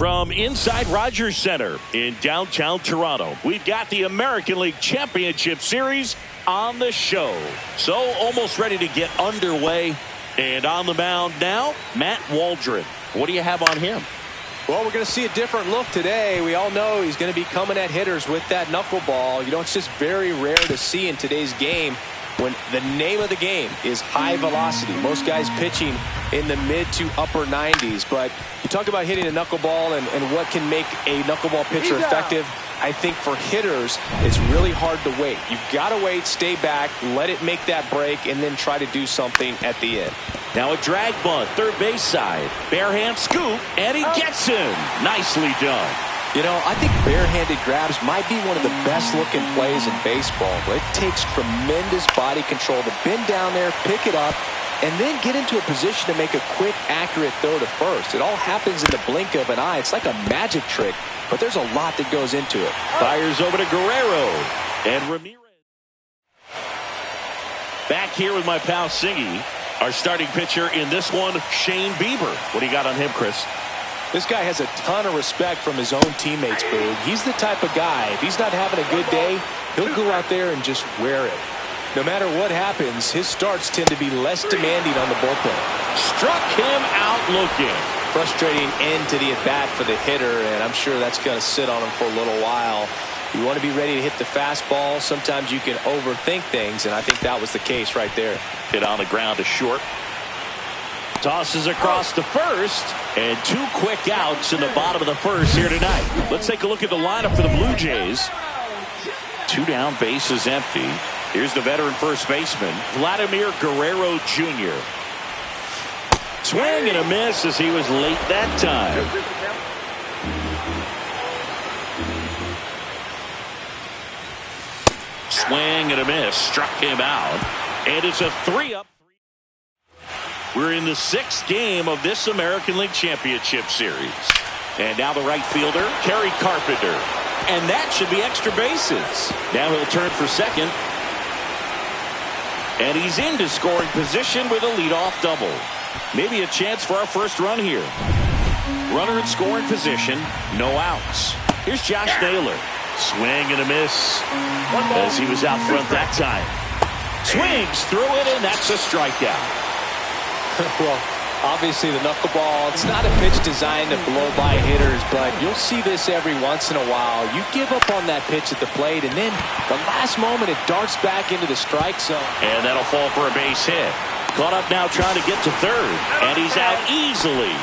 From inside Rogers Center in downtown Toronto, we've got the American League Championship Series on the show. So almost ready to get underway. And on the mound now, Matt Waldron. What do you have on him? Well, we're going to see a different look today. We all know he's going to be coming at hitters with that knuckleball. You know, it's just very rare to see in today's game when the name of the game is high velocity. Most guys pitching in the mid to upper 90s. But you talk about hitting a knuckleball and what can make a knuckleball pitcher effective. I think for hitters, it's really hard to wait. You've got to wait, stay back, let it make that break, and then try to do something at the end. Now a drag bunt, third base side. Barehand scoop, and he gets him. Nicely done. You know, I think barehanded grabs might be one of the best looking plays in baseball. But it takes tremendous body control to bend down there, pick it up, and then get into a position to make a quick, accurate throw to first. It all happens in the blink of an eye. It's like a magic trick, but there's a lot that goes into it. Fires over to Guerrero. And Ramirez. Back here with my pal Singy. Our starting pitcher in this one, Shane Bieber. What do you got on him, Chris? This guy has a ton of respect from his own teammates, Boog. He's the type of guy, if he's not having a good day, he'll go out there and just wear it. No matter what happens, his starts tend to be less demanding on the bullpen. Struck him out looking. Frustrating end to the at-bat for the hitter, and I'm sure that's going to sit on him for a little while. You want to be ready to hit the fastball. Sometimes you can overthink things, and I think that was the case right there. Hit on the ground to short. Tosses across to first, and two quick outs in the bottom of the first here tonight. Let's take a look at the lineup for the Blue Jays. Two down, bases empty. Here's the veteran first baseman, Vladimir Guerrero Jr. Swing and a miss as he was late that time. Swing and a miss, struck him out, and it's a 3-up. We're in the sixth game of this American League Championship Series. And now the right fielder, Kerry Carpenter. And that should be extra bases. Now he'll turn for second. And he's into scoring position with a leadoff double. Maybe a chance for our first run here. Runner in scoring position, no outs. Here's Josh Naylor. Swing and a miss as he was out front that time. Swings through it, and that's a strikeout. Well, obviously the knuckleball, it's not a pitch designed to blow by hitters, but you'll see this every once in a while. You give up on that pitch at the plate, and then the last moment it darts back into the strike zone. And that'll fall for a base hit. Caught up now trying to get to third, and he's out easily.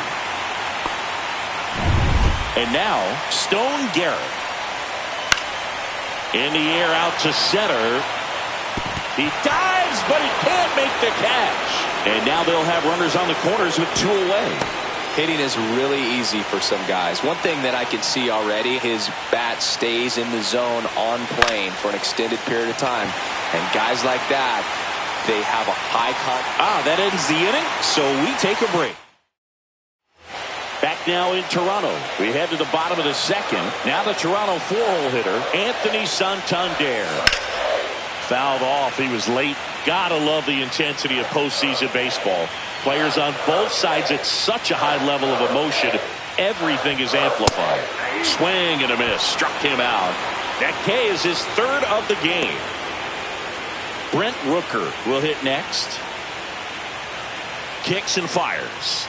And now Stone Garrett. In the air out to center. He dives, but he can't make the catch. And now they'll have runners on the corners with two away. Hitting is really easy for some guys. One thing that I can see already, his bat stays in the zone on plane for an extended period of time. And guys like that, they have a high contact. That ends the inning, so we take a break. Back now in Toronto. We head to the bottom of the second. Now the Toronto four-hole hitter, Anthony Santander. Fouled off. He was late. Gotta love the intensity of postseason baseball. Players on both sides at such a high level of emotion. Everything is amplified. Swing and a miss. Struck him out. That K is his third of the game. Brent Rooker will hit next. Kicks and fires.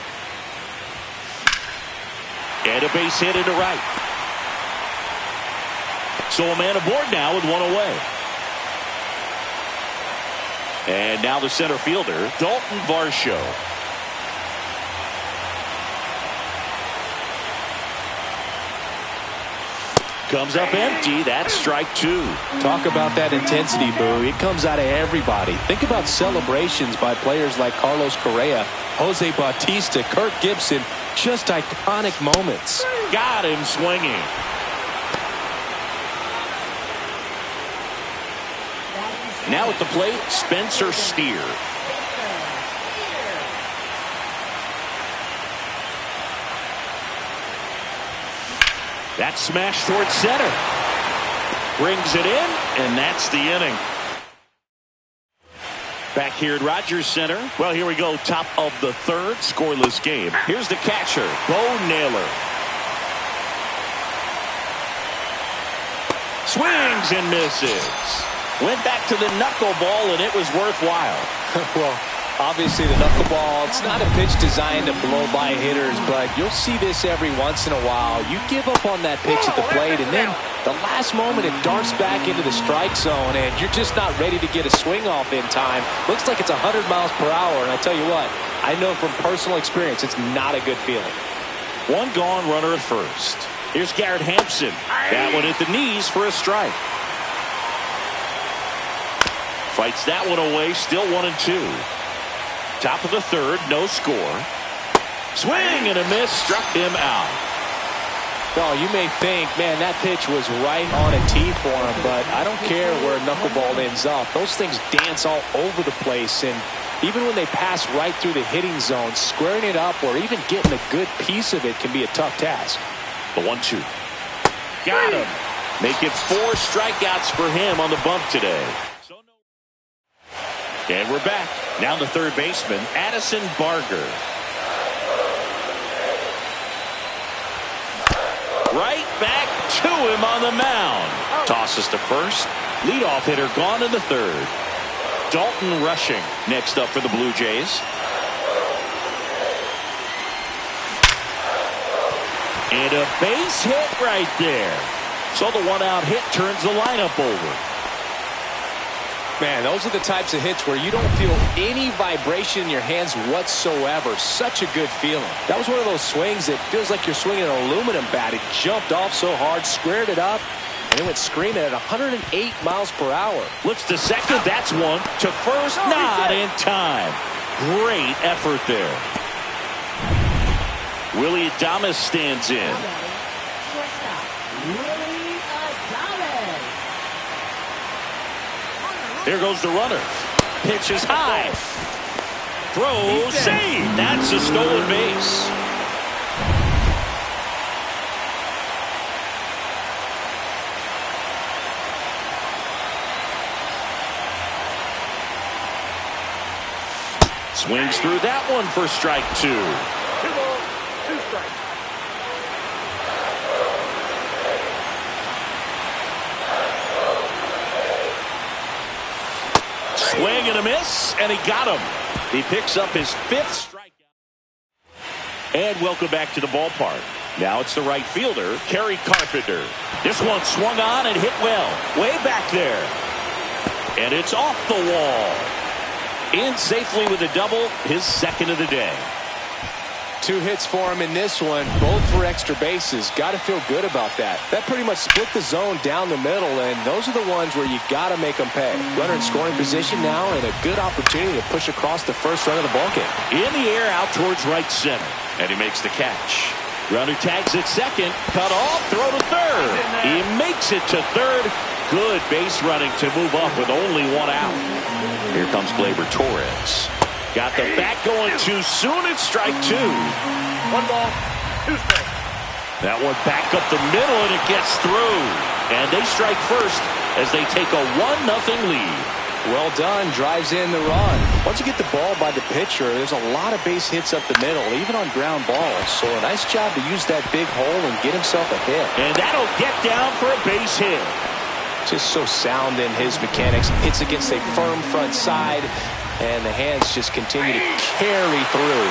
And a base hit into right. So a man aboard now with one away. And now the center fielder, Dalton Varsho. Comes up empty. That's strike two. Talk about that intensity, Boo. It comes out of everybody. Think about celebrations by players like Carlos Correa, Jose Bautista, Kirk Gibson. Just iconic moments. Got him swinging. Now at the plate, Spencer Steer. That's smashed towards center. Brings it in, and that's the inning. Back here at Rogers Center. Well, here we go. Top of the third, scoreless game. Here's the catcher, Bo Naylor. Swings and misses. Went back to the knuckleball, and it was worthwhile. Well, obviously the knuckleball, it's not a pitch designed to blow by hitters, but you'll see this every once in a while. You give up on that pitch at the plate, and then the last moment it darts back into the strike zone, and you're just not ready to get a swing off in time. Looks like it's 100 miles per hour, and I tell you what, I know from personal experience it's not a good feeling. One gone, runner at first. Here's Garrett Hampson. That one at the knees for a strike. Fights that one away, still 1-2. Top of the third, no score. Swing and a miss, struck him out. Oh, you may think, man, that pitch was right on a tee for him, but I don't care where a knuckleball ends up. Those things dance all over the place, and even when they pass right through the hitting zone, squaring it up or even getting a good piece of it can be a tough task. The 1-2. Got him. Make it 4 strikeouts for him on the bump today. And we're back. Now the third baseman, Addison Barger. Right back to him on the mound. Tosses to first. Leadoff hitter gone in the third. Dalton Rushing next up for the Blue Jays. And a base hit right there. So the one-out hit turns the lineup over. Man, those are the types of hits where you don't feel any vibration in your hands whatsoever. Such a good feeling. That was one of those swings that feels like you're swinging an aluminum bat. It jumped off so hard, squared it up, and it went screaming at 108 miles per hour. Flips to second. That's one. To first, not in time. Great effort there. Willie Adames stands in. Here goes the runner. Pitch is high. Throw, save. That's a stolen base. Swings through that one for strike 2. 2 balls, 2 strikes. Swing and a miss, and he got him. He picks up his 5th strikeout. And welcome back to the ballpark. Now it's the right fielder, Kerry Carpenter. This one swung on and hit well. Way back there. And it's off the wall. In safely with a double, his 2nd of the day. 2 hits for him in this one, both for extra bases. Got to feel good about that. That pretty much split the zone down the middle, and those are the ones where you got to make them pay. Runner in scoring position now, and a good opportunity to push across the first run of the ballgame. In the air, out towards right center, and he makes the catch. Runner tags at second, cut off, throw to third. He makes it to third. Good base running to move up with only 1 out. Here comes Gleyber Torres. Got the bat going too soon. It's strike 2. 1 ball, 2 strikes. That one back up the middle, and it gets through. And they strike first as they take a 1-0 lead. Well done. Drives in the run. Once you get the ball by the pitcher, there's a lot of base hits up the middle, even on ground balls. So a nice job to use that big hole and get himself a hit. And that'll get down for a base hit. Just so sound in his mechanics. Hits against a firm front side, and the hands just continue to carry through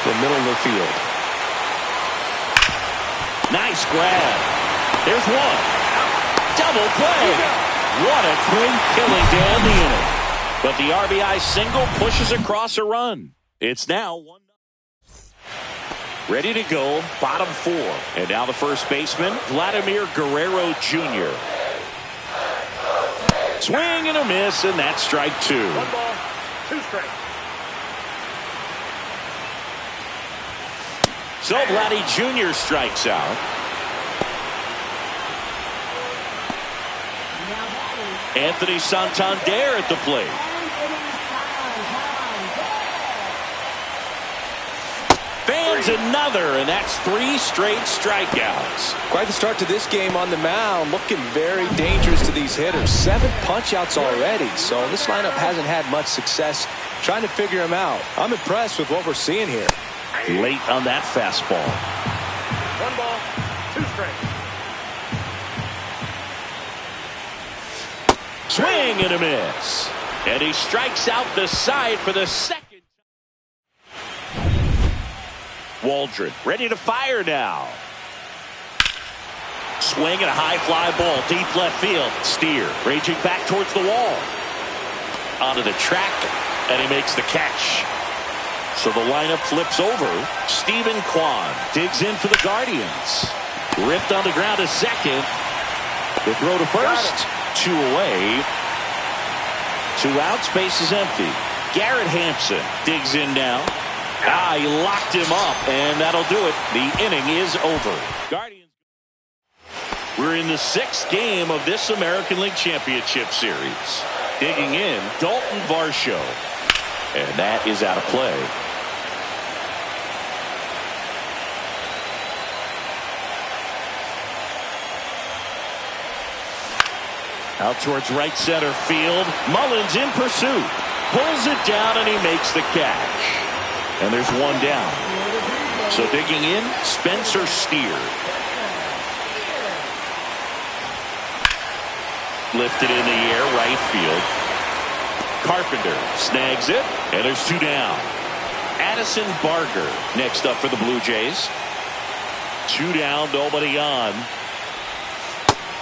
the middle of the field. Nice grab. There's one. Double play. What a clean killing to end the inning. But the RBI single pushes across a run. It's now 1-0. Ready to go, bottom 4. And now the first baseman, Vladimir Guerrero Jr. Swing and a miss, and that's strike 2. 1 ball, 2 strikes. So Vladdy Jr. strikes out. Anthony Santander at the plate. Fans another, and that's 3 straight strikeouts. Quite the start to this game on the mound. Looking very dangerous to these hitters. 7 punch-outs already, so this lineup hasn't had much success trying to figure him out. I'm impressed with what we're seeing here. Late on that fastball. 1 ball, 2 strikes. Swing and a miss. And he strikes out the side for the second. Waldron ready to fire now. Swing and a high fly ball deep left field. Steer raging back towards the wall. Onto the track, and he makes the catch. So the lineup flips over. Stephen Kwan digs in for the Guardians. Ripped on the ground to second. The throw to first. 2 away. 2 outs. Base is empty. Garrett Hampson digs in now. He locked him up, and that'll do it. The inning is over. Guardians. We're in the 6th game of this American League Championship Series. Digging in, Dalton Varsho. And that is out of play. Out towards right center field. Mullins in pursuit. Pulls it down, and he makes the catch. And there's 1 down. So digging in, Spencer Steer. Lifted in the air, right field. Carpenter snags it, and there's 2 down. Addison Barger next up for the Blue Jays. 2 down, nobody on.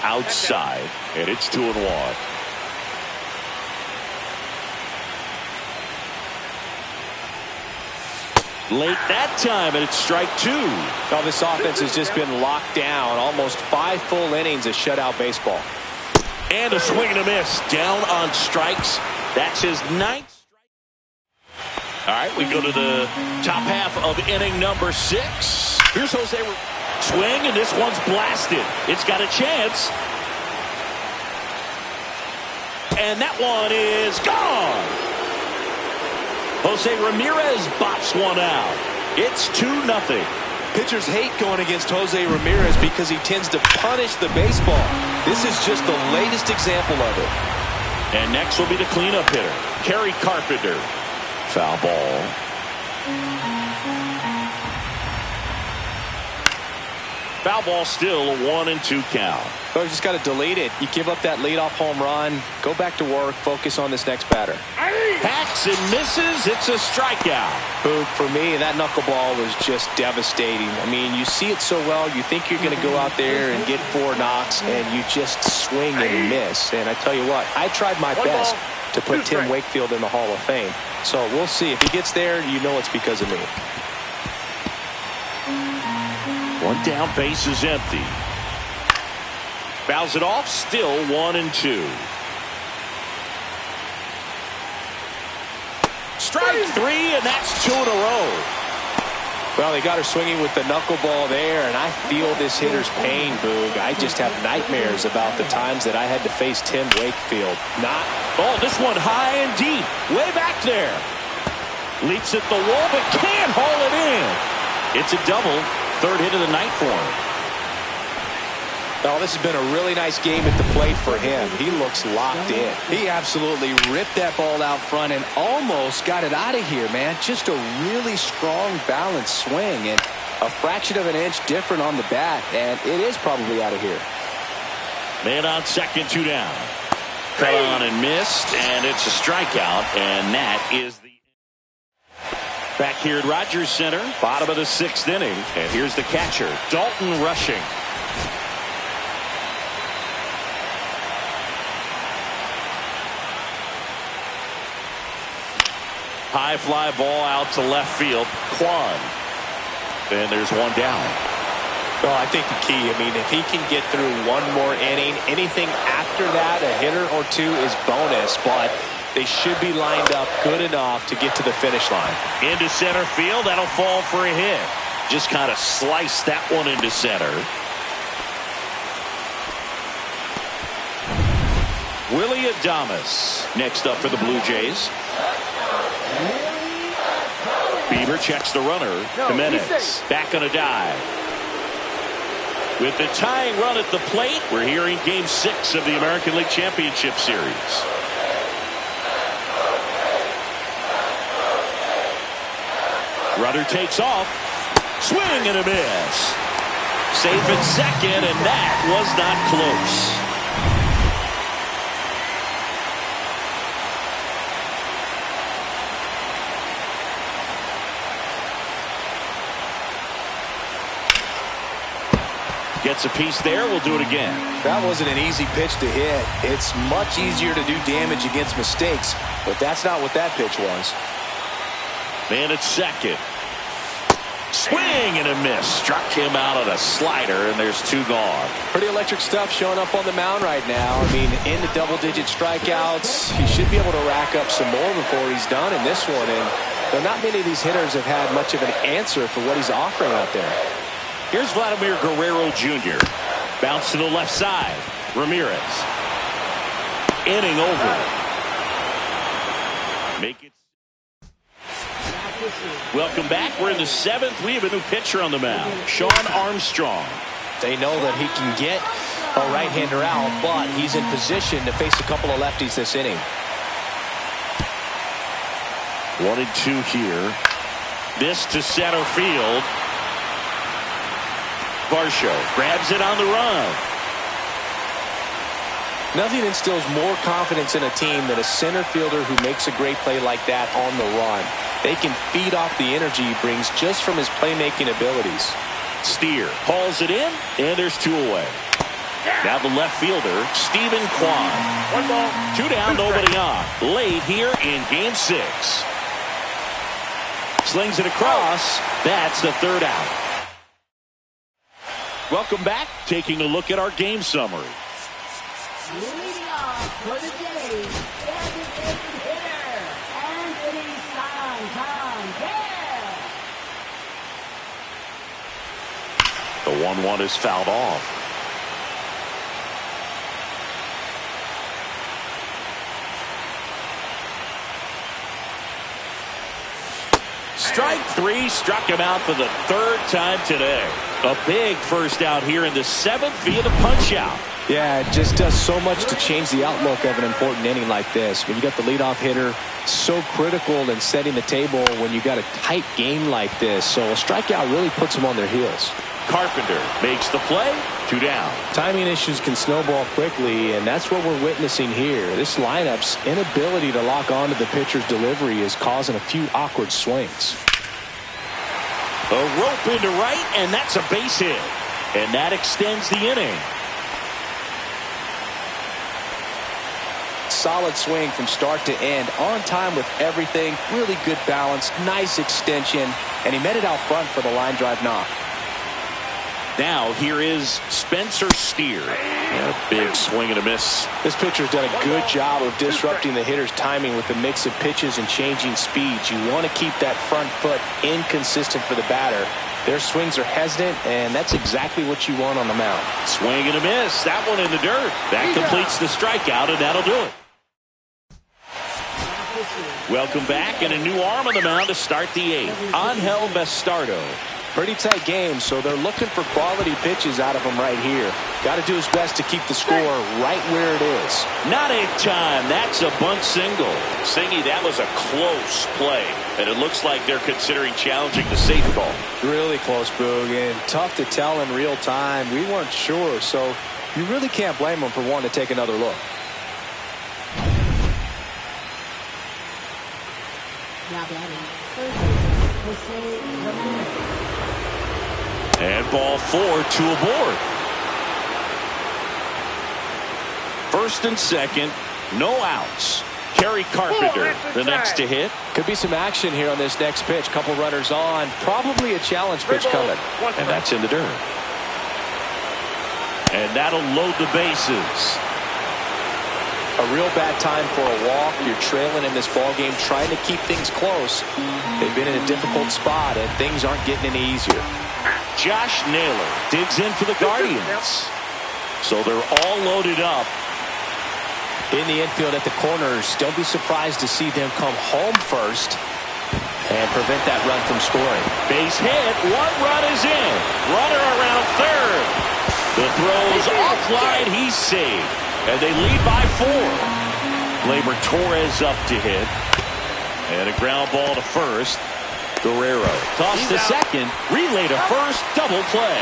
Outside, and it's 2-1. Late that time, and it's strike 2. Well, this offense has just been locked down. Almost 5 full innings of shutout baseball. And a swing and a miss. Down on strikes. That's his 9th strike. All right, we go to the top half of inning number 6. Here's Jose. Swing, and this one's blasted. It's got a chance. And that one is gone. Jose Ramirez bops one out. It's 2-0. Pitchers hate going against Jose Ramirez because he tends to punish the baseball. This is just the latest example of it. And next will be the cleanup hitter, Kerry Carpenter. Foul ball. Foul ball, still a 1-2 count. So you just got to delete it. You give up that leadoff home run. Go back to work. Focus on this next batter. Hacks and misses. It's a strikeout. Boog, for me, that knuckleball was just devastating. I mean, you see it so well. You think you're going to go out there and get 4 knocks, and you just swing and miss. And I tell you what, I tried my best to put Tim Wakefield in the Hall of Fame. So we'll see. If he gets there, you know it's because of me. 1 down, base is empty. Fouls it off, still 1-2. Strike 3, and that's 2 in a row. Well, they got her swinging with the knuckleball there, and I feel this hitter's pain, Boog. I just have nightmares about the times that I had to face Tim Wakefield. Oh, this one high and deep, way back there. Leaps at the wall, but can't haul it in. It's a double. 3rd hit of the night for him. Oh, this has been a really nice game at the plate for him. He looks locked in. He absolutely ripped that ball out front and almost got it out of here, man. Just a really strong, balanced swing, and a fraction of an inch different on the bat, and it is probably out of here. Man on second, 2 down. Cut on and missed, and it's a strikeout, and that is the... Back here at Rogers Center, bottom of the 6th inning, and here's the catcher, Dalton Rushing. High fly ball out to left field. Kwan. And there's 1 down. Well, I think the key, I mean, if he can get through 1 more inning, anything after that, a hitter or 2 is bonus, but they should be lined up good enough to get to the finish line. Into center field, that'll fall for a hit. Just kind of slice that one into center. Willie Adames next up for the Blue Jays. Bieber checks the runner. Jimenez back on a dive. With the tying run at the plate, we're here in Game 6 of the American League Championship Series. Runner takes off. Swing and a miss. Safe at second, and that was not close. Gets a piece there. We'll do it again. That wasn't an easy pitch to hit. It's much easier to do damage against mistakes, but that's not what that pitch was. Man at second. Swing and a miss. Struck him out on a slider, and there's 2 gone. Pretty electric stuff showing up on the mound right now. I mean, in the double-digit strikeouts, he should be able to rack up some more before he's done in this one. And though not many of these hitters have had much of an answer for what he's offering out there. Here's Vladimir Guerrero Jr. Bounce to the left side. Ramirez. Inning over. Make it. Welcome back. We're in the 7th. We have a new pitcher on the mound, Sean Armstrong. They know that he can get a right-hander out, but he's in position to face a couple of lefties this inning. 1-2 here. This to center field. Varsho grabs it on the run. Nothing instills more confidence in a team than a center fielder who makes a great play like that on the run. They can feed off the energy he brings just from his playmaking abilities. Steer hauls it in, and there's 2 away. Now the left fielder, Stephen Kwan. 1 ball. 2 down, nobody on. Late here in Game 6. Slings it across. That's the 3rd out. Welcome back. Taking a look at our game summary. Leading off for the day, designated hitter, Anthony Santander. The 1-1 is fouled off. Strike 3, struck him out for the 3rd time today. A big first out here in the 7th via the punch out. Yeah, it just does so much to change the outlook of an important inning like this. When you got the leadoff hitter, so critical in setting the table when you got a tight game like this. So a strikeout really puts them on their heels. Carpenter makes the play. 2 down. Timing issues can snowball quickly, and that's what we're witnessing here. This lineup's inability to lock onto the pitcher's delivery is causing a few awkward swings. A rope into right, and that's a base hit. And that extends the inning. Solid swing from start to end, on time with everything, really good balance, nice extension, and he met it out front for the line drive knock. Now here is Spencer Steer. A big swing and a miss. This pitcher's done a good job of disrupting the hitter's timing with the mix of pitches and changing speeds. You want to keep that front foot inconsistent for the batter. Their swings are hesitant, and that's exactly what you want on the mound. Swing and a miss. That one in the dirt. That completes the strikeout, and that'll do it. Welcome back, and a new arm on the mound to start the 8th. Angel Bastardo. Pretty tight game, so they're looking for quality pitches out of him right here. Got to do his best to keep the score right where it is. Not in time. That's a bunt single. Singy, that was a close play, and it looks like they're considering challenging the safe call. Really close, Boog, and tough to tell in real time. We weren't sure, so you really can't blame them for wanting to take another look. Now batting, Jose Ramirez. And ball 4, 2 aboard. 1st and 2nd, no outs. Kerry Carpenter, the next to hit. Could be some action here on this next pitch. Couple runners on. Probably a challenge pitch coming. And that's in the dirt. And that'll load the bases. A real bad time for a walk. You're trailing in this ball game, trying to keep things close. They've been in a difficult spot, and things aren't getting any easier. Josh Naylor digs in for the Guardians. So they're all loaded up. In the infield at the corners, don't be surprised to see them come home first and prevent that run from scoring. Base hit, 1 run is in. Runner around 3rd. The throw's offline, he's saved. And they lead by 4. Gleyber Torres up to hit. And a ground ball to 1st. Guerrero toss to 2nd. Relay to 1st. Double play.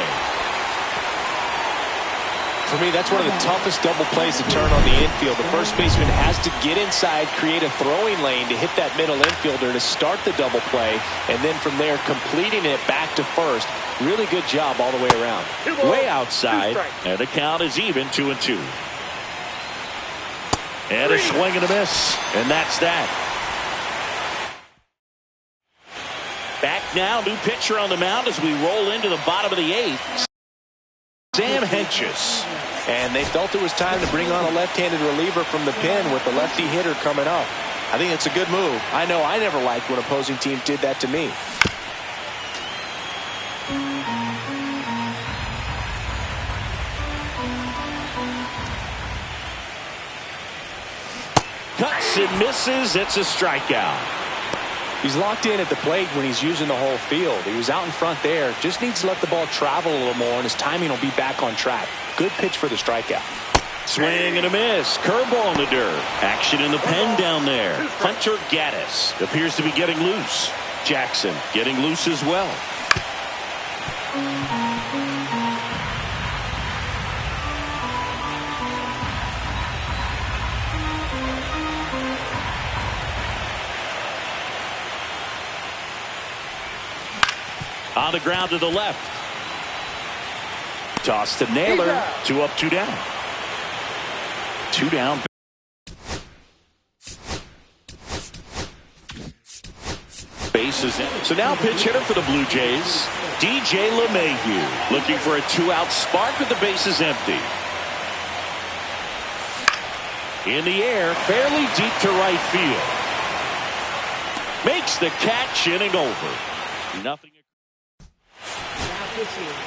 For me, that's one of the toughest double plays to turn on the infield. The first baseman has to get inside, create a throwing lane to hit that middle infielder to start the double play, and then from there completing it back to first. Really good job all the way around. Way outside, and the count is even 2-2. And a swing and a miss, and that's that. Back now, new pitcher on the mound as we roll into the bottom of the 8th. Sam Hentges. And they felt it was time to bring on a left-handed reliever from the pen with the lefty hitter coming up. I think it's a good move. I know I never liked when opposing teams did that to me. Cuts and misses. It's a strikeout. He's locked in at the plate when he's using the whole field. He was out in front there. Just needs to let the ball travel a little more, and his timing will be back on track. Good pitch for the strikeout. Swing and a miss. Curveball in the dirt. Action in the pen down there. Hunter Gaddis appears to be getting loose. Jackson getting loose as well. On the ground to the left. Toss to Naylor. 2 up, 2 down. 2 down. Bases in. So now pitch hitter for the Blue Jays, DJ LeMahieu, looking for a 2-out spark with the bases empty. In the air, fairly deep to right field. Makes the catch, inning over. Nothing.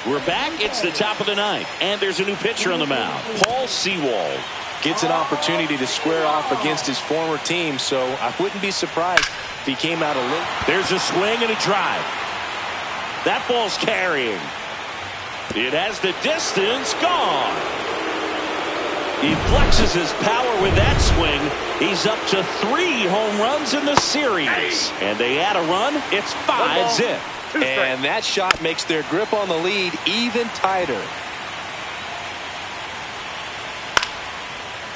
We're back. It's the top of the 9th, and there's a new pitcher on the mound. Paul Sewald gets an opportunity to square off against his former team, so I wouldn't be surprised if he came out a little. There's a swing and a drive. That ball's carrying. It has the distance. Gone. He flexes his power with that swing. He's up to 3 home runs in the series, and they add a run. It's 5-zip. And that shot makes their grip on the lead even tighter.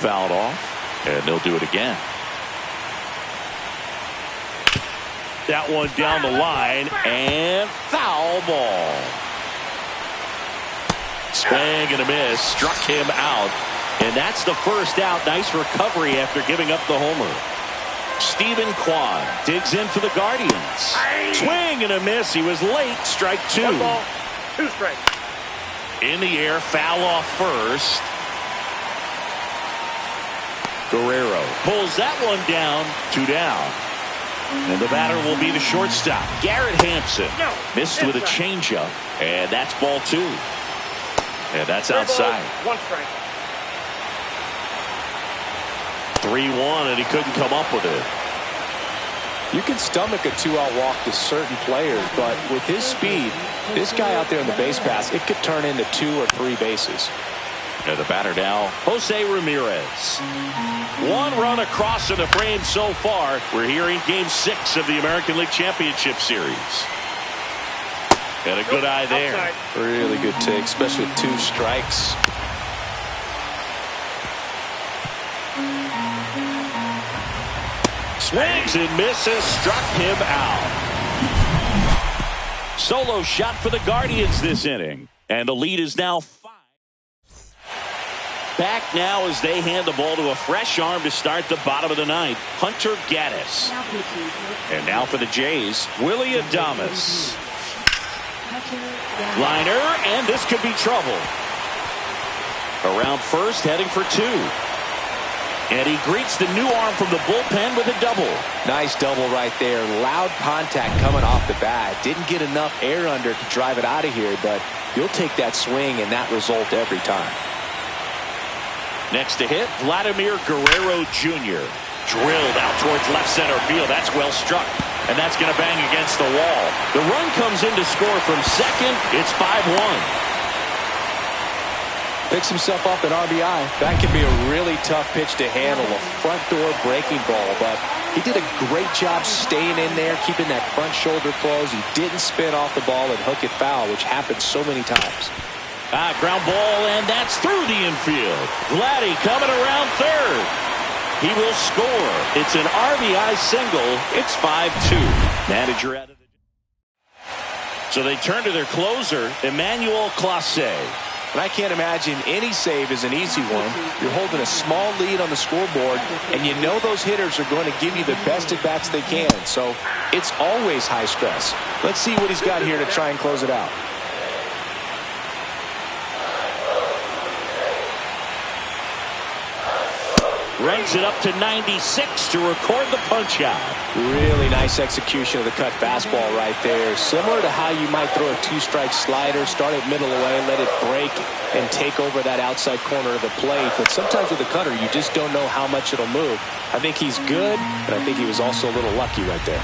Fouled off, and they'll do it again. That one down the line, and foul ball. Swing and a miss, struck him out, and that's the first out. Nice recovery after giving up the homer. Stephen Kwan digs in for the Guardians. Swing and a miss. He was late. Strike 2. 1 ball, 2 strikes. In the air, foul off first. Guerrero pulls that one down. 2 down. And the batter will be the shortstop, Garrett Hampson. Missed with a changeup, and that's ball 2. And that's outside. 1 strike. 3-1, and he couldn't come up with it. You can stomach a 2-out walk to certain players, but with his speed, this guy out there in the base pass, it could turn into 2 or 3 bases. And the batter now, Jose Ramirez. 1 run across in the frame so far. We're here in Game 6 of the American League Championship Series. And a good eye there. Outside. Really good take, especially with 2 strikes. Swings and misses, struck him out. Solo shot for the Guardians this inning, and the lead is now 5. Back now as they hand the ball to a fresh arm to start the bottom of the 9th, Hunter Gaddis. And now for the Jays, Willie Adames. Liner, and this could be trouble. Around first, heading for 2. And he greets the new arm from the bullpen with a double. Nice double right there. Loud contact coming off the bat. Didn't get enough air under to drive it out of here, but you'll take that swing and that result every time. Next to hit, Vladimir Guerrero Jr. Drilled out towards left center field. That's well struck. And that's going to bang against the wall. The run comes in to score from second. It's 5-1. Picks himself up an RBI. That can be a really tough pitch to handle, a front door breaking ball, but he did a great job staying in there, keeping that front shoulder closed. He didn't spin off the ball and hook it foul, which happens so many times. Ground ball, and that's through the infield. Vladdy coming around third. He will score. It's an RBI single. It's 5-2. Manager out of the... So they turn to their closer, Emmanuel Clase. And I can't imagine any save is an easy one. You're holding a small lead on the scoreboard, and you know those hitters are going to give you the best at-bats they can. So it's always high stress. Let's see what he's got here to try and close it out. Runs it up to 96 to record the punch out. Really nice execution of the cut fastball right there. Similar to how you might throw a two-strike slider, start it middle away, let it break, and take over that outside corner of the plate. But sometimes with the cutter, you just don't know how much it'll move. I think he's good, but I think he was also a little lucky right there.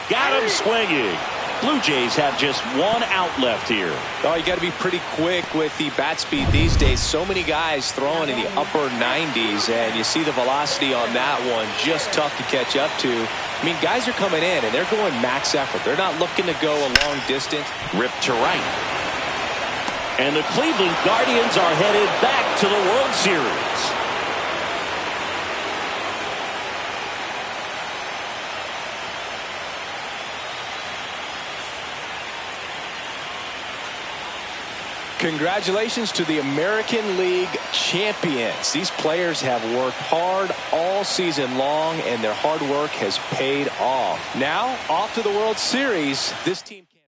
Got him swinging. Blue Jays have just one out left here. Oh, you got to be pretty quick with the bat speed these days. So many guys throwing in the upper 90s, and you see the velocity on that one. Just tough to catch up to. I mean, guys are coming in, and they're going max effort. They're not looking to go a long distance. Ripped to right. And the Cleveland Guardians are headed back to the World Series. Congratulations to the American League champions. These players have worked hard all season long, and their hard work has paid off. Now, off to the World Series. This team can...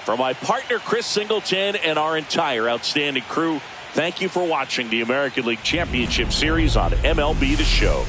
For my partner, Chris Singleton, and our entire outstanding crew, thank you for watching the American League Championship Series on MLB The Show.